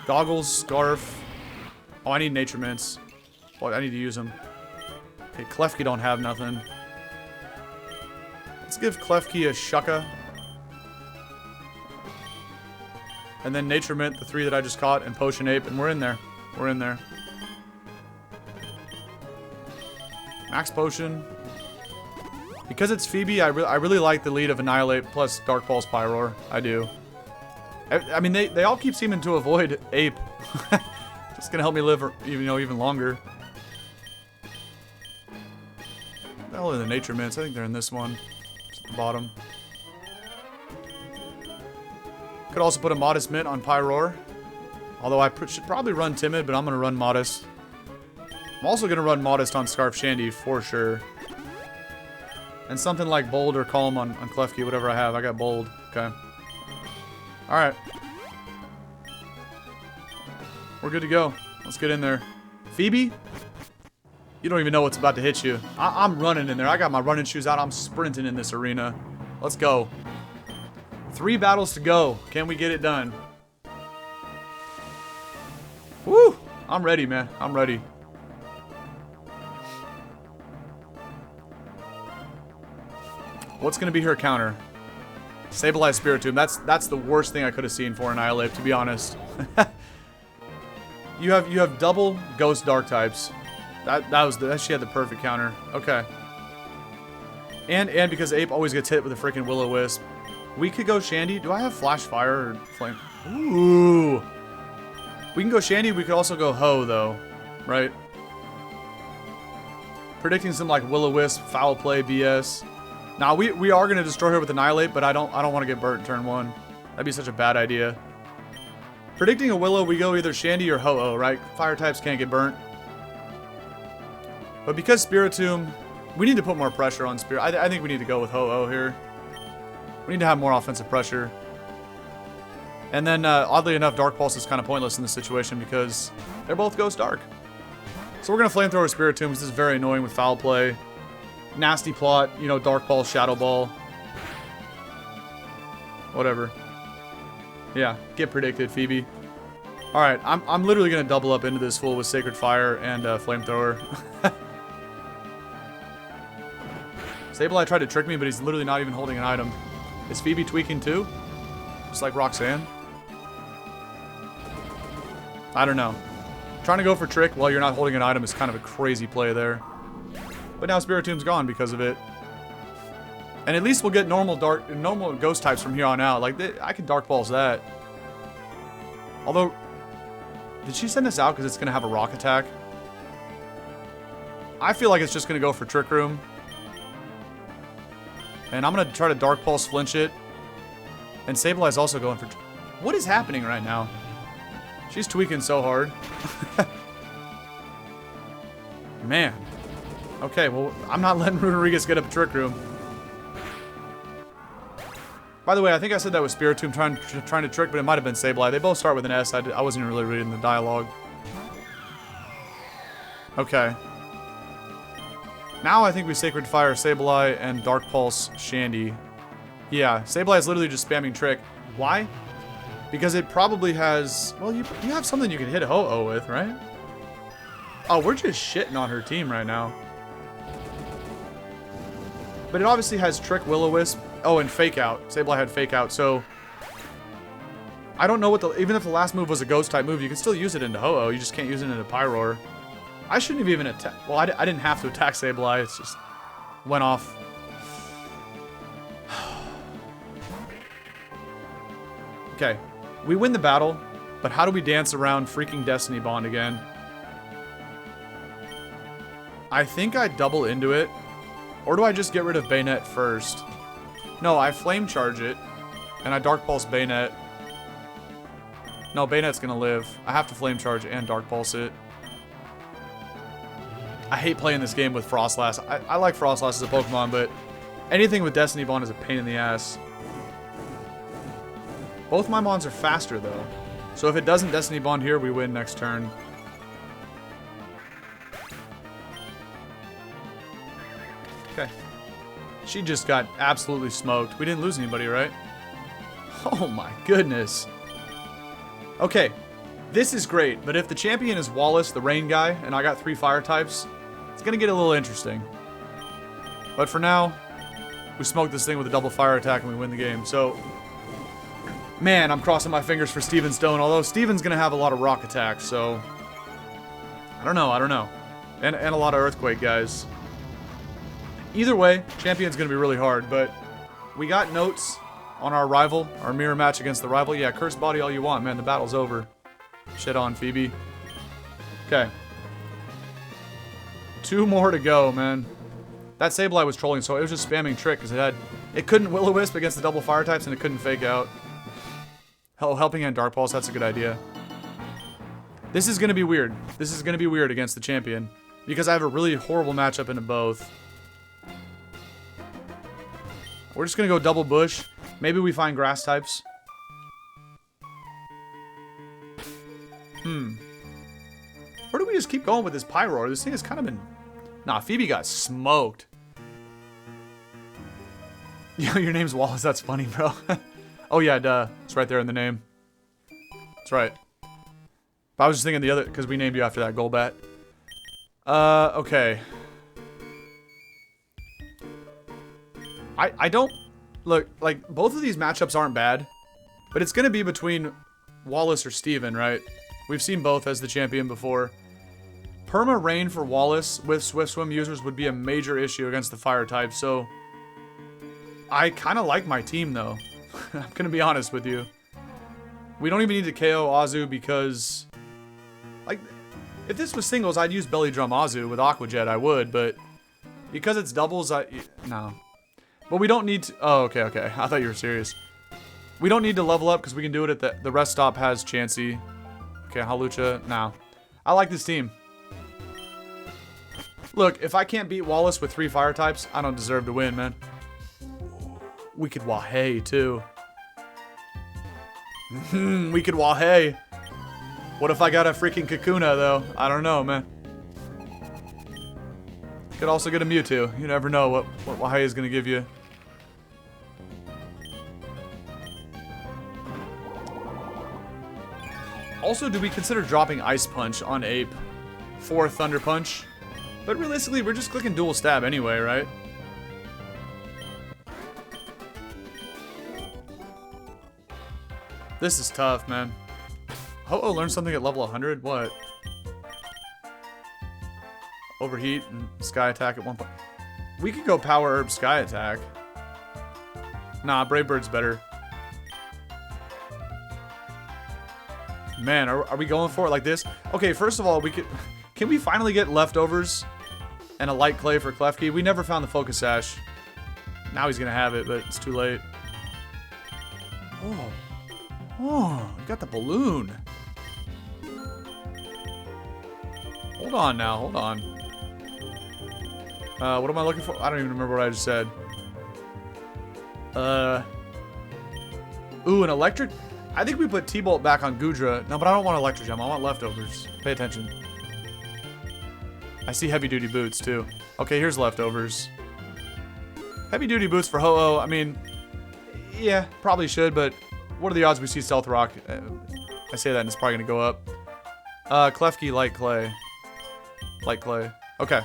Goggles, Scarf. Oh, I need Nature Mints. Oh, I need to use them. Okay, Klefki don't have nothing. Let's give Klefki a Shucka. And then Nature Mint, the 3 that I just caught, and Potion Ape, and we're in there. We're in there. Max Potion. Because it's Phoebe, I really like the lead of Annihilate plus Dark Pulse Pyroar. I do. I mean, they all keep seeming to avoid Ape. It's gonna help me live, even longer. What the hell are the Nature Mints? I think they're in this one. Just at the bottom. Could also put a Modest Mint on Pyroar. Although I should probably run Timid, but I'm going to run Modest. I'm also going to run Modest on Scarf Shandy for sure. And something like Bold or Calm on Klefki, whatever I have. I got Bold. Okay. Alright. We're good to go. Let's get in there. Phoebe? You don't even know what's about to hit you. I'm running in there. I got my running shoes out. I'm sprinting in this arena. Let's go. 3 battles to go. Can we get it done? Woo! I'm ready, man. I'm ready. What's going to be her counter? Sableye Spiritomb. That's the worst thing I could have seen for Annihilape, to be honest. You have double Ghost Dark types. She had the perfect counter. Okay. And because Ape always gets hit with a freaking Will-O-Wisp. We could go Shandy. Do I have Flash Fire or Flame? Ooh. We can go Shandy. We could also go Ho, though. Right? Predicting some, like, Will-O-Wisp, Foul Play, BS. Now, we are going to destroy her with Annihilate, but I don't want to get burnt in turn 1. That'd be such a bad idea. Predicting a Willow, we go either Shandy or Ho-Oh, right? Fire types can't get burnt. But because Spiritomb, we need to put more pressure on Spirit. I think we need to go with Ho-Oh here. We need to have more offensive pressure. And then, oddly enough, Dark Pulse is kind of pointless in this situation because they're both Ghost Dark. So we're going to Flamethrower Spiritomb. This is very annoying with Foul Play. Nasty plot, you know, Dark Ball, Shadow Ball. Whatever. Yeah, get predicted, Phoebe. Alright, I'm literally going to double up into this fool with Sacred Fire and Flamethrower. Sableye tried to trick me, but he's literally not even holding an item. Is Phoebe tweaking too? Just like Roxanne? I don't know. Trying to go for trick while you're not holding an item is kind of a crazy play there. But now Spiritomb's gone because of it. And at least we'll get normal ghost types from here on out. Like, I can Dark Balls that. Although, did she send us out because it's going to have a rock attack? I feel like it's just going to go for Trick Room. And I'm going to try to Dark Pulse flinch it. And Sableye's also going for... What is happening right now? She's tweaking so hard. Man. Okay, well, I'm not letting Rodriguez get up Trick Room. By the way, I think I said that was Spiritomb trying to trick, but it might have been Sableye. They both start with an S. I wasn't even really reading the dialogue. Okay. Now I think we Sacred Fire Sableye and Dark Pulse Shandy. Yeah, Sableye is literally just spamming Trick. Why? Because it probably has... Well, you have something you can hit Ho-Oh with, right? Oh, we're just shitting on her team right now. But it obviously has Trick, Will-O-Wisp. Oh, and Fake Out. Sableye had Fake Out, so... I don't know what the... Even if the last move was a Ghost-type move, you can still use it into Ho-Oh. You just can't use it into Pyroar. I shouldn't have even attacked... Well, I didn't have to attack Sableye. It's just... Went off. Okay. We win the battle, but how do we dance around freaking Destiny Bond again? I think I double into it. Or do I just get rid of Bayonet first? No, I Flame Charge it. And I Dark Pulse Bayonet. No, Bayonet's gonna live. I have to Flame Charge and Dark Pulse it. I hate playing this game with Frostlass. I like Frostlass as a Pokemon, but anything with Destiny Bond is a pain in the ass. Both my Mons are faster, though. So if it doesn't Destiny Bond here, we win next turn. Okay. She just got absolutely smoked. We didn't lose anybody, right? Oh my goodness. Okay. This is great, but if the champion is Wallace, the rain guy, and I got 3 fire types, it's going to get a little interesting. But for now, we smoke this thing with a double fire attack and we win the game. So, man, I'm crossing my fingers for Steven Stone, although Steven's going to have a lot of rock attacks, so... I don't know. And a lot of Earthquake guys. Either way, champion's going to be really hard, but we got notes on our rival, our mirror match against the rival. Yeah, curse body all you want, man. The battle's over. Shit on, Phoebe. Okay. 2 more to go, man. That Sableye was trolling, so it was just spamming Trick, because it couldn't Will-O-Wisp against the double fire types, and it couldn't Fake Out. Hell, helping hand Dark Pulse, that's a good idea. This is going to be weird. This is going to be weird against the champion, because I have a really horrible matchup into both. We're just going to go double bush. Maybe we find grass types. Where do we just keep going with this Pyroar? This thing has kind of been... Nah, Phoebe got smoked. Yo, your name's Wallace. That's funny, bro. Oh, yeah, duh. It's right there in the name. That's right. But I was just thinking the other... Because we named you after that Golbat. Okay. I don't... Look, like, both of these matchups aren't bad. But it's going to be between Wallace or Steven, right? We've seen both as the champion before. Perma Rain for Wallace with Swift Swim users would be a major issue against the fire type, so I kind of like my team, though. I'm going to be honest with you. We don't even need to KO Azu because... Like, if this was singles, I'd use Belly Drum Azu with Aqua Jet, I would, but... Because it's doubles, no. But we don't need to... Oh, okay. I thought you were serious. We don't need to level up because we can do it at the rest stop has Chansey. Okay, Halucha, no. I like this team. Look, if I can't beat Wallace with 3 fire types, I don't deserve to win, man. We could Wahey, too. We could Wahey. What if I got a freaking Kakuna, though? I don't know, man. Could also get a Mewtwo. You never know what Wahey is going to give you. Also, do we consider dropping Ice Punch on Ape for Thunder Punch? But realistically, we're just clicking dual stab anyway, right? This is tough, man. Ho-Oh learned something at level 100? What? Overheat and Sky Attack at one point. We could go Power Herb Sky Attack. Nah, Brave Bird's better. Man, are we going for it like this? Okay, first of all, can we finally get leftovers and a light clay for Klefki? We never found the Focus Sash. Now he's gonna have it, but it's too late. Oh, you got the balloon. Hold on now, hold on. What am I looking for? I don't even remember what I just said. Ooh, an electric? I think we put T-Bolt back on Goodra. No, but I don't want Electro Gem. I want leftovers. Pay attention. I see heavy duty boots too. Okay, here's leftovers. Heavy duty boots for Ho-Oh. I mean, yeah, probably should, but what are the odds we see Stealth Rock? I say that and it's probably gonna go up. Klefki, Light Clay. Light Clay. Okay.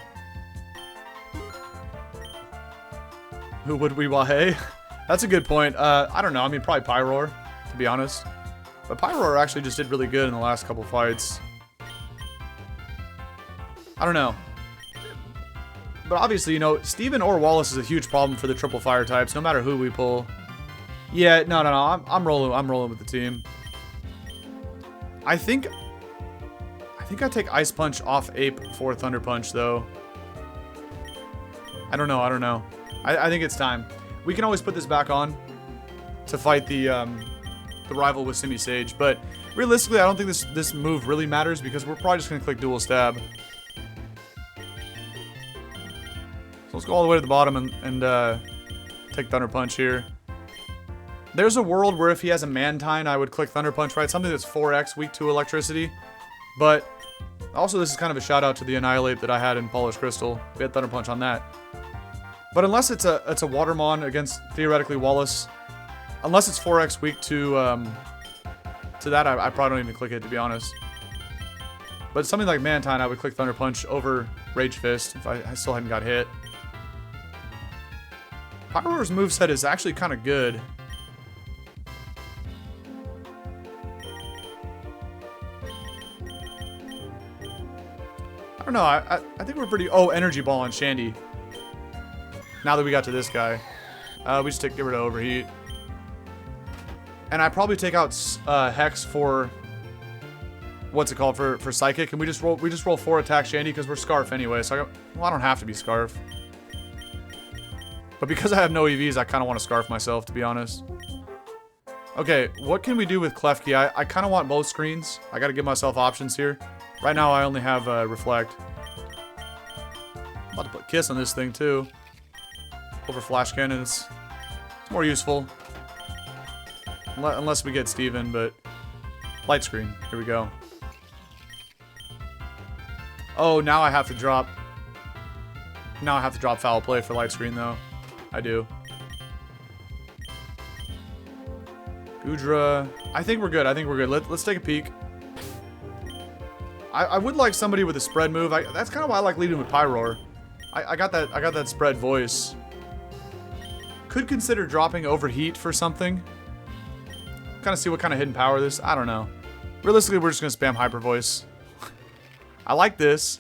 Who would we Wahey? That's a good point. I don't know. I mean, probably Pyroar, to be honest. But Pyroar actually just did really good in the last couple fights. I don't know. But obviously, you know, Steven or Wallace is a huge problem for the triple fire types, no matter who we pull. Yeah, no. I'm rolling with the team. I think I take Ice Punch off Ape for Thunder Punch, though. I don't know. I think it's time. We can always put this back on to fight the rival with Simi Sage, but realistically, I don't think this move really matters because we're probably just gonna click dual stab. So let's go all the way to the bottom and take Thunder Punch here. There's a world where if he has a Mantine, I would click Thunder Punch, right? Something that's 4x weak to electricity. But also, this is kind of a shout out to the Annihilate that I had in Polished Crystal. We had Thunder Punch on that. But unless it's a Watermon against theoretically Wallace, unless it's 4x weak to that, I probably don't even click it, to be honest. But something like Mantine, I would click Thunder Punch over Rage Fist if I still hadn't got hit. Pyroar's moveset is actually kind of good. I don't know, I think we're pretty... Oh, Energy Ball on Shandy. Now that we got to this guy. We just get rid of Overheat. And I probably take out Hex for... What's it called? For Psychic. And we just roll 4 attack Shandy because we're Scarf anyway. So I don't have to be Scarf. But because I have no EVs, I kind of want to Scarf myself, to be honest. Okay, what can we do with Klefki? I kind of want both screens. I got to give myself options here. Right now, I only have Reflect. I'm about to put Kiss on this thing, too. Over Flash Cannon, it's more useful. Unless we get Steven, but... Light Screen. Here we go. Oh, now I have to drop... Now I have to drop Foul Play for Light Screen, though. I do. Goodra. I think we're good. Let's take a peek. I would like somebody with a spread move. That's kind of why I like leading with Pyroar. I got that spread voice. Could consider dropping Overheat for something. Kind of see what kind of hidden power this. I don't know. Realistically, we're just gonna spam Hyper Voice. I like this.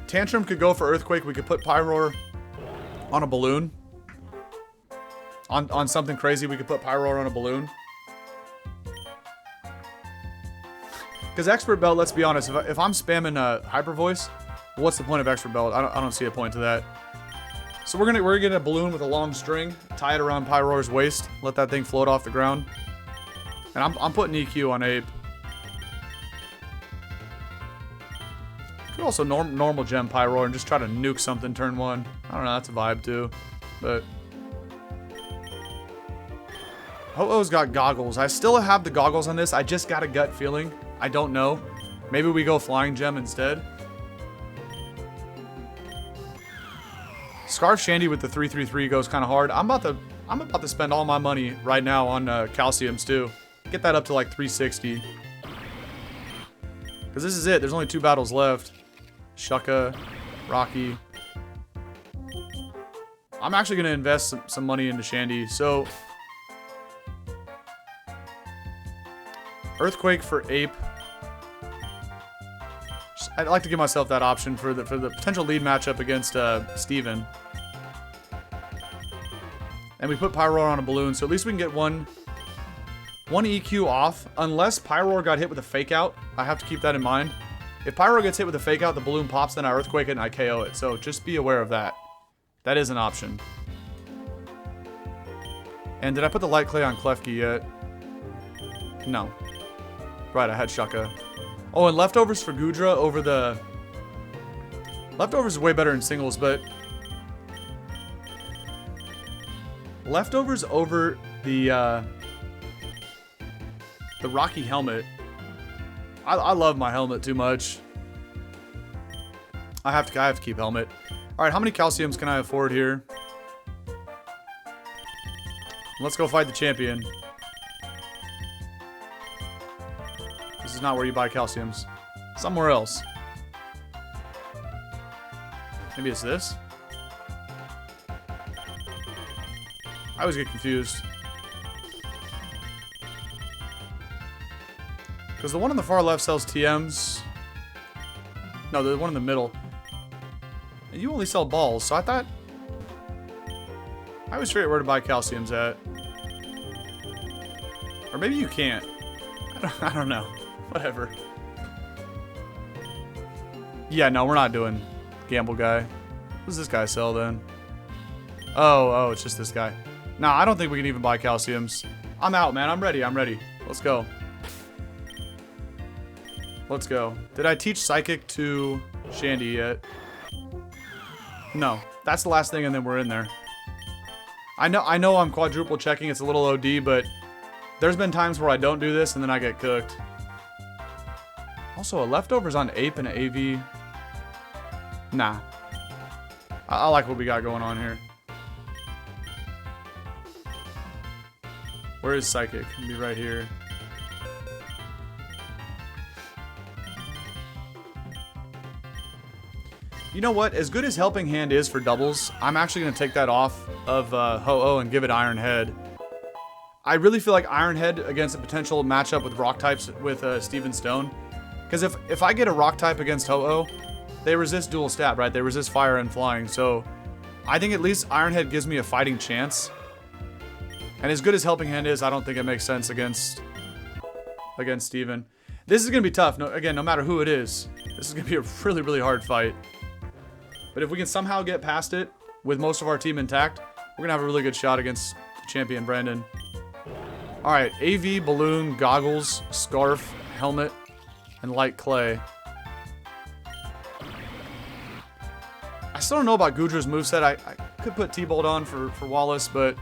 Tantrum could go for Earthquake. We could put Pyroar on a balloon. On something crazy, we could put Pyroar on a balloon. Because Expert Belt, let's be honest, if I'm spamming Hyper Voice, what's the point of Expert Belt? I don't see a point to that. So we're gonna get a balloon with a long string, tie it around Pyroar's waist, let that thing float off the ground. And I'm putting EQ on Ape. Could also normal gem Pyroar and just try to nuke something turn 1. I don't know, that's a vibe too. But Ho-Oh's got goggles. I still have the goggles on this. I just got a gut feeling. I don't know. Maybe we go Flying Gem instead. Scarf Shandy with the 3-3-3 goes kind of hard. I'm about to spend all my money right now on calciums too. Get that up to like 360. Because this is it. There's only 2 battles left. Shucka, Rocky. I'm actually going to invest some money into Shandy. So, Earthquake for Ape. I'd like to give myself that option for the potential lead matchup against Steven. And we put Pyroar on a balloon, so at least we can get one EQ off. Unless Pyroar got hit with a Fake Out, I have to keep that in mind. If Pyroar gets hit with a Fake Out, the balloon pops, then I Earthquake it and I KO it. So just be aware of that. That is an option. And did I put the Light Clay on Klefki yet? No. Right, I had Shucka. Oh, and Leftovers for Goodra over the... Leftovers is way better in singles, but... Leftovers over the Rocky helmet. I love my helmet too much. I have to keep helmet. Alright, how many calciums can I afford here? Let's go fight the champion. This is not where you buy calciums. Somewhere else. Maybe it's this? I always get confused. Because the one on the far left sells TMs. No, the one in the middle. And you only sell balls, so I thought... I always forget where to buy calciums at. Or maybe you can't. I don't know. Whatever. Yeah, no, we're not doing Gamble Guy. What does this guy sell then? Oh, it's just this guy. Nah, I don't think we can even buy calciums. I'm out, man. I'm ready. Let's go. Let's go. Did I teach Psychic to Shandy yet? No. That's the last thing, and then we're in there. I know I'm quadruple checking. It's a little OD, but there's been times where I don't do this, and then I get cooked. Also, a Leftovers on Ape and AV. Nah. I like what we got going on here. Where is Psychic? It'll be right here. You know what? As good as Helping Hand is for doubles, I'm actually going to take that off of Ho-Oh and give it Iron Head. I really feel like Iron Head against a potential matchup with Rock types with Steven Stone. Because if I get a Rock type against Ho-Oh, they resist dual stat, right? They resist fire and flying. So I think at least Iron Head gives me a fighting chance. And as good as Helping Hand is, I don't think it makes sense against Steven. This is going to be tough. Again, no matter who it is, this is going to be a really, really hard fight. But if we can somehow get past it with most of our team intact, we're going to have a really good shot against champion Brandon. Alright, AV, Balloon, Goggles, Scarf, Helmet, and Light Clay. I still don't know about Goodra's moveset. I could put T-Bolt on for Wallace, but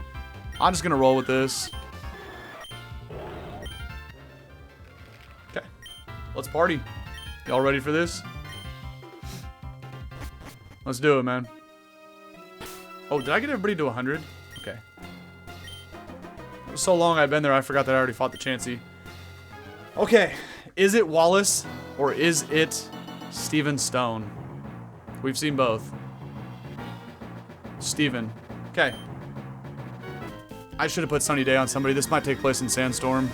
I'm just going to roll with this. Okay, let's party. Y'all ready for this? Let's do it, man. Oh, did I get everybody to 100? Okay. It was so long I've been there, I forgot that I already fought the Chansey. Okay. Is it Wallace or is it Steven Stone? We've seen both. Steven. Okay. I should have put Sunny Day on somebody. This might take place in Sandstorm.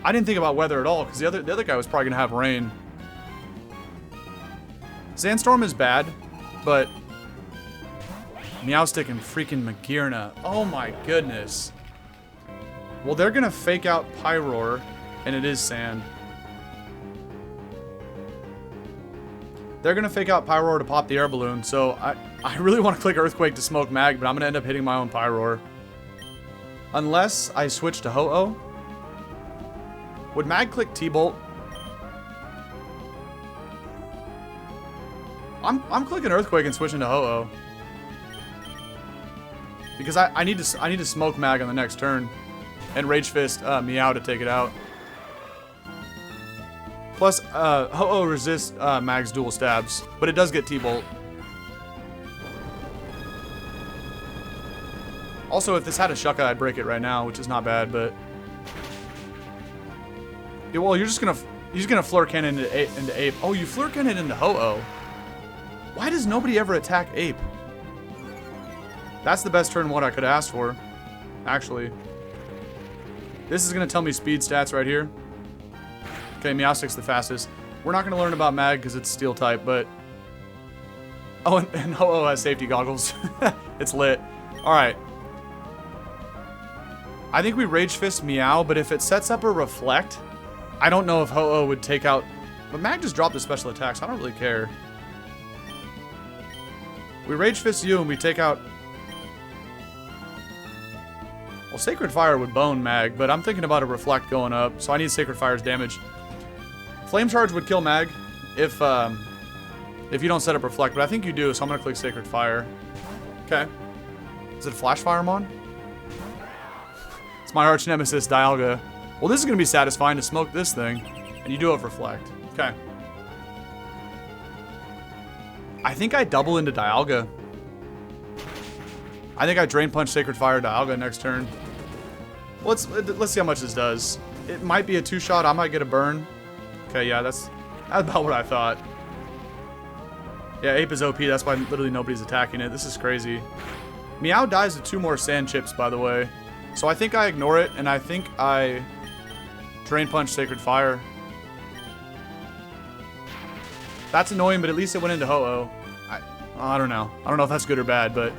I didn't think about weather at all because the other guy was probably going to have rain. Sandstorm is bad, but Meowstic and freaking Magearna. Oh my goodness. Well, they're gonna fake out Pyroar, and it is sand. They're gonna fake out Pyroar to pop the air balloon, so I really want to click Earthquake to smoke Mag, but I'm gonna end up hitting my own Pyroar. Unless I switch to Ho-Oh. Would Mag click T-Bolt? I'm clicking Earthquake and switching to Ho-Oh. Because I need to smoke Mag on the next turn. And Rage Fist Meow to take it out. Plus, Ho-Oh resists Mag's dual stabs, but it does get T-Bolt. Also, if this had a Shucka, I'd break it right now, which is not bad, but... Yeah, well, you're just gonna Fleur Cannon into Ape. Oh, you Fleur Cannon into Ho-Oh. Why does nobody ever attack Ape? That's the best turn 1 I could ask for, actually. This is gonna tell me speed stats right here. Okay, Meowstic's the fastest. We're not gonna learn about Mag because it's Steel type, but... Oh, and Ho-Oh has safety goggles. It's lit. Alright. I think we Rage Fist Meow, but if it sets up a Reflect, I don't know if Ho-Oh would take out... But Mag just dropped the special attack, so I don't really care. We Rage Fist you and we take out... Well, Sacred Fire would bone Mag, but I'm thinking about a Reflect going up, so I need Sacred Fire's damage. Flame Charge would kill Mag if you don't set up Reflect, but I think you do, so I'm going to click Sacred Fire. Okay. Is it a Flash Firemon? It's my arch nemesis, Dialga. Well, this is going to be satisfying to smoke this thing, and you do have Reflect. Okay. I think I double into Dialga. I think I Drain Punch Sacred Fire Dialga next turn. Let's see how much this does. It might be a 2-shot. I might get a burn. Okay, yeah, that's about what I thought. Yeah, Ape is OP. That's why literally nobody's attacking it. This is crazy. Meow dies to 2 more Sand Chips, by the way. So I think I ignore it, and I think I Drain Punch Sacred Fire. That's annoying, but at least it went into Ho-Oh. I don't know. I don't know if that's good or bad, but...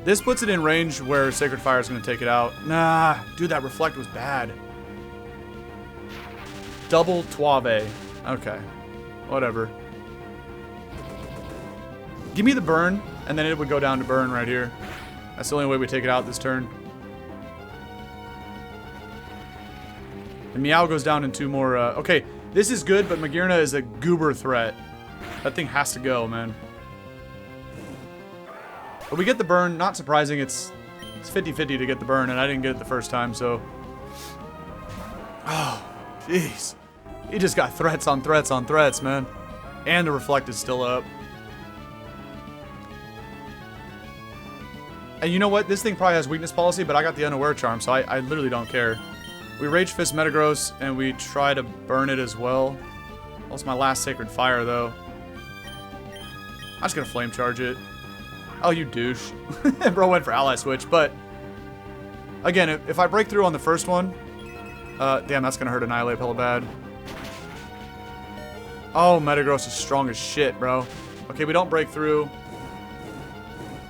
This puts it in range where Sacred Fire is going to take it out. Nah, dude, that Reflect was bad. Double Tuave. Okay. Whatever. Give me the burn, and then it would go down to burn right here. That's the only way we take it out this turn. And Meow goes down in 2 more. Okay, this is good, but Magearna is a goober threat. That thing has to go, man. But we get the burn. Not surprising. It's 50-50 to get the burn, and I didn't get it the first time, so... Oh, jeez. He just got threats on threats on threats, man. And the Reflect is still up. And you know what? This thing probably has weakness policy, but I got the Unaware Charm, so I literally don't care. We Rage Fist Metagross, and we try to burn it as well. That's my last Sacred Fire, though. I'm just gonna Flame Charge it. Oh, you douche. Bro went for Ally Switch, but... Again, if I break through on the first one... damn, that's gonna hurt Annihilate hella bad. Oh, Metagross is strong as shit, bro. Okay, we don't break through.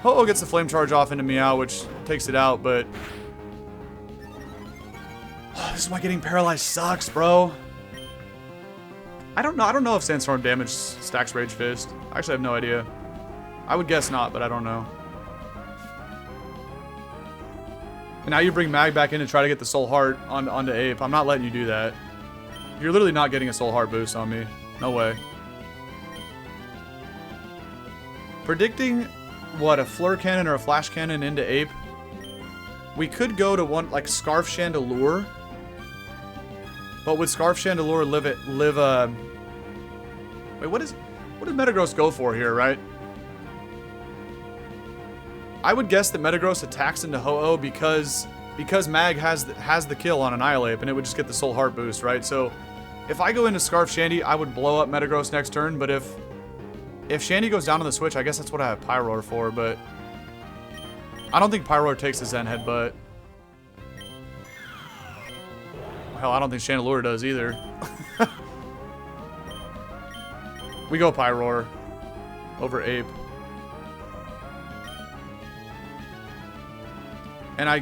Ho-Oh gets the Flame Charge off into Meow, which takes it out, but... This is why getting paralyzed sucks, bro. I don't know if Sandstorm damage stacks Rage Fist. I actually have no idea. I would guess not, but I don't know. And now you bring Mag back in to try to get the Soul Heart onto Ape. I'm not letting you do that. You're literally not getting a Soul Heart boost on me. No way. Predicting, what, a Fleur Cannon or a Flash Cannon into Ape? We could go to one, like, Scarf Chandelure. But would Scarf Chandelure wait, what did Metagross go for here, right? I would guess that Metagross attacks into Ho-Oh because Mag has the kill on Annihilape, and it would just get the Soul Heart boost, right? So if I go into Scarf Shandy, I would blow up Metagross next turn, but if Shandy goes down on the switch, I guess that's what I have Pyroar for, but I don't think Pyroar takes the Zen Headbutt. Hell, I don't think Chandelure does either. We go Pyroar over Ape. And I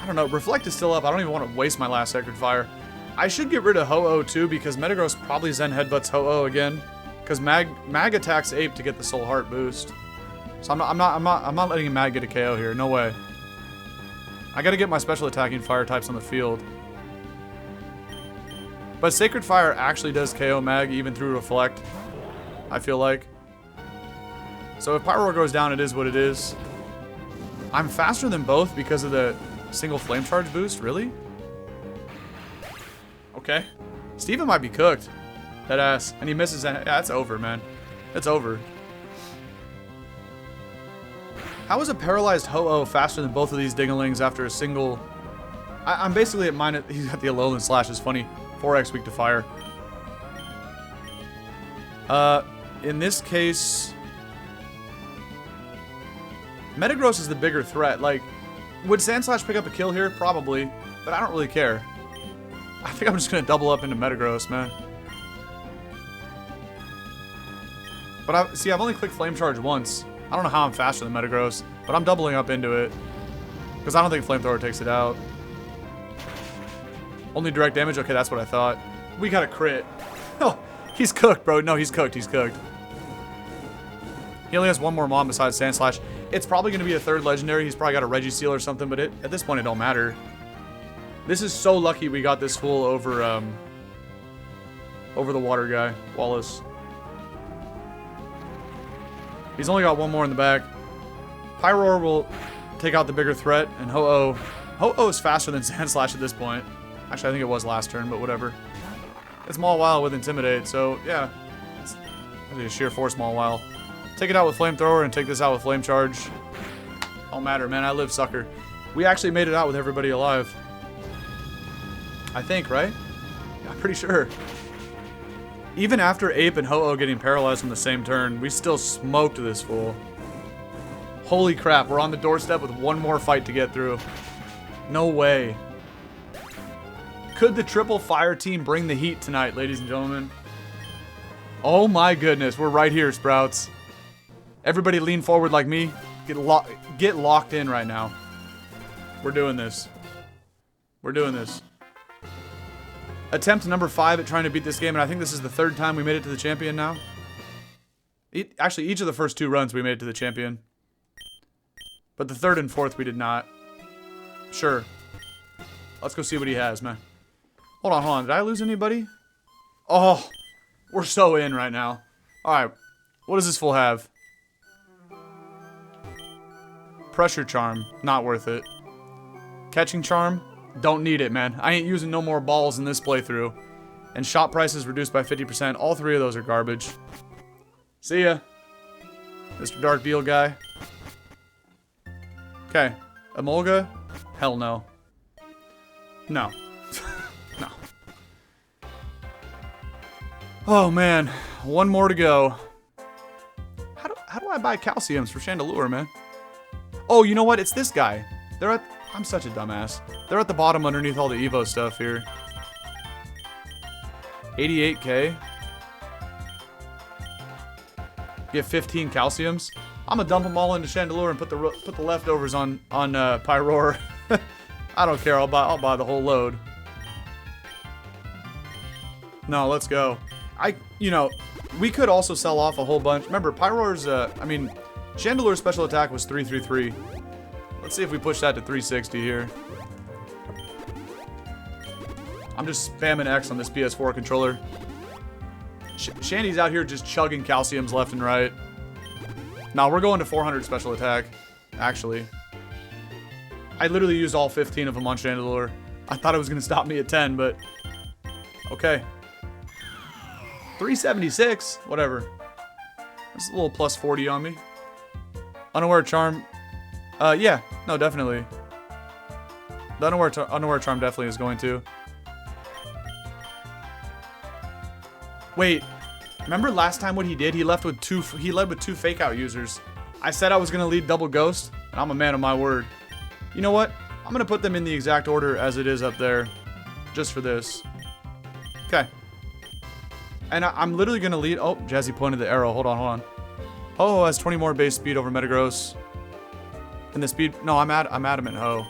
don't know. Reflect is still up. I don't even want to waste my last Sacred Fire. I should get rid of Ho-Oh too, because Metagross probably Zen Headbutts Ho-Oh again. Because Mag attacks Ape to get the Soul Heart boost. So I'm not letting a Mag get a KO here. No way. I gotta get my special attacking fire types on the field. But Sacred Fire actually does KO Mag even through Reflect, I feel like. So if Pyroar goes down, it is what it is. I'm faster than both because of the single Flame Charge boost, really? Okay. Steven might be cooked. That ass. And he misses. Yeah, that's over, man. It's over. How is a paralyzed Ho-Oh faster than both of these Dingalings after a single... I'm basically at minus... He's got the Alolan Slash. It's funny. 4x weak to fire. In this case... Metagross is the bigger threat. Like, would Sandslash pick up a kill here? Probably. But I don't really care. I think I'm just going to double up into Metagross, man. But I've only clicked Flame Charge once. I don't know how I'm faster than Metagross, but I'm doubling up into it. Because I don't think Flamethrower takes it out. Only direct damage? Okay, that's what I thought. We got a crit. Oh, he's cooked, bro. No, he's cooked. He's cooked. He only has one more Mom besides Sandslash. It's probably going to be a third Legendary. He's probably got a Regiseal or something, but at this point, it don't matter. This is so lucky we got this fool over the water guy, Wallace. He's only got one more in the bag. Pyroar will take out the bigger threat, and Ho-Oh. Ho-Oh is faster than Sandslash at this point. Actually, I think it was last turn, but whatever. It's Mawile with Intimidate, so yeah. It's a sheer force Mawile. Take it out with Flamethrower and take this out with Flame Charge. Don't matter, man. I live, sucker. We actually made it out with everybody alive. I think, right? Yeah, I'm pretty sure. Even after Ape and Ho-Oh getting paralyzed on the same turn, we still smoked this fool. Holy crap, we're on the doorstep with one more fight to get through. No way. Could the triple fire team bring the heat tonight, ladies and gentlemen? Oh my goodness, we're right here, Sprouts. Everybody lean forward like me. Get locked in right now. We're doing this. We're doing this. Attempt number 5 at trying to beat this game, and I think this is the 3rd time we made it to the champion now. Actually, each of the first 2 runs we made it to the champion. But the 3rd and 4th we did not. Sure. Let's go see what he has, man. Hold on. Did I lose anybody? Oh, we're so in right now. Alright, what does this fool have? Pressure Charm, not worth it. Catching Charm? Don't need it, man. I ain't using no more balls in this playthrough. And shop prices reduced by 50%. All 3 of those are garbage. See ya, Mr. Dark Beetle guy. Okay. Emolga? Hell no. No. No. Oh, man. One more to go. How do I buy calciums for Chandelure, man? Oh, you know what? It's this guy. I'm such a dumbass. They're at the bottom underneath all the Evo stuff here. 88k. Get 15 calciums. I'm gonna dump them all into Chandelure and put the leftovers on Pyroar. I don't care. I'll buy the whole load. No, let's go. We could also sell off a whole bunch. Remember, Pyroar's Chandelure's special attack was 333. Let's see if we push that to 360 here. I'm just spamming X on this PS4 controller. Shandy's out here just chugging calciums left and right. Now we're going to 400 special attack, actually. I literally used all 15 of them on Chandelure. I thought it was going to stop me at 10, but... Okay. 376? Whatever. That's a little plus 40 on me. Unaware Charm. Yeah. No, definitely. The Unaware Charm definitely is going to. Wait. Remember last time what he did? He led with two fake out users. I said I was going to lead double ghost, and I'm a man of my word. You know what? I'm going to put them in the exact order as it is up there. Just for this. Okay. And I'm literally going to lead... Oh, Jazzy pointed the arrow. Hold on. Ho-Oh has 20 more base speed over Metagross. And the speed... No, I'm Adamant Ho.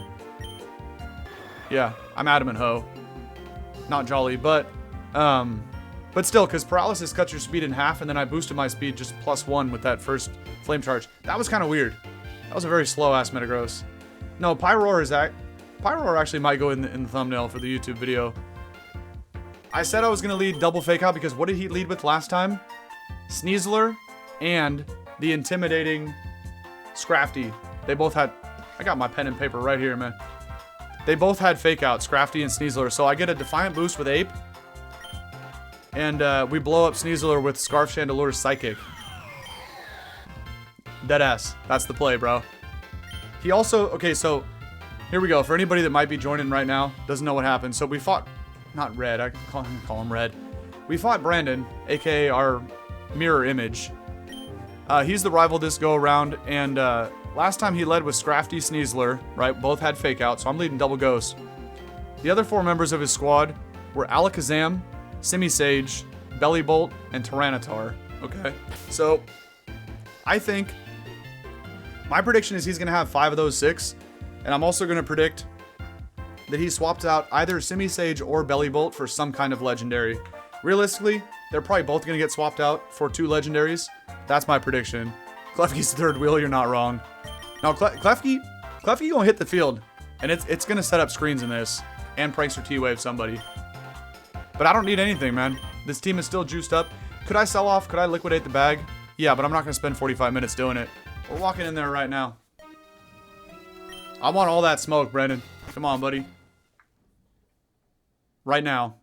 Yeah, I'm Adamant Ho. Not Jolly, but still, because Paralysis cuts your speed in half, and then I boosted my speed just +1 with that first Flame Charge. That was kind of weird. That was a very slow-ass Metagross. No, Pyroar is... Pyroar actually might go in the thumbnail for the YouTube video. I said I was going to lead double Fake Out because what did he lead with last time? Sneasler and the intimidating Scrafty. They both had... I got my pen and paper right here, man. They both had Fake Out, Scrafty and Sneasler. So I get a Defiant Boost with Ape. And we blow up Sneasler with Scarf Chandelure's Psychic. Deadass. That's the play, bro. He also... Okay, so... Here we go. For anybody that might be joining right now, doesn't know what happened. So we fought... Not Red. I can call him Red. We fought Brandon, a.k.a. our mirror image. He's the rival this go-around, and last time he led with Scrafty, Sneasler, right? Both had Fake Out, so I'm leading double Ghost. The other 4 members of his squad were Alakazam, Simisage, Bellibolt, and Tyranitar. Okay, so I think my prediction is he's going to have 5 of those 6, and I'm also going to predict that he swaps out either Simisage or Bellibolt for some kind of legendary. Realistically, they're probably both going to get swapped out for 2 legendaries. That's my prediction. Klefki's third wheel, you're not wrong. Now, Klefki gonna hit the field, and it's gonna set up screens in this, and Prankster T-Wave somebody. But I don't need anything, man. This team is still juiced up. Could I sell off? Could I liquidate the bag? Yeah, but I'm not gonna spend 45 minutes doing it. We're walking in there right now. I want all that smoke, Brendan. Come on, buddy. Right now.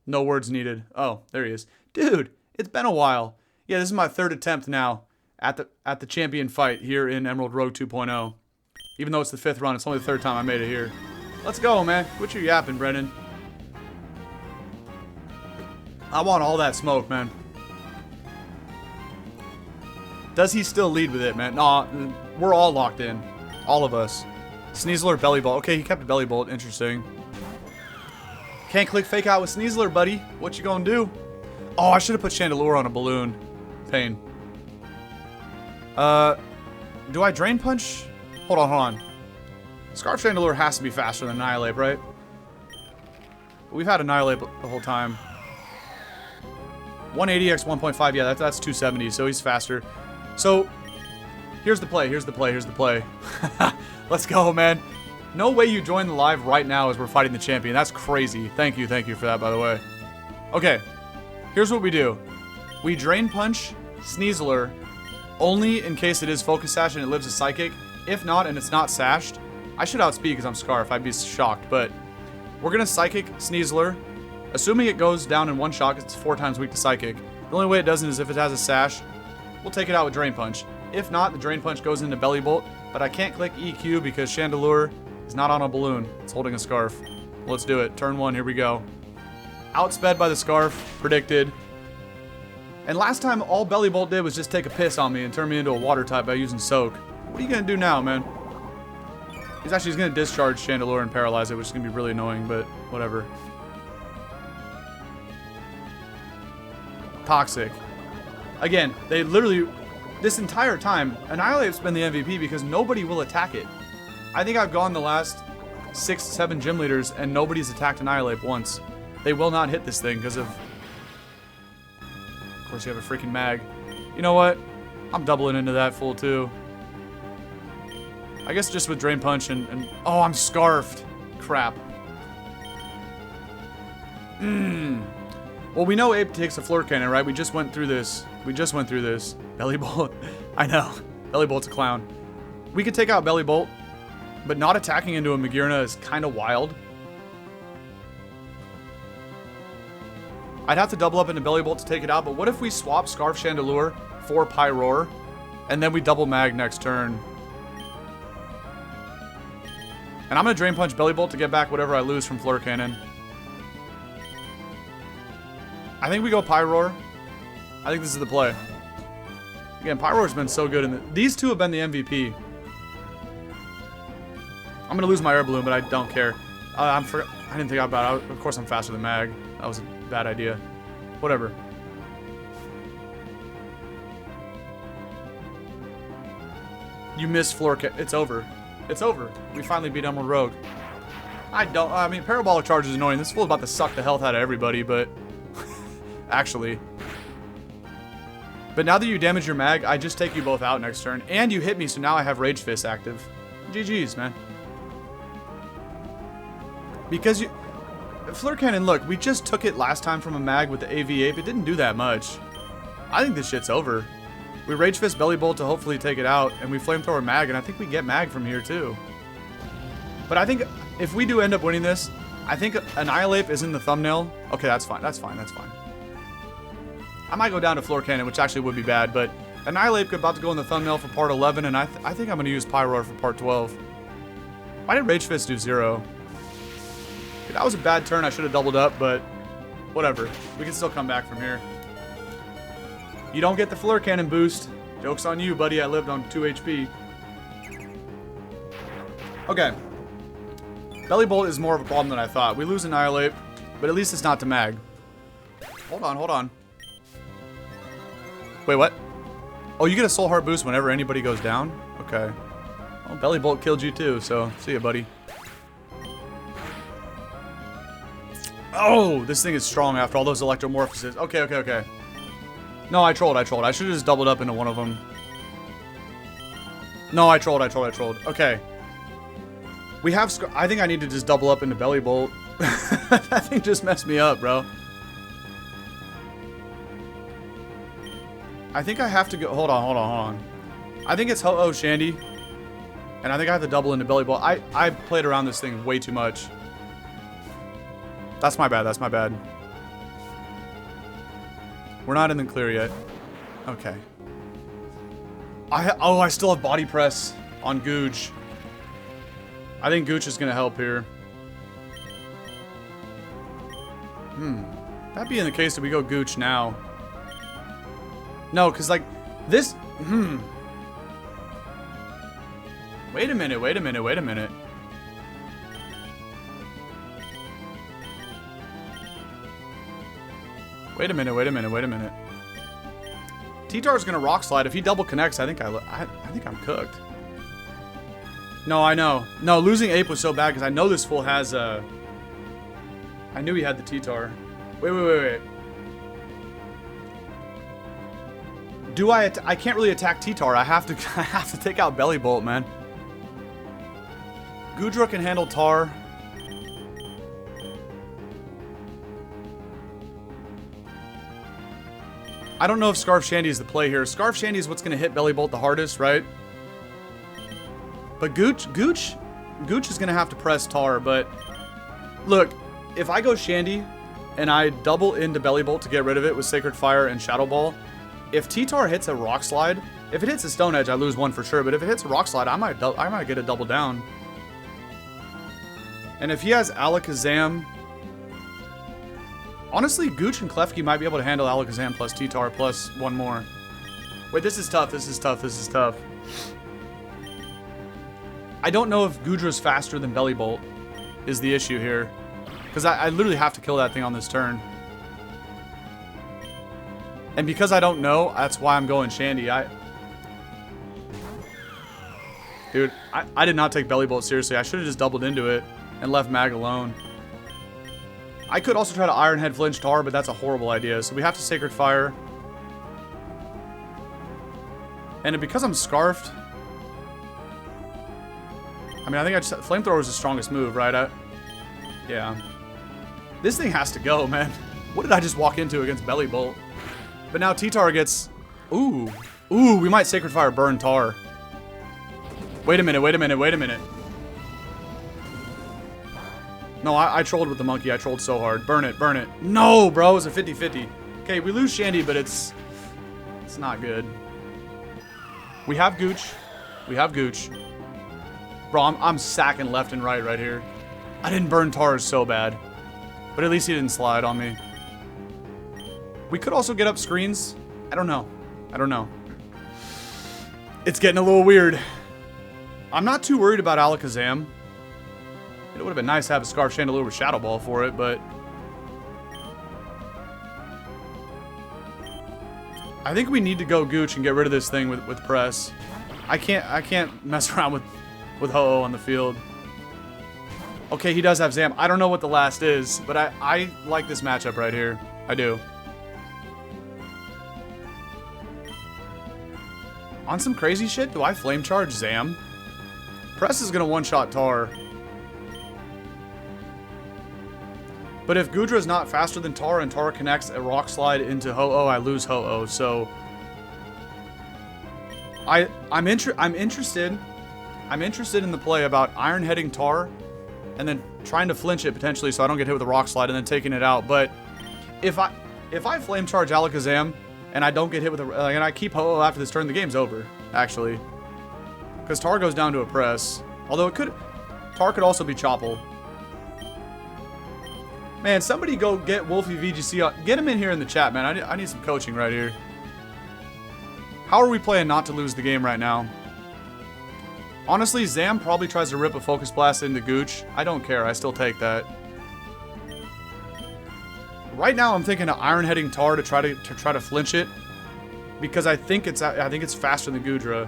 No words needed. Oh, there he is. Dude, it's been a while. Yeah, this is my 3rd attempt now at the champion fight here in Emerald Rogue 2.0. Even though it's the 5th run, it's only the 3rd time I made it here. Let's go, man. Quit your yapping, Brendan. I want all that smoke, man. Does he still lead with it, man? Nah, we're all locked in. All of us. Sneasler, Bellibolt. Okay, he kept a Bellibolt. Interesting. Can't click Fake Out with Sneasler, buddy. What you gonna do? Oh, I should have put Chandelure on a balloon. Pain. Do I Drain Punch? Hold on. Scarf Chandelure has to be faster than Annihilape, right? We've had Annihilape the whole time. 180x 1.5, yeah, that's 270, so he's faster. So, here's the play. Let's go, man. No way you join the live right now as we're fighting the champion. That's crazy. Thank you for that, by the way. Okay, here's what we do. We Drain Punch Sneasler only in case it is Focus Sash and it lives a Psychic. If not, and it's not Sashed, I should outspeed because I'm Scarf. I'd be shocked, but we're going to Psychic Sneasler. Assuming it goes down in 1 shot, it's 4 times weak to Psychic. The only way it doesn't is if it has a Sash. We'll take it out with Drain Punch. If not, the Drain Punch goes into Bellibolt, but I can't click EQ because Chandelure is not on a balloon. It's holding a Scarf. Let's do it. Turn 1, here we go. Outsped by the Scarf, predicted. And last time, all Bellibolt did was just take a piss on me and turn me into a water type by using Soak. What are you going to do now, man? He's going to discharge Chandelure and paralyze it, which is going to be really annoying, but whatever. Toxic. Again, they literally, this entire time, Annihilape's been the MVP because nobody will attack it. I think I've gone the last 6, 7 gym leaders and nobody's attacked Annihilape once. They will not hit this thing because of course you have a freaking mag. You know what? I'm doubling into that full too. I guess just with Drain Punch and oh, I'm Scarfed. Crap. Well, we know Ape takes a Flirt Cannon, right? We just went through this. Bellibolt. I know. Bellibolt's a clown. We could take out Bellibolt, but not attacking into a Magearna is kind of wild. I'd have to double up into Bellibolt to take it out, but what if we swap Scarf Chandelure for Pyroar, and then we double mag next turn? And I'm going to Drain Punch Bellibolt to get back whatever I lose from Flirt Cannon. I think we go Pyroar. I think this is the play. Again, Pyroar's been so good. These two have been the MVP. I'm going to lose my Air Balloon, but I don't care. I didn't think about it. Of course I'm faster than Mag. That was a bad idea. Whatever. You missed floor. It's over. It's over. We finally beat Emerald Rogue. I mean, Parabolic Charge is annoying. This fool's about to suck the health out of everybody, but... actually. But now that you damage your mag, I just take you both out next turn. And you hit me, so now I have Rage Fist active. GG's, man. Because you... Flare Cannon, look, we just took it last time from a mag with the AV Ape. It didn't do that much. I think this shit's over. We Rage Fist Belly Bolt to hopefully take it out, and we Flamethrower mag, and I think we get mag from here too. But I think if we do end up winning this, I think Annihilape is in the thumbnail. Okay, that's fine, that's fine, that's fine. I might go down to Floor Cannon, which actually would be bad, but Annihilape about to go in the thumbnail for part 11, and I think I'm going to use Pyroar for part 12. Why did Rage Fist do 0? That was a bad turn. I should have doubled up, but whatever. We can still come back from here. You don't get the Flare Cannon boost. Joke's on you, buddy. I lived on 2 HP. Okay. Belly Bolt is more of a problem than I thought. We lose Annihilape, but at least it's not to mag. Hold on, hold on. Wait, what? Oh, you get a Soul Heart boost whenever anybody goes down? Okay. Well, Belly Bolt killed you too, so see ya, buddy. Oh, this thing is strong after all those Electromorphosis. Okay, okay, okay. No, I trolled, I trolled. I should have just doubled up into one of them. No, I trolled, I trolled, I trolled. Okay. We have... I think I need to just double up into Belly Bolt. That thing just messed me up, bro. I think I have to go... Hold on, hold on, hold on. I think it's Ho-Oh Shandy. And I think I have to double into Belly Bolt. I played around this thing way too much. That's my bad, that's my bad. We're not in the clear yet. Okay. I still have Body Press on Gooch. I think Gooch is going to help here. That being the case, that we go Gooch now. No, because like, this... Wait a minute, wait a minute, wait a minute. Wait a minute, wait a minute, wait a minute. T-Tar's gonna Rock Slide. If he double connects, I think I'm cooked. No, I know. No, losing Ape was so bad because I know this fool has I knew he had the T-Tar. Wait, wait, wait, wait. Do I can't really attack T-Tar. I have to take out Belly Bolt, man. Goodra can handle Tar. I don't know if Scarf Shandy is the play here. Scarf Shandy is what's going to hit Belly Bolt the hardest, right? But Gooch is going to have to press Tar, but... Look, if I go Shandy and I double into Belly Bolt to get rid of it with Sacred Fire and Shadow Ball, if T-Tar hits a Rock Slide, if it hits a Stone Edge, I lose one for sure, but if it hits a Rock Slide, I might get a double down. And if he has Alakazam... Honestly, Gooch and Klefki might be able to handle Alakazam plus T-Tar plus one more. Wait, this is tough, this is tough, this is tough. I don't know if Goodra's faster than Belly Bolt is the issue here. Because I literally have to kill that thing on this turn. And because I don't know, that's why I'm going Shandy. Dude, I did not take Belly Bolt seriously. I should have just doubled into it and left Mag alone. I could also try to Iron Head Flinch Tar, but that's a horrible idea. So we have to Sacred Fire. And because I'm Scarfed... I mean, I think Flamethrower is the strongest move, right? Yeah. This thing has to go, man. What did I just walk into against Belly Bolt? But now T-Tar gets... Ooh. Ooh, we might Sacred Fire burn Tar. Wait a minute, wait a minute, wait a minute. No, I trolled with the monkey. I trolled so hard. Burn it, burn it. No, bro, it's a 50-50. Okay, we lose Shandy, but it's not good. We have Gooch. We have Gooch. Bro, I'm sacking left and right here. I didn't burn Tar so bad. But at least he didn't slide on me. We could also get up screens. I don't know. I don't know. It's getting a little weird. I'm not too worried about Alakazam. It would have been nice to have a Scarf Chandelier with Shadow Ball for it, but... I think we need to go Gooch and get rid of this thing with Press. I can't mess around with Ho-Oh on the field. Okay, he does have Zam. I don't know what the last is, but I like this matchup right here. I do. On some crazy shit, do I Flame Charge Zam? Press is going to one-shot Tar. But if Goodra is not faster than Tar and Tar connects a Rock Slide into Ho-Oh, I lose Ho-Oh. So I'm interested in the play about Iron Heading Tar and then trying to flinch it potentially so I don't get hit with a Rock Slide and then taking it out. But if I Flame Charge Alakazam and I don't get hit with a and I keep Ho-Oh after this turn, the game's over, actually. Because Tar goes down to a press. Although Tar could also be Choppal. Man, somebody go get Wolfie VGC. Get him in here in the chat, man. I need some coaching right here. How are we playing not to lose the game right now? Honestly, Zam probably tries to rip a Focus Blast into Gooch. I don't care. I still take that. Right now, I'm thinking of Iron Heading Tar to try to flinch it, because I think it's faster than Goodra.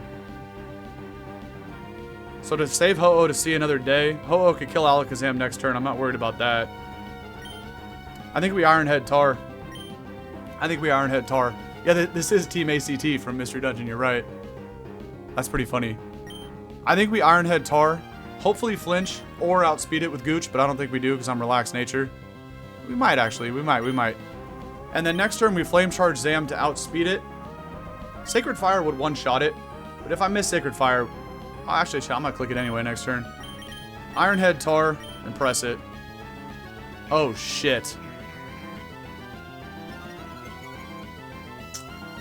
So to save Ho-Oh to see another day, Ho-Oh could kill Alakazam next turn. I'm not worried about that. I think we Iron Head Tar. Yeah, this is Team ACT from Mystery Dungeon. You're right. That's pretty funny. I think we Iron Head Tar. Hopefully flinch or outspeed it with Gooch, but I don't think we do because I'm relaxed nature. We might actually. We might. And then next turn we Flame Charge Zam to outspeed it. Sacred Fire would one-shot it, but if I miss Sacred Fire, I'm gonna click it anyway next turn. Iron Head Tar and press it. Oh shit.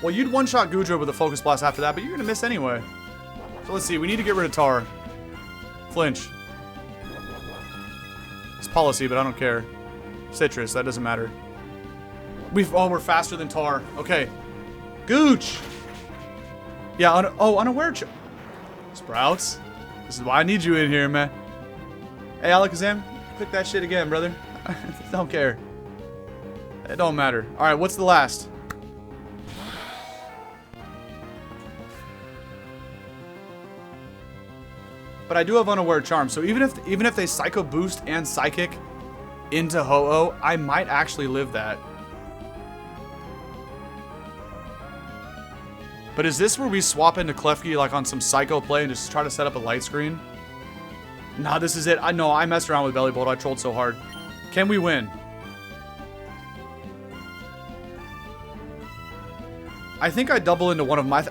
Well, you'd one-shot Goodra with a Focus Blast after that, but you're gonna miss anyway. So let's see. We need to get rid of Tar. Flinch. It's policy, but I don't care. Citrus, that doesn't matter. We're faster than Tar. Okay. Gooch! Yeah, unaware. Sprouts. This is why I need you in here, man. Hey, Alakazam, click that shit again, brother. Don't care. It don't matter. Alright, what's the last? But I do have Unaware Charm, so even if they Psycho Boost and Psychic into Ho-Oh, I might actually live that. But is this where we swap into Klefki like on some Psycho play and just try to set up a light screen? Nah, this is it. I know, I messed around with Belly Bolt. I trolled so hard. Can we win? I think I double into one of my...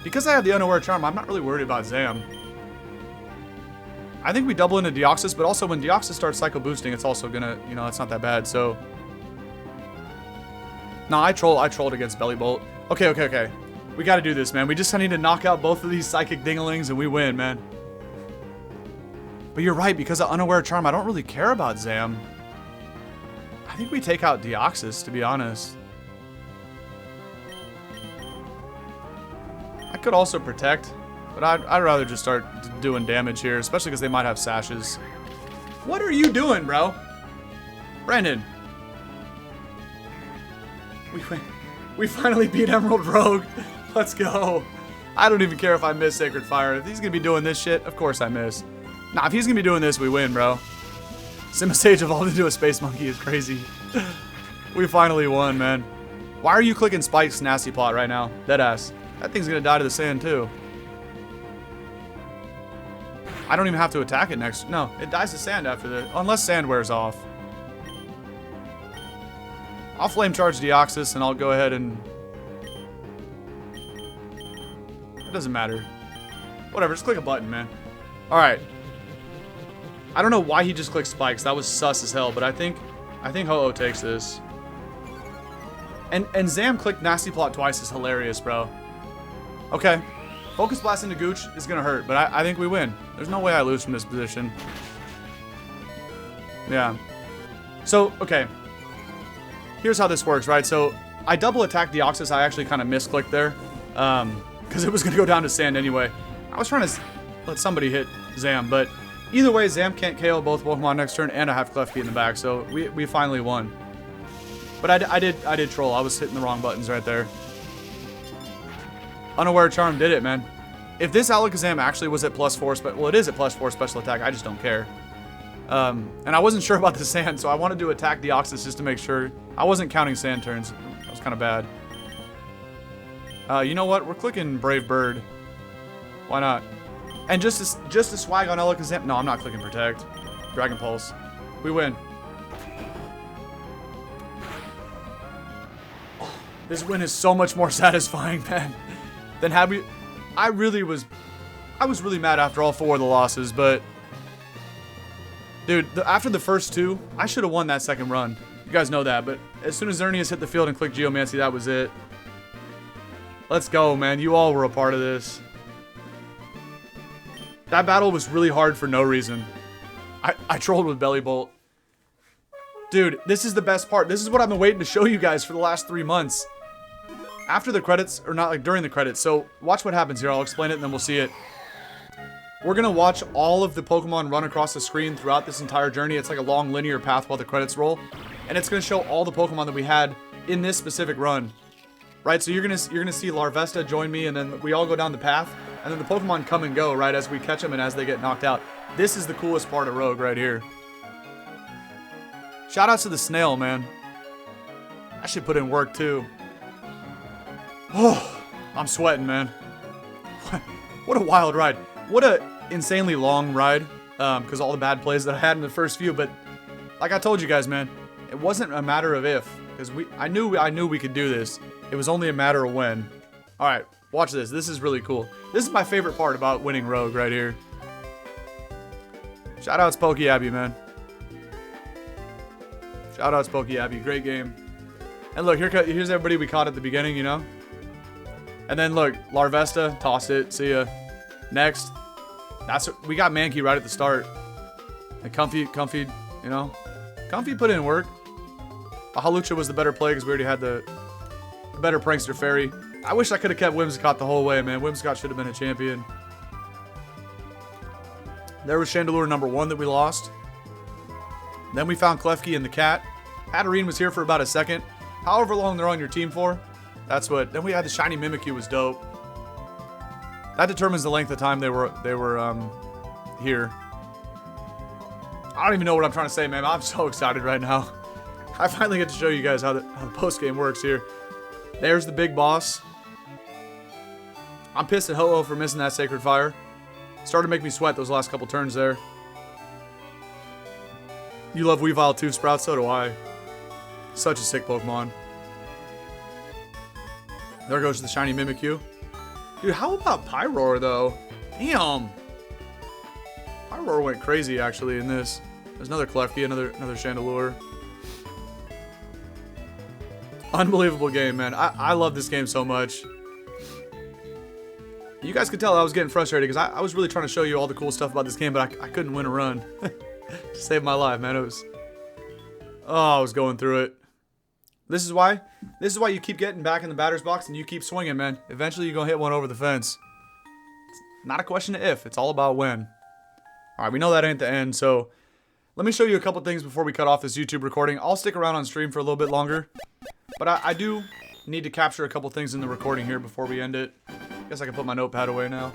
because I have the Unaware Charm, I'm not really worried about Zam. I think we double into Deoxys, but also when Deoxys starts Psycho Boosting, it's also gonna, you know, it's not that bad, so... No, I trolled against Belly Bolt. Okay. We gotta do this, man. We just need to knock out both of these Psychic Dingalings and we win, man. But you're right, because of Unaware Charm, I don't really care about Zam. I think we take out Deoxys, to be honest. I could also Protect, but I'd rather just start doing damage here, especially because they might have Sashes. What are you doing, bro? Brandon. We finally beat Emerald Rogue. Let's go. I don't even care if I miss Sacred Fire. If he's going to be doing this shit, of course I miss. Nah, if he's going to be doing this, we win, bro. Simasage evolved into a Space Monkey is crazy. We finally won, man. Why are you clicking Spike's Nasty Plot right now? Deadass. That thing's going to die to the sand, too. I don't even have to attack it next. No, it dies to sand after the... Unless sand wears off. I'll Flame Charge Deoxys and I'll go ahead and... It doesn't matter. Whatever, just click a button, man. Alright. I don't know why he just clicked Spikes. That was sus as hell, but I think Ho-Oh takes this. And Zam clicked Nasty Plot twice is hilarious, bro. Okay. Focus Blast into Gooch is gonna hurt, but I think we win. There's no way I lose from this position. Yeah. So, okay. Here's how this works, right? So, I double attack Deoxys. I actually kind of misclicked there. Because it was going to go down to sand anyway. I was trying to let somebody hit Zam, but either way, Zam can't KO both Pokemon next turn, and I have Klefki in the back, so we finally won. But I did troll. I was hitting the wrong buttons right there. Unaware Charm did it, man. If this Alakazam actually was at +4, well, it is at +4 special attack. I just don't care. And I wasn't sure about the sand, so I wanted to attack Deoxys just to make sure. I wasn't counting sand turns. That was kind of bad. You know what? We're clicking Brave Bird. Why not? And just to swag on Alakazam. No, I'm not clicking Protect. Dragon Pulse. We win. This win is so much more satisfying, man, than had we. I was really mad after all 4 of the losses, but dude, after the first 2, I should have won that second run. You guys know that, but as soon as Xerneas hit the field and clicked Geomancy, that was it. Let's go, man. You all were a part of this. That battle was really hard for no reason. I trolled with Belly Bolt. Dude, this is the best part. This is what I've been waiting to show you guys for the last 3 months. After the credits, or not, like during the credits. So watch what happens here. I'll explain it and then we'll see it. We're going to watch all of the Pokemon run across the screen throughout this entire journey. It's like a long linear path while the credits roll. And it's going to show all the Pokemon that we had in this specific run. Right? So you're going to see Larvesta join me, and then we all go down the path. And then the Pokemon come and go, right, as we catch them and as they get knocked out. This is the coolest part of Rogue right here. Shoutouts to the snail, man. I should put in work too. Oh, I'm sweating, man. What a wild ride. What a insanely long ride. Because all the bad plays that I had in the first few. But like I told you guys, man, it wasn't a matter of if. Because I knew we could do this. It was only a matter of when. All right, watch this. This is really cool. This is my favorite part about winning Rogue right here. Shoutouts Pokeabby, man. Shoutouts Pokeabby. Great game. And look, here's everybody we caught at the beginning, you know? And then look, Larvesta, tossed it. See ya. Next. We got Mankey right at the start. And Comfy, you know? Comfy put in work. Halucha was the better play because we already had the better Prankster Fairy. I wish I could have kept Whimsicott the whole way, man. Whimsicott should have been a champion. There was Chandelure number 1 that we lost. Then we found Klefki and the cat. Hatterene was here for about a second. However long they're on your team for, that's what. Then we had the shiny Mimikyu, was dope. That determines the length of time they were here. I don't even know what I'm trying to say, man. I'm so excited right now. I finally get to show you guys how the post game works here. There's the big boss. I'm pissed at Ho-Oh for missing that Sacred Fire. Started to make me sweat those last couple turns there. You love Weavile too, Sprout? So do I. Such a sick Pokemon. There goes the shiny Mimikyu. Dude, how about Pyroar, though? Damn. Pyroar went crazy, actually, in this. There's another Klefki, another Chandelure. Unbelievable game, man. I love this game so much. You guys could tell I was getting frustrated because I was really trying to show you all the cool stuff about this game, but I couldn't win a run. Saved my life, man. I was going through it. This is why you keep getting back in the batter's box and you keep swinging, man. Eventually you're going to hit one over the fence. It's not a question of if. It's all about when. All right, we know that ain't the end, so let me show you a couple things before we cut off this YouTube recording. I'll stick around on stream for a little bit longer, but I do need to capture a couple things in the recording here before we end it. Guess I can put my notepad away now.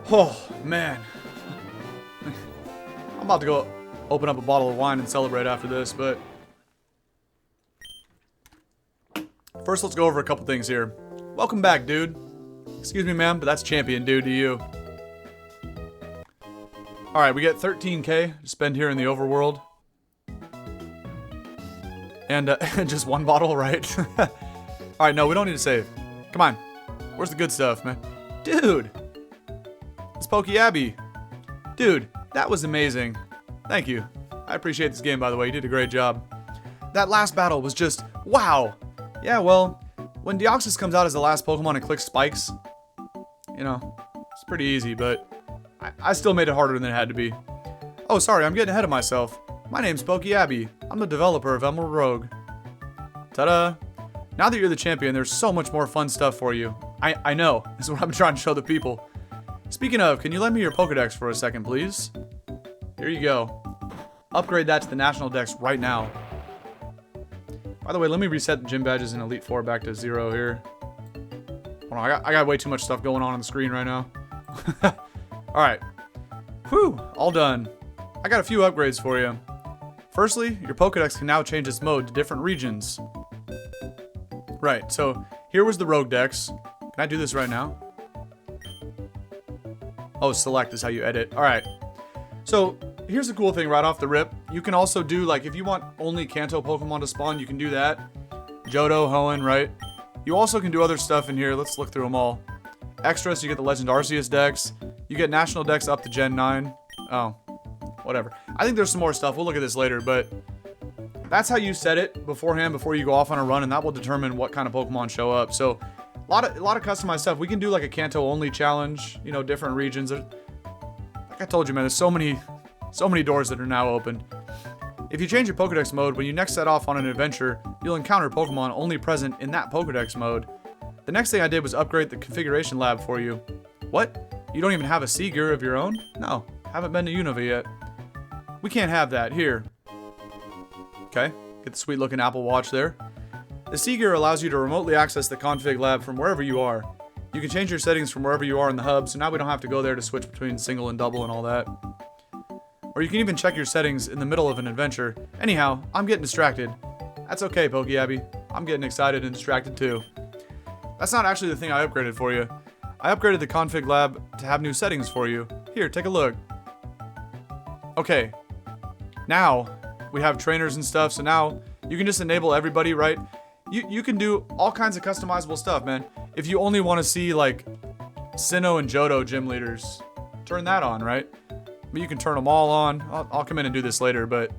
Oh, man. I'm about to go open up a bottle of wine and celebrate after this, but first let's go over a couple things here. Welcome back, dude. Excuse me, ma'am, but that's champion dude to you. Alright, we get 13k to spend here in the overworld. And just one bottle, right? Alright, no, we don't need to save. Come on. Where's the good stuff, man? Dude! It's Pokeabby. Dude, that was amazing. Thank you. I appreciate this game, by the way. You did a great job. That last battle was just, wow. Yeah, well, when Deoxys comes out as the last Pokemon and clicks spikes, you know, it's pretty easy, but I still made it harder than it had to be. Oh, sorry, I'm getting ahead of myself. My name's Pokeabby. I'm the developer of Emerald Rogue. Ta-da! Now that you're the champion, there's so much more fun stuff for you. I know. This is what I'm trying to show the people. Speaking of, can you lend me your Pokedex for a second, please? Here you go. Upgrade that to the National Dex right now. By the way, let me reset the gym badges in Elite Four back to 0 here. Hold on, I got way too much stuff going on the screen right now. Alright. Whew, all done. I got a few upgrades for you. Firstly, your Pokedex can now change its mode to different regions. Right, so here was the Rogue Dex. Can I do this right now? Oh, select is how you edit. Alright. So, here's the cool thing right off the rip. You can also do, like, if you want only Kanto Pokemon to spawn, you can do that. Johto, Hoenn, right? You also can do other stuff in here. Let's look through them all. Extras, you get the Legend Arceus Dex. You get National Dex up to Gen 9. Oh, whatever. I think there's some more stuff. We'll look at this later, but that's how you set it beforehand before you go off on a run, and that will determine what kind of Pokemon show up. So, a lot of customized stuff. We can do like a Kanto only challenge, you know, different regions. Like I told you, man, there's so many doors that are now open. If you change your Pokedex mode, when you next set off on an adventure, you'll encounter Pokemon only present in that Pokedex mode. The next thing I did was upgrade the configuration lab for you. What? You don't even have a Seagear of your own? No, haven't been to Unova yet. We can't have that. Here. Okay, get the sweet looking Apple Watch there. The Seagear allows you to remotely access the config lab from wherever you are. You can change your settings from wherever you are in the hub, so now we don't have to go there to switch between single and double and all that. Or you can even check your settings in the middle of an adventure. Anyhow, I'm getting distracted. That's okay, Pokeabby. I'm getting excited and distracted too. That's not actually the thing I upgraded for you. I upgraded the config lab to have new settings for you. Here, take a look. Okay. Now, we have trainers and stuff, so now you can just enable everybody, right? You can do all kinds of customizable stuff, man. If you only want to see, like, Sinnoh and Johto gym leaders, turn that on, right? But you can turn them all on. I'll come in and do this later, but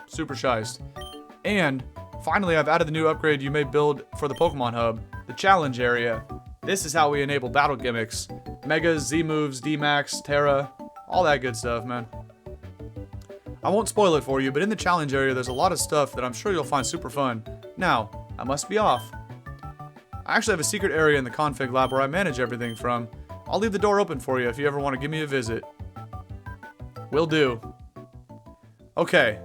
super shiced. And finally, I've added the new upgrade you may build for the Pokemon Hub, the challenge area. This is how we enable battle gimmicks. Megas, Z-moves, D-Max, Terra, all that good stuff, man. I won't spoil it for you, but in the challenge area, there's a lot of stuff that I'm sure you'll find super fun. Now, I must be off. I actually have a secret area in the config lab where I manage everything from. I'll leave the door open for you if you ever want to give me a visit. Will do. Okay.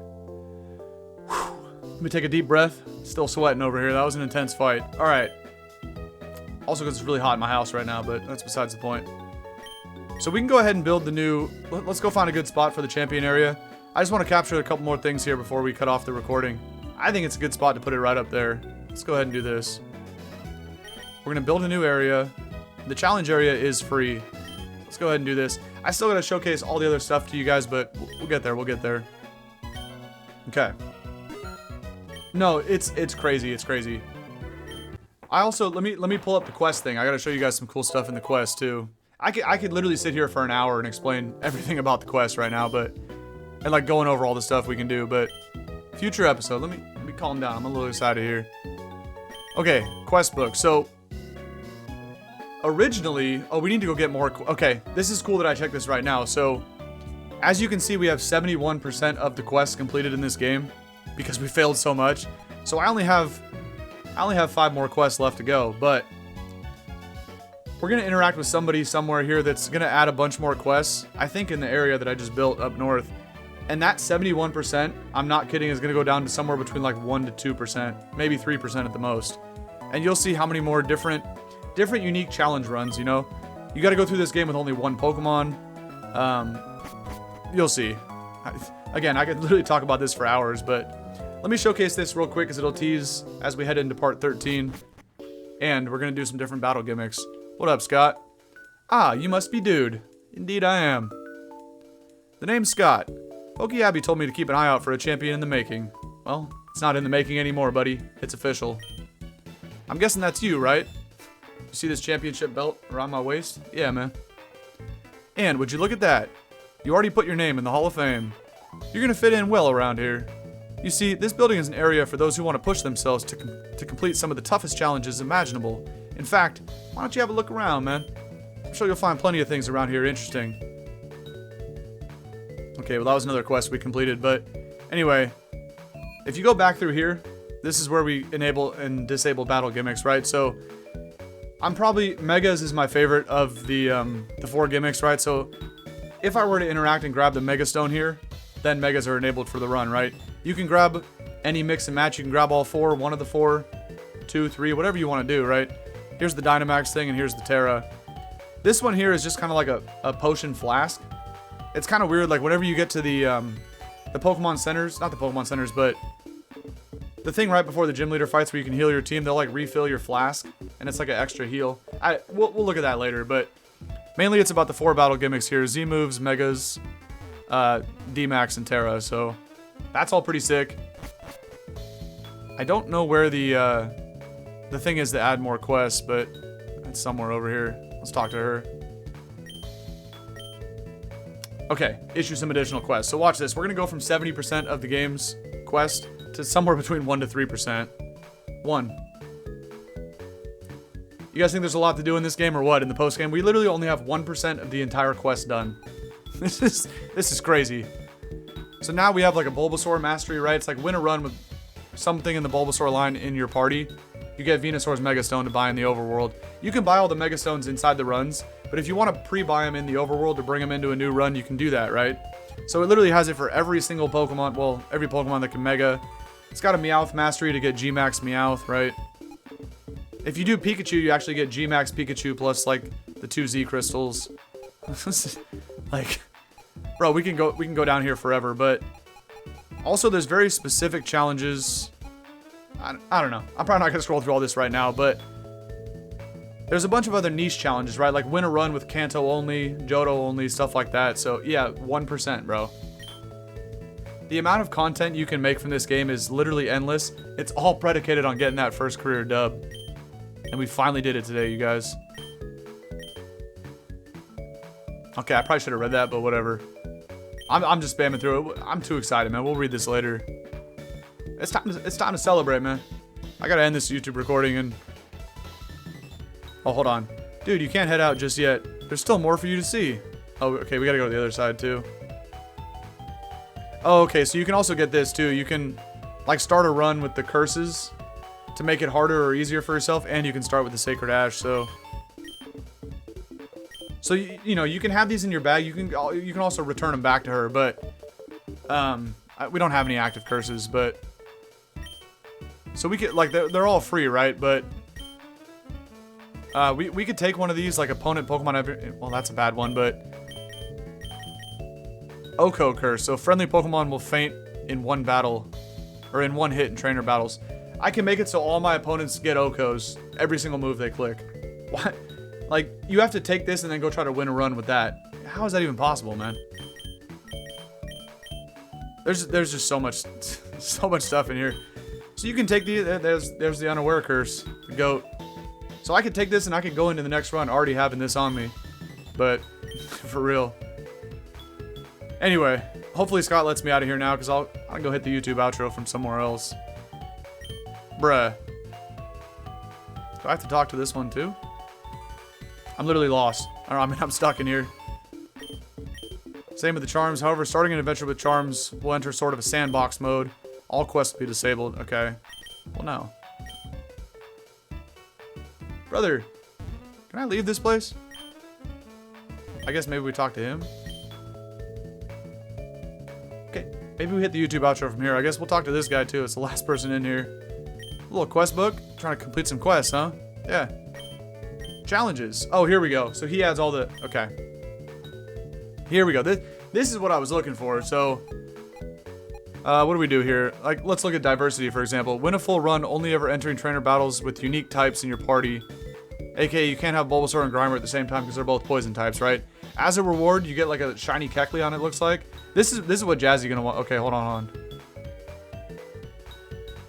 Whew. Let me take a deep breath. Still sweating over here. That was an intense fight. Alright. Also because it's really hot in my house right now, but that's besides the point. So we can go ahead and build the new... Let's go find a good spot for the champion area. I just want to capture a couple more things here before we cut off the recording. I think it's a good spot to put it right up there. Let's go ahead and do this. We're going to build a new area. The challenge area is free. Let's go ahead and do this. I still got to showcase all the other stuff to you guys, but we'll get there. We'll get there. Okay. No, it's crazy. It's crazy. I also... Let me pull up the quest thing. I got to show you guys some cool stuff in the quest, too. I could literally sit here for an hour and explain everything about the quest right now, but... And, like, going over all the stuff we can do, but... Future episode. Let me calm down. I'm a little excited here. Okay, quest book. So... Originally... Oh, we need to go get more... Okay, this is cool that I checked this right now. So... As you can see, we have 71% of the quests completed in this game. Because we failed so much. So I only have 5 more quests left to go, but... We're going to interact with somebody somewhere here that's going to add a bunch more quests. I think in the area that I just built up north. And that 71%, I'm not kidding, is going to go down to somewhere between like 1 to 2%. Maybe 3% at the most. And you'll see how many more different unique challenge runs, you know? You got to go through this game with only one Pokemon. You'll see. Again, I could literally talk about this for hours, but let me showcase this real quick because it'll tease as we head into part 13. And we're going to do some different battle gimmicks. What up, Scott? Ah, you must be Dude. Indeed I am. The name's Scott. Pokeabby told me to keep an eye out for a champion in the making. Well, it's not in the making anymore, buddy. It's official. I'm guessing that's you, right? You see this championship belt around my waist? Yeah, man. And would you look at that? You already put your name in the Hall of Fame. You're gonna fit in well around here. You see, this building is an area for those who want to push themselves to complete some of the toughest challenges imaginable. In fact, why don't you have a look around, man? I'm sure you'll find plenty of things around here interesting. Okay, well that was another quest we completed, but anyway, if you go back through here, this is where we enable and disable battle gimmicks, right? So, Megas is my favorite of the 4 gimmicks, right? So, if I were to interact and grab the Mega Stone here, then Megas are enabled for the run, right? You can grab any mix and match, you can grab all 4, one of the 4, 2, 3, whatever you want to do, right? Here's the Dynamax thing, and here's the Terra. This one here is just kind of like a potion flask. It's kind of weird, like whenever you get to the Pokemon centers, not the Pokemon centers, but the thing right before the gym leader fights where you can heal your team, they'll like refill your flask, and it's like an extra heal. We'll look at that later, but mainly it's about the 4 battle gimmicks here: Z moves, Megas, D-Max, and Terra. So that's all pretty sick. I don't know where the thing is to add more quests, but it's somewhere over here. Let's talk to her. Okay, issue some additional quests. So watch this. We're going to go from 70% of the game's quest to somewhere between 1 to 3%. 1. You guys think there's a lot to do in this game or what? In the post game, we literally only have 1% of the entire quest done. This is crazy. So now we have like a Bulbasaur mastery, right? It's like win a run with something in the Bulbasaur line in your party. You get Venusaur's Mega Stone to buy in the overworld. You can buy all the Mega Stones inside the runs, but if you want to pre-buy them in the overworld to bring them into a new run, you can do that, right? So it literally has it for every single Pokemon, well, every Pokemon that can Mega. It's got a Meowth mastery to get G-Max Meowth, right? If you do Pikachu, you actually get G-Max Pikachu plus like the 2 Z crystals. Like, bro, we can go down here forever, but also there's very specific challenges. I don't know. I'm probably not going to scroll through all this right now, but there's a bunch of other niche challenges, right? Like win a run with Kanto only, Johto only, stuff like that. So yeah, 1%, bro. The amount of content you can make from this game is literally endless. It's all predicated on getting that first career dub. And we finally did it today, you guys. Okay, I probably should have read that, but whatever. I'm just spamming through it. I'm too excited, man. We'll read this later. It's time to celebrate, man. I gotta end this YouTube recording and... Oh, hold on. Dude, you can't head out just yet. There's still more for you to see. Oh, okay, we gotta go to the other side, too. Oh, okay, so you can also get this, too. You can, like, start a run with the curses to make it harder or easier for yourself, and you can start with the Sacred Ash, so... So, you know, you can have these in your bag. You can also return them back to her, but... we don't have any active curses, but... So we could, like, they're all free, right? But we could take one of these, like opponent Pokemon. Well, that's a bad one, but Oko Curse. So friendly Pokemon will faint in one battle, or in one hit in trainer battles. I can make it so all my opponents get Okos every single move they click. What? Like, you have to take this and then go try to win a run with that. How is that even possible, man? There's just so much stuff in here. So you can take there's the Unaware Curse, the goat. So I could take this and I could go into the next run already having this on me. But, for real. Anyway, hopefully Scott lets me out of here now, because I'll go hit the YouTube outro from somewhere else. Bruh. Do I have to talk to this one too? I'm literally lost. I mean, I'm stuck in here. Same with the charms. However, starting an adventure with charms will enter sort of a sandbox mode. All quests will be disabled. Okay. Well, no. Brother, can I leave this place? I guess maybe we talk to him. Okay. Maybe we hit the YouTube outro from here. I guess we'll talk to this guy too. It's the last person in here. A little quest book. Trying to complete some quests, huh? Yeah. Challenges. Oh, here we go. So he adds all the... Okay. Here we go. This is what I was looking for. So... what do we do here? Like, let's look at diversity, for example. Win a full run, only ever entering trainer battles with unique types in your party. AKA, you can't have Bulbasaur and Grimer at the same time because they're both poison types, right? As a reward, you get like a shiny Kecleon, it looks like. This is what Jazzy's gonna want. Okay, hold on.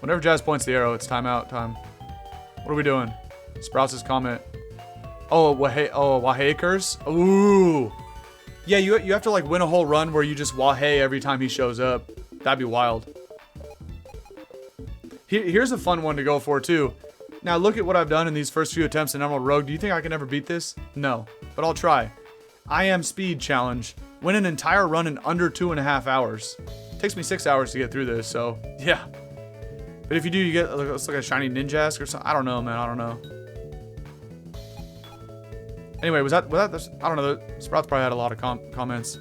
Whenever Jazz points the arrow, it's timeout time. What are we doing? Sprouts' comment. Oh, Wahey curse? Ooh. Yeah, you have to like win a whole run where you just Wahey every time he shows up. That'd be wild. Here's a fun one to go for too. Now look at what I've done in these first few attempts in Emerald Rogue. Do you think I can ever beat this? No, but I'll try. I am speed challenge. Win an entire run in under 2.5 hours. Takes me 6 hours to get through this, so yeah. But if you do, you get looks like a shiny Ninjask or something. I don't know, man. I don't know. Anyway, was that I don't know. Sprouts probably had a lot of comments.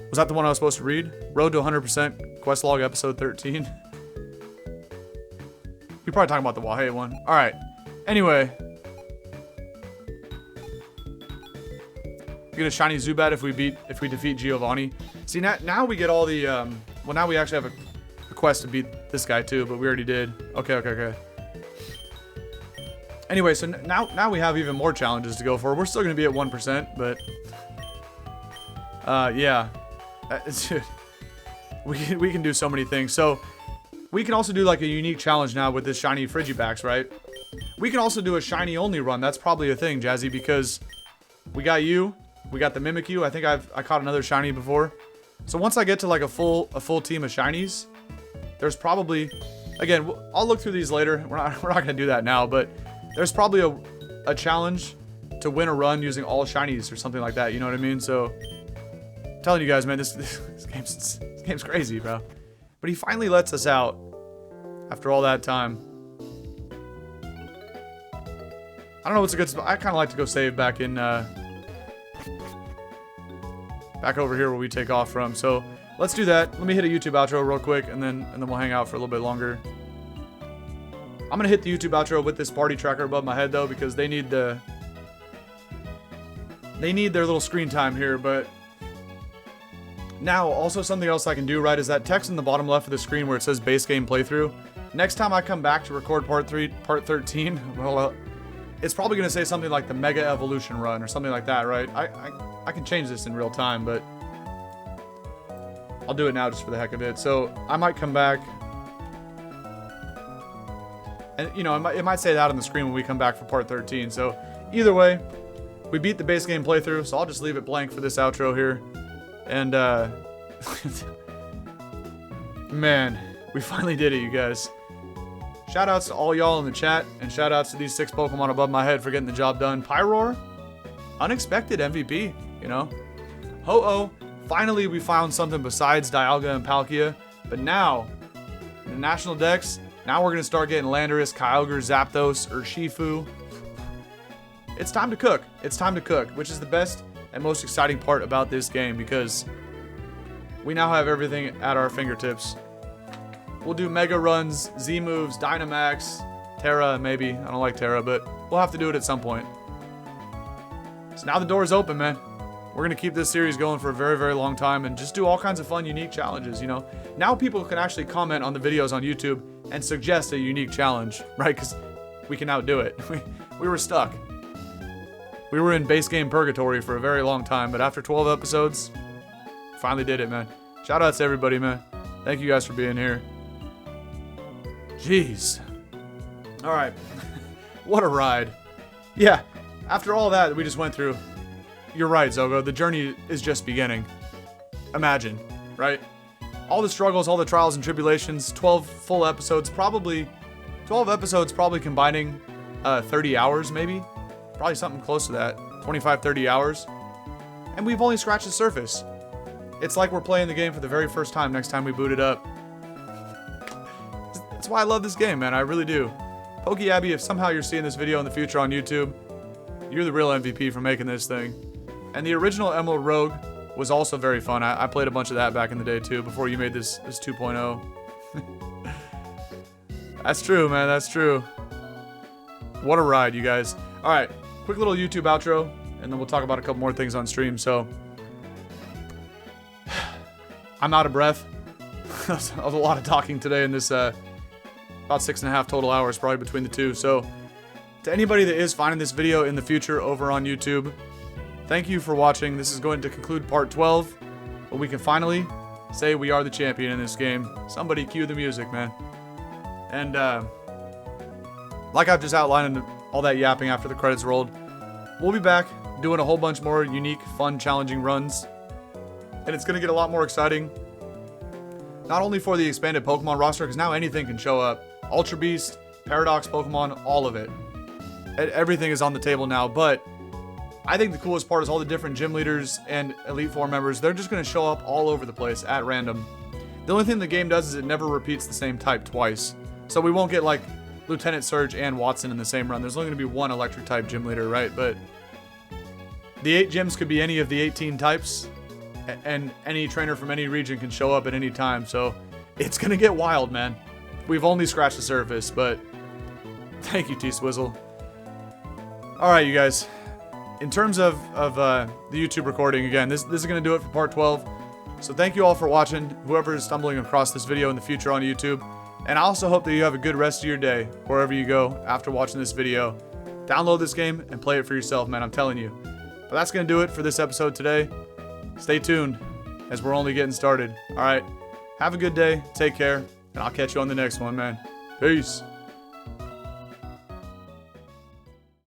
Was that the one I was supposed to read? Road to 100% quest log episode 13. You're probably talking about the Wahey one. All right. Anyway, get a shiny Zubat if we defeat Giovanni. See, now we get all the well, now we actually have a quest to beat this guy too, but we already did. Okay. Anyway, so now we have even more challenges to go for. We're still going to be at 1%, but yeah, we can do so many things. So we can also do like a unique challenge now with this shiny Frigibax, right? We can also do a shiny only run. That's probably a thing, Jazzy, because we got you, we got the Mimikyu. I think I caught another shiny before. So once I get to like a full team of shinies, there's probably, again, I'll look through these later. We're not gonna do that now, but there's probably a challenge to win a run using all shinies or something like that. You know what I mean? So I'm telling you guys, man, this game's crazy, bro. But he finally lets us out after all that time. I don't know what's a good spot. I kind of like to go save back in, back over here where we take off from. So let's do that. Let me hit a YouTube outro real quick, and then we'll hang out for a little bit longer. I'm gonna hit the YouTube outro with this party tracker above my head though, because they need their little screen time here. But now also something else I can do, right, is that text in the bottom left of the screen where it says base game playthrough. Next time I come back to record part 13, well, it's probably going to say something like the Mega Evolution Run or something like that, right? I can change this in real time, but I'll do it now just for the heck of it. So I might come back, and you know, it might say that on the screen when we come back for part 13. So either way, we beat the base game playthrough, so I'll just leave it blank for this outro here. And man, we finally did it, you guys. Shoutouts to all y'all in the chat, and shoutouts to these 6 Pokemon above my head for getting the job done. Pyroar, unexpected MVP, you know. Ho-Oh, finally we found something besides Dialga and Palkia. But now, in the National Dex, now we're going to start getting Landorus, Kyogre, Zapdos, Urshifu. It's time to cook. It's time to cook, which is the best and most exciting part about this game, because we now have everything at our fingertips. We'll do Mega Runs, Z moves, Dynamax, Terra, maybe. I don't like Terra, but we'll have to do it at some point. So now the door's open, man. We're going to keep this series going for a very, very long time and just do all kinds of fun, unique challenges, you know. Now people can actually comment on the videos on YouTube and suggest a unique challenge, right? Because we can now do it. We were stuck. We were in base game purgatory for a very long time, but after 12 episodes, finally did it, man. Shout outs to everybody, man. Thank you guys for being here. Jeez. Alright. What a ride. Yeah, after all that we just went through, you're right, Zogo. The journey is just beginning. Imagine, right? All the struggles, all the trials and tribulations, 12 full episodes, probably 12 episodes, probably combining 30 hours maybe. Probably something close to that. 25, 30 hours. And we've only scratched the surface. It's like we're playing the game for the very first time next time we boot it up. That's why I love this game, man. I really do. PokeAbby, if somehow you're seeing this video in the future on YouTube, you're the real MVP for making this thing. And the original Emerald Rogue was also very fun. I played a bunch of that back in the day too, before you made this 2.0. That's true, man. That's true. What a ride, you guys. All right, quick little YouTube outro, and then we'll talk about a couple more things on stream. So I'm out of breath. That was a lot of talking today in this about 6.5 total hours probably between the two. So to anybody that is finding this video in the future over on YouTube, thank you for watching. This is going to conclude part 12, but we can finally say we are the champion in this game. Somebody cue the music, man. And like I've just outlined all that yapping after the credits rolled, we'll be back doing a whole bunch more unique, fun, challenging runs. And it's going to get a lot more exciting. Not only for the expanded Pokemon roster, because now anything can show up. Ultra Beast, Paradox Pokemon, all of it. Everything is on the table now, but I think the coolest part is all the different gym leaders and Elite Four members. They're just going to show up all over the place at random. The only thing the game does is it never repeats the same type twice. So we won't get like Lieutenant Surge and Watson in the same run. There's only going to be one electric type gym leader, right? But the 8 gyms could be any of the 18 types, and any trainer from any region can show up at any time. So it's going to get wild, man. We've only scratched the surface, but thank you, T-Swizzle. All right, you guys. in terms of the YouTube recording, again, this is going to do it for part 12. So thank you all for watching, whoever is stumbling across this video in the future on YouTube. And I also hope that you have a good rest of your day, wherever you go after watching this video. Download this game and play it for yourself, man, I'm telling you. But that's going to do it for this episode today. Stay tuned, as we're only getting started. Alright, have a good day, take care, and I'll catch you on the next one, man. Peace.